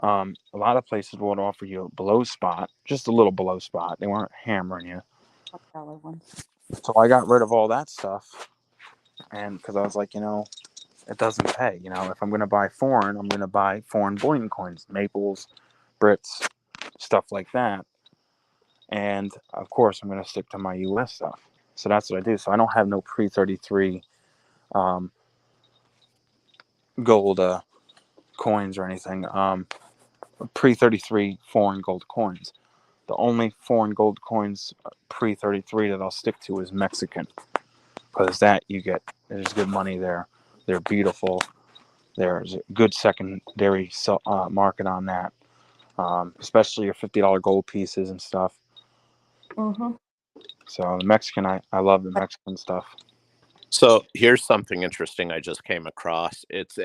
A lot of places would offer you below spot, just a little below spot. They weren't hammering you. So I got rid of all that stuff, and because I was like, it doesn't pay. If I'm going to buy foreign, I'm going to buy foreign bullion coins, Maples, Brits, stuff like that. And of course, I'm going to stick to my U.S. stuff. So that's what I do. So I don't have no pre-33 gold coins or anything. pre-33 foreign gold coins. The only foreign gold coins pre-33 that I'll stick to is Mexican, because that there's good money there. They're beautiful. There's a good secondary market on that, especially your $50 gold pieces and stuff. Mm-hmm. So the Mexican, I love the Mexican stuff. So here's something interesting I just came across. It's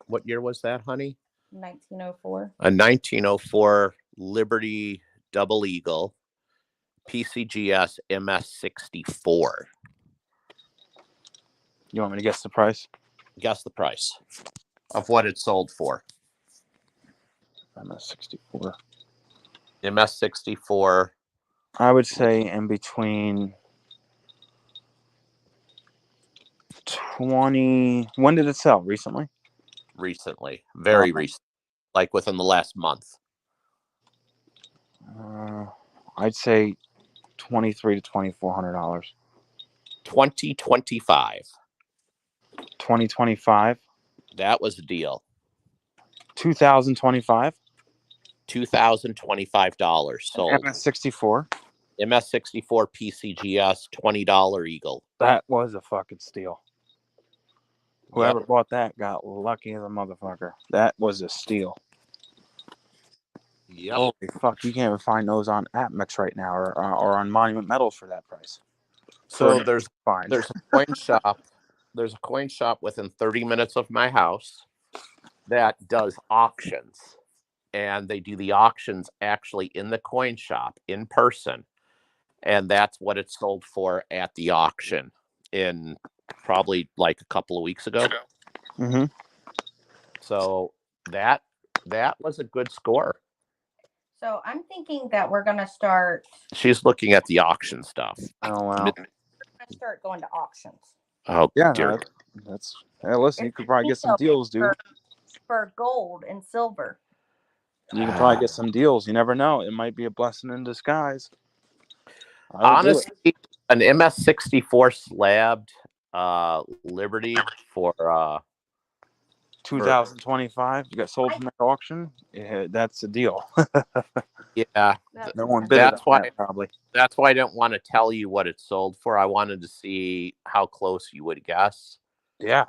what year was that, honey? 1904. A 1904 Liberty Double Eagle PCGS MS64. You want me to guess the price? Guess the price of what it sold for. MS64. MS64. I would say in between 20. When did it sell? Recently? Recently. Very Uh-huh. recent. Like within the last month. I'd say $2,300 to $2,400. 2025. 2025. That was the deal. 2025. $2,025 sold. MS64. MS64 PCGS $20 Eagle. That was a fucking steal. Whoever Yep. bought that got lucky as a motherfucker. That was a steal. Yep. Holy fuck, you can't even find those on AppMex right now or on Monument Metals for that price. So For there's fine. a coin shop. There's a coin shop within 30 minutes of my house that does auctions. And they do the auctions actually in the coin shop in person. And that's what it sold for at the auction in probably like a couple of weeks ago. Mm-hmm. So that was a good score. So I'm thinking that we're gonna start. She's looking at the auction stuff. Oh wow. We're gonna start going to auctions Oh Yeah, dear. no, that's. Hey, listen, you could probably get some deals, dude. for gold and silver. You can probably get some deals. You never know. It might be a blessing in disguise. I would do it. Honestly, an MS64 slabbed Liberty for 2025. You got sold from that auction. Yeah, that's a deal. yeah. No one bid That's it on why that, probably. that's why I didn't want to tell you what it sold for. I wanted to see how close you would guess. Yeah.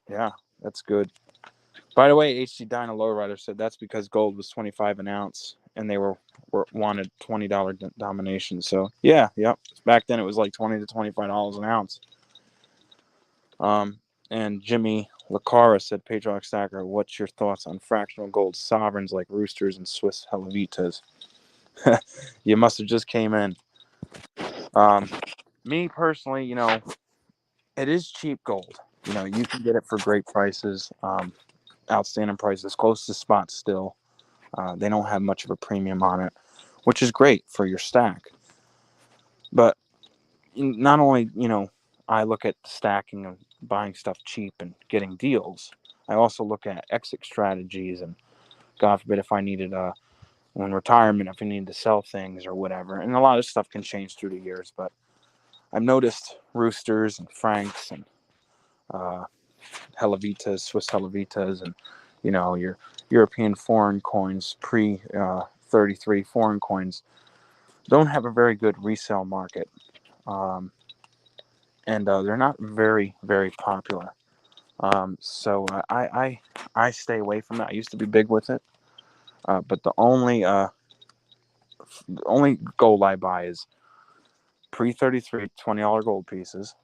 Yeah, that's good. By the way, HC Dyna Lowrider said that's because gold was 25 an ounce and they wanted $20 domination. So yeah, yep. Back then it was like $20 to $25 an ounce. And Jimmy Lacara said, Patriarch Stacker, what's your thoughts on fractional gold sovereigns like Roosters and Swiss Helvetas? You must have just came in. Me personally, it is cheap gold. You can get it for great prices, outstanding prices, close to spot still. They don't have much of a premium on it, which is great for your stack. But not only, I look at stacking and buying stuff cheap and getting deals, I also look at exit strategies and God forbid if I needed when retirement, if I needed to sell things or whatever. And a lot of stuff can change through the years, but I've noticed Roosters and Franks and Helvetas, Swiss Helvetas, and your European foreign coins, pre 33 foreign coins, don't have a very good resale market, and they're not very, very popular. So I stay away from it. I used to be big with it, but the only gold I buy is pre 33 $20 gold pieces,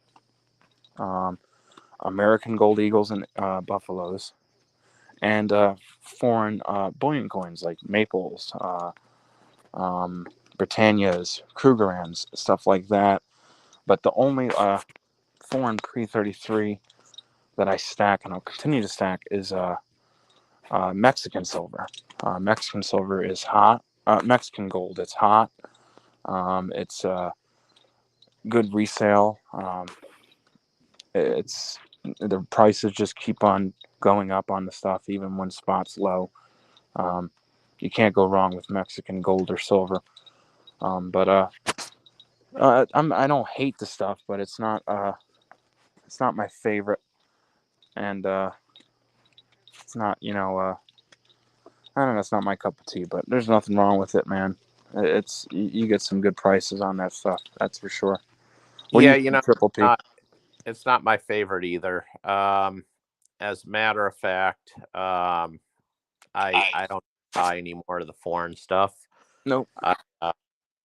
American gold eagles and buffaloes, and foreign bullion coins like Maples, Britannias, Krugerrands, stuff like that. But the only foreign pre-33 that I stack and I'll continue to stack is Mexican silver. Mexican silver is hot. Mexican gold, it's hot. It's good resale. It's the prices just keep on going up on the stuff even when spot's low. You can't go wrong with Mexican gold or silver. But I don't hate the stuff, but it's not my favorite, and it's not I don't know. It's not my cup of tea, but there's nothing wrong with it, man. It's you get some good prices on that stuff. That's for sure. What do Yeah, you think, Triple P? it's not my favorite either. As a matter of fact, I don't buy any more of the foreign stuff. Nope.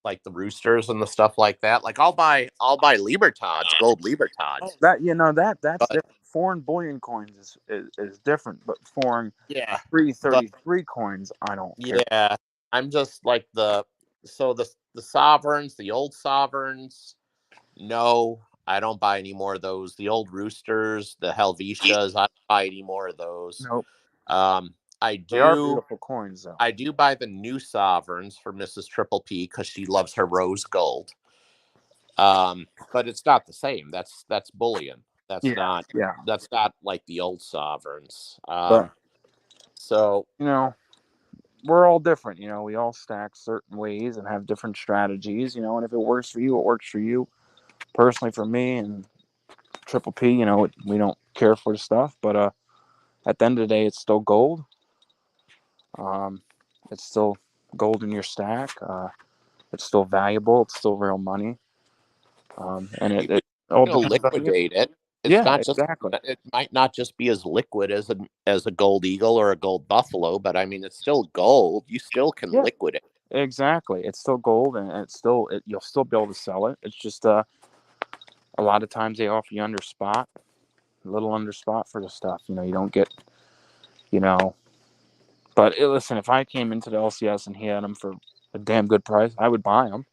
Like the roosters and the stuff like that. Like I'll buy Libertads, gold Libertads. That's But different. Foreign bullion coins is different, but foreign yeah, but 333 coins, I don't care. yeah, I'm just like the sovereigns, the old sovereigns. No, I don't buy any more of those. The old roosters, the Helvetias, I don't buy any more of those. Nope. Um, I They are do beautiful coins, though. I do buy the new sovereigns for Mrs. Triple P because she loves her rose gold. But it's not the same. That's bullion. That's Yeah, yeah. not like the old sovereigns. But So you know, we're all different. You know, we all stack certain ways and have different strategies. You know, and if it works for you, it works for you. Personally, for me and Triple P, you know, we don't care for the stuff, but at the end of the day, it's still gold. Um, it's still gold in your stack. It's still valuable. It's still real money. And you it all know, depends on you. liquidate it. It's Yeah, not just exactly. it might not just be as liquid as a gold eagle or a gold buffalo, but I mean it's still gold. You still can Yeah, liquidate. exactly. It's still gold, and you'll still be able to sell it. It's just a lot of times they offer you under spot, a little under spot for the stuff. You know, you don't get, you know. But listen, if I came into the LCS and he had them for a damn good price, I would buy them.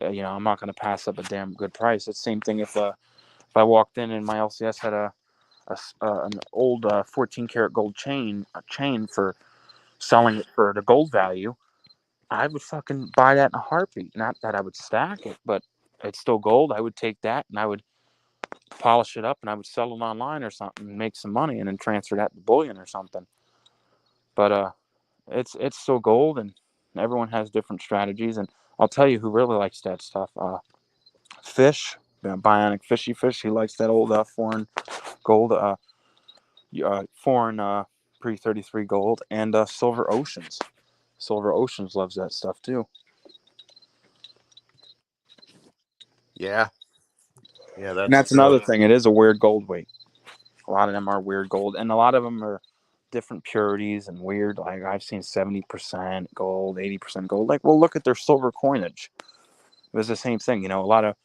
You know, I'm not going to pass up a damn good price. It's the same thing if I walked in and my LCS had an old 14 karat gold chain for selling it for the gold value, I would fucking buy that in a heartbeat. Not that I would stack it, but it's still gold. I would take that and I would polish it up and I would sell it online or something and make some money and then transfer that to bullion or something. But it's still gold and everyone has different strategies. And I'll tell you who really likes that stuff. Fish, Bionic Fishy Fish. He likes that old foreign gold, foreign pre-33 gold, and Silver Oceans. Silver Oceans loves that stuff too. Yeah. Yeah, And that's another thing. It is a weird gold weight. A lot of them are weird gold, and a lot of them are different purities and weird. Like I've seen 70% gold, 80% gold. Like, well, look at their silver coinage. It was the same thing. You know, a lot of,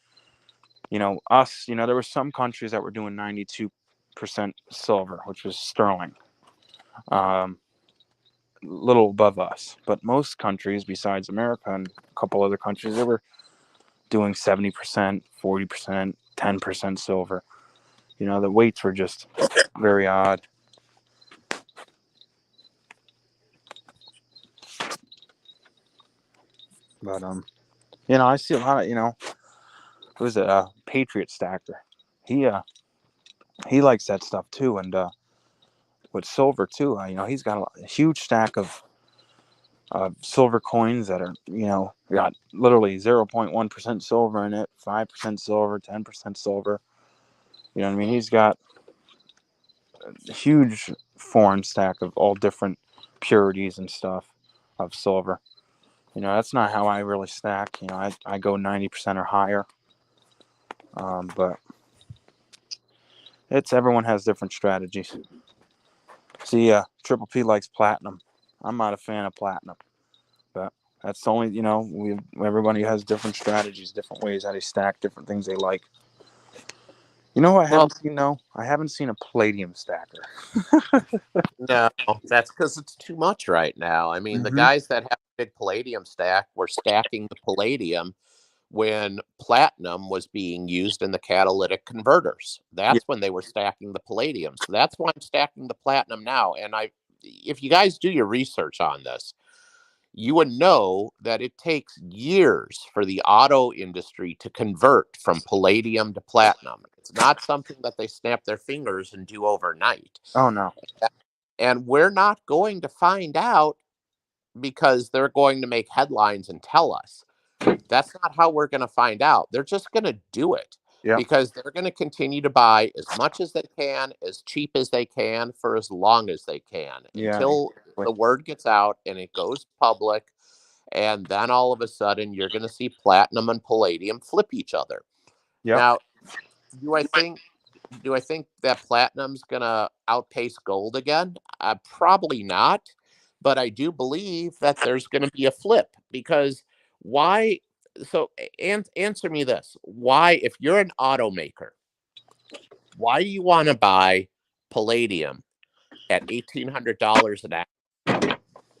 you know, us. You know, there were some countries that were doing 92% silver, which was sterling. Little above us, but most countries besides America and a couple other countries, they were doing 70%, 40%, 10% silver. You know, the weights were just very odd. But you know, I see a lot of, you know, who's a Patriot Stacker. He likes that stuff too, and with silver too. You know, he's got a huge stack of silver coins that are, you know, got literally 0.1% silver in it, 5% silver, 10% silver. You know what I mean? He's got a huge foreign stack of all different purities and stuff of silver. You know, that's not how I really stack. You know, I go 90% or higher. But everyone has different strategies. See, Triple P likes platinum. I'm not a fan of platinum, but that's the only, you know, everybody has different strategies, different ways how they stack, different things they like. You know what I haven't seen? No, I haven't seen a palladium stacker. no, that's because it's too much right now. I mean, the Mm-hmm. guys that have a big palladium stack were stacking the palladium when platinum was being used in the catalytic converters. Yeah. That's when they were stacking the palladium. So that's why I'm stacking the platinum now. And if you guys do your research on this, you would know that it takes years for the auto industry to convert from palladium to platinum. It's not something that they snap their fingers and do overnight. Oh no. And we're not going to find out because they're going to make headlines and tell us. That's not how we're going to find out. They're just going to do it. Yeah. because they're going to continue to buy as much as they can, as cheap as they can, for as long as they can, Yeah. until Exactly. the word gets out and it goes public. And then all of a sudden, you're going to see platinum and palladium flip each other. Yep. Now, do I think that platinum's gonna outpace gold again? Probably not, but I do believe that there's gonna be a flip, because why? So, answer me this: why, if you're an automaker, why do you want to buy palladium at $1,800 an ounce?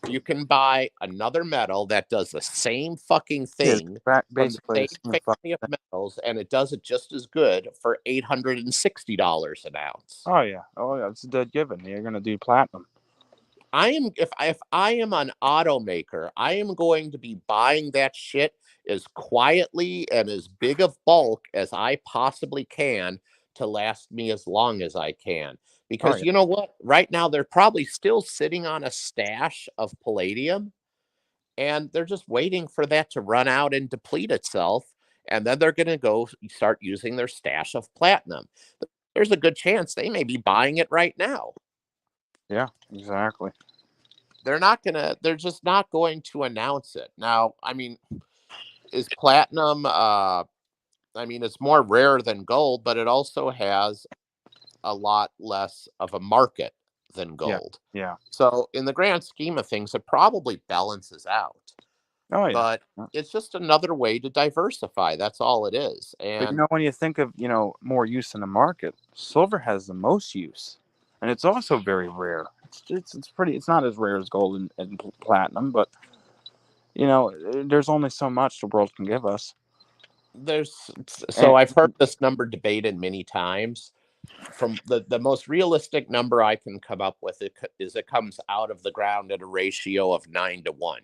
You can buy another metal that does the same fucking Yeah. thing from the Basically, the same same fuck- family of metals, and it does it just as good for $860 an ounce. Oh yeah. It's a dead given. You're gonna do platinum. If I am an automaker, I am going to be buying that shit as quietly and as big of bulk as I possibly can to last me as long as I can. Because yeah. you know what? Right now they're probably still sitting on a stash of palladium, and they're just waiting for that to run out and deplete itself, and then they're going to go start using their stash of platinum. There's a good chance they may be buying it right now. Yeah. Exactly. They're just not going to announce it. Now, I mean, is platinum it's more rare than gold, but it also has a lot less of a market than Yeah. gold. Yeah. So in the grand scheme of things, it probably balances out. Oh yeah. But Yeah. it's just another way to diversify. That's all it is. But And when you think of more use in the market, silver has the most use, and it's also very rare. It's pretty. It's not as rare as gold and platinum, but there's only so much the world can give us. so And I've heard this number debated many times. From the most realistic number I can come up with is it comes out of the ground at a ratio of 9-1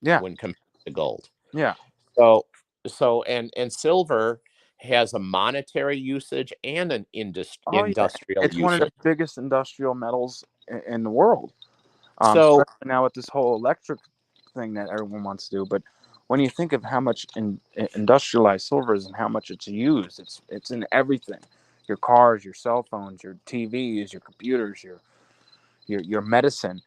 yeah, when compared to gold. yeah. So and silver has a monetary usage and an Oh yeah. industrial It's one of the usage. biggest industrial metals in the world. So Especially now with this whole electric thing that everyone wants to do. But when you think of how much industrialized silver is and how much it's used, it's in everything. Your cars, your cell phones, your TVs, your computers, your medicine.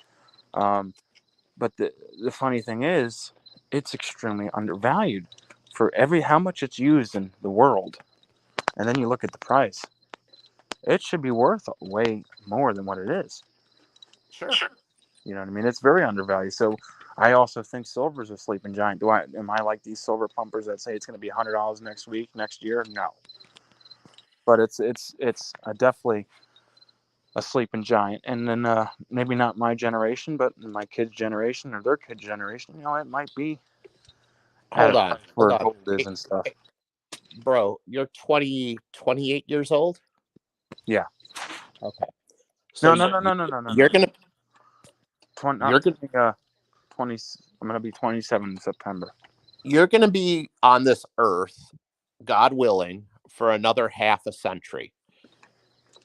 But the funny thing is, it's extremely undervalued for how much it's used in the world. And then you look at the price. It should be worth way more than what it is. sure. You know what I mean? It's very undervalued. So I also think silver's a sleeping giant. Am I like these silver pumpers that say it's going to be $100 next year? No. But it's definitely a sleeping giant. And then maybe not my generation, but my kids' generation or their kids' generation, it might be at Hold a on. price where Hold on. gold is Hey, and stuff. hey, bro, you're 28 years old? Yeah. Okay. So No. you're going to 20, you're going 20. I'm gonna be 27 in September. you're going to be on this earth, God willing, for another half a century.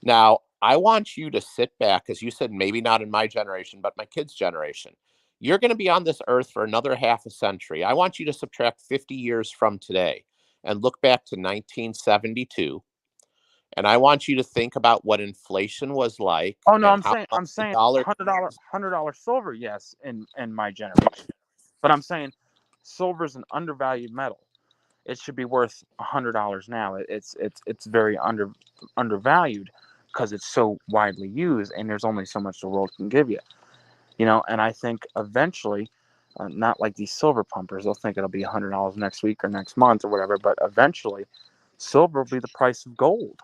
Now, I want you to sit back, because you said maybe not in my generation, but my kids' generation. You're going to be on this earth for another half a century. I want you to subtract 50 years from today and look back to 1972. And I want you to think about what inflation was like Oh no, and I'm how saying much I'm the saying dollar. $100 silver, yes, in my generation. But I'm saying silver's an undervalued metal. It should be worth $100 now. It's very undervalued because it's so widely used, and there's only so much the world can give you. And I think eventually, not like these silver pumpers, they'll think it'll be $100 next week or next month or whatever. But eventually, silver will be the price of gold.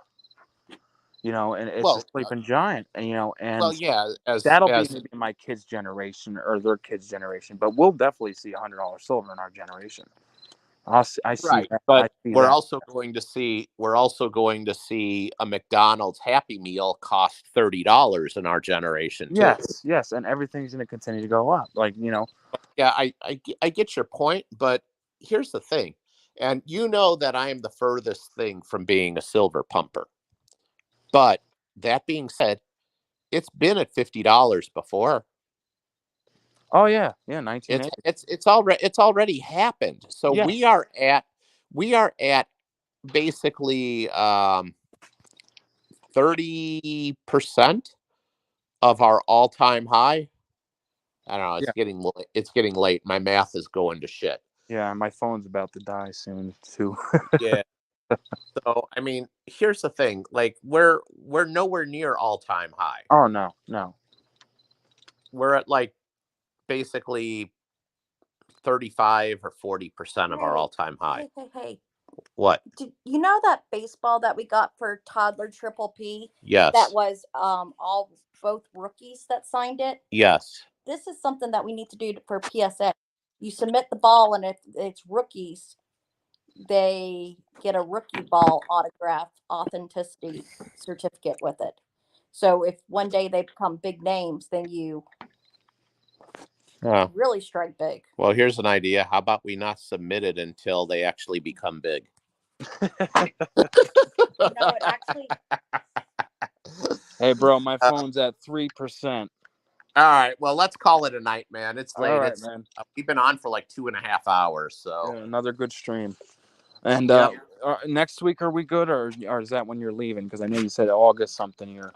And it's a Well, sleeping giant. And yeah, that'll be as maybe my kids' generation or their kids' generation. But we'll definitely see $100 silver in our generation. I see right, that. I but see we're that. also going to see a McDonald's Happy Meal cost $30 in our generation too. Yes, and everything's going to continue to go up. Yeah, I get your point, but here's the thing, and you know that I am the furthest thing from being a silver pumper. But that being said, it's been at $50 before. Oh yeah, 1980. It's already happened. So Yeah, we are at basically 30% of our all-time high. I don't know. It's Yeah. getting late. My math is going to shit. Yeah, my phone's about to die soon too. Yeah. So I mean, here's the thing. Like we're nowhere near all-time high. Oh no, no. We're at like basically 35 or 40% of our Hey, all-time high. Hey. What? Did you know that baseball that we got for toddler triple P Yes. that was all both rookies that signed it? Yes. This is something that we need to do for PSA. You submit the ball, and if it's rookies, they get a rookie ball autograph authenticity certificate with it. So if one day they become big names, then you Oh, really strike big. well, here's an idea. How about we not submit it until they actually become big? No, it actually. Hey, bro, my phone's at 3%. All right. Well, let's call it a night, man. It's late. All right, man. We've been on for like 2.5 hours. So Yeah, another good stream. And Yep. next week, are we good, or is that when you're leaving? Because I know you said August something here.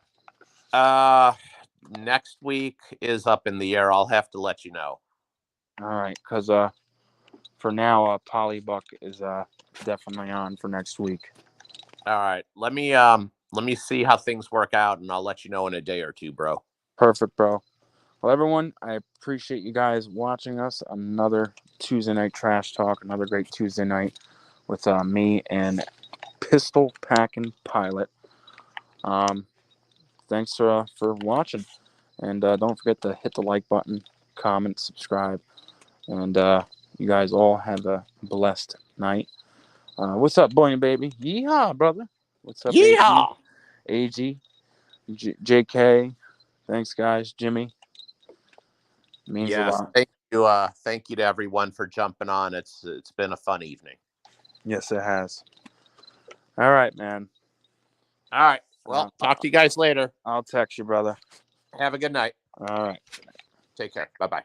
next week is up in the air. I'll have to let you know. All right, because for now, Polybuck is definitely on for next week. All right. Let me see how things work out, and I'll let you know in a day or two, bro. Perfect, bro. Well, everyone, I appreciate you guys watching us. Another Tuesday night trash talk. Another great Tuesday night with me and Pistol Packing Pilot. Thanks for watching, and don't forget to hit the like button, comment, subscribe, and you guys all have a blessed night. What's up, boy and baby? Yeehaw, brother. What's up, Yeehaw! AG, JK. Thanks, guys. Jimmy. Means a Yes. lot. Thank you to everyone for jumping on. It's been a fun evening. Yes, it has. All right, man. All right. Well, talk to you guys later. I'll text you, brother. Have a good night. All right. Take care. Bye-bye.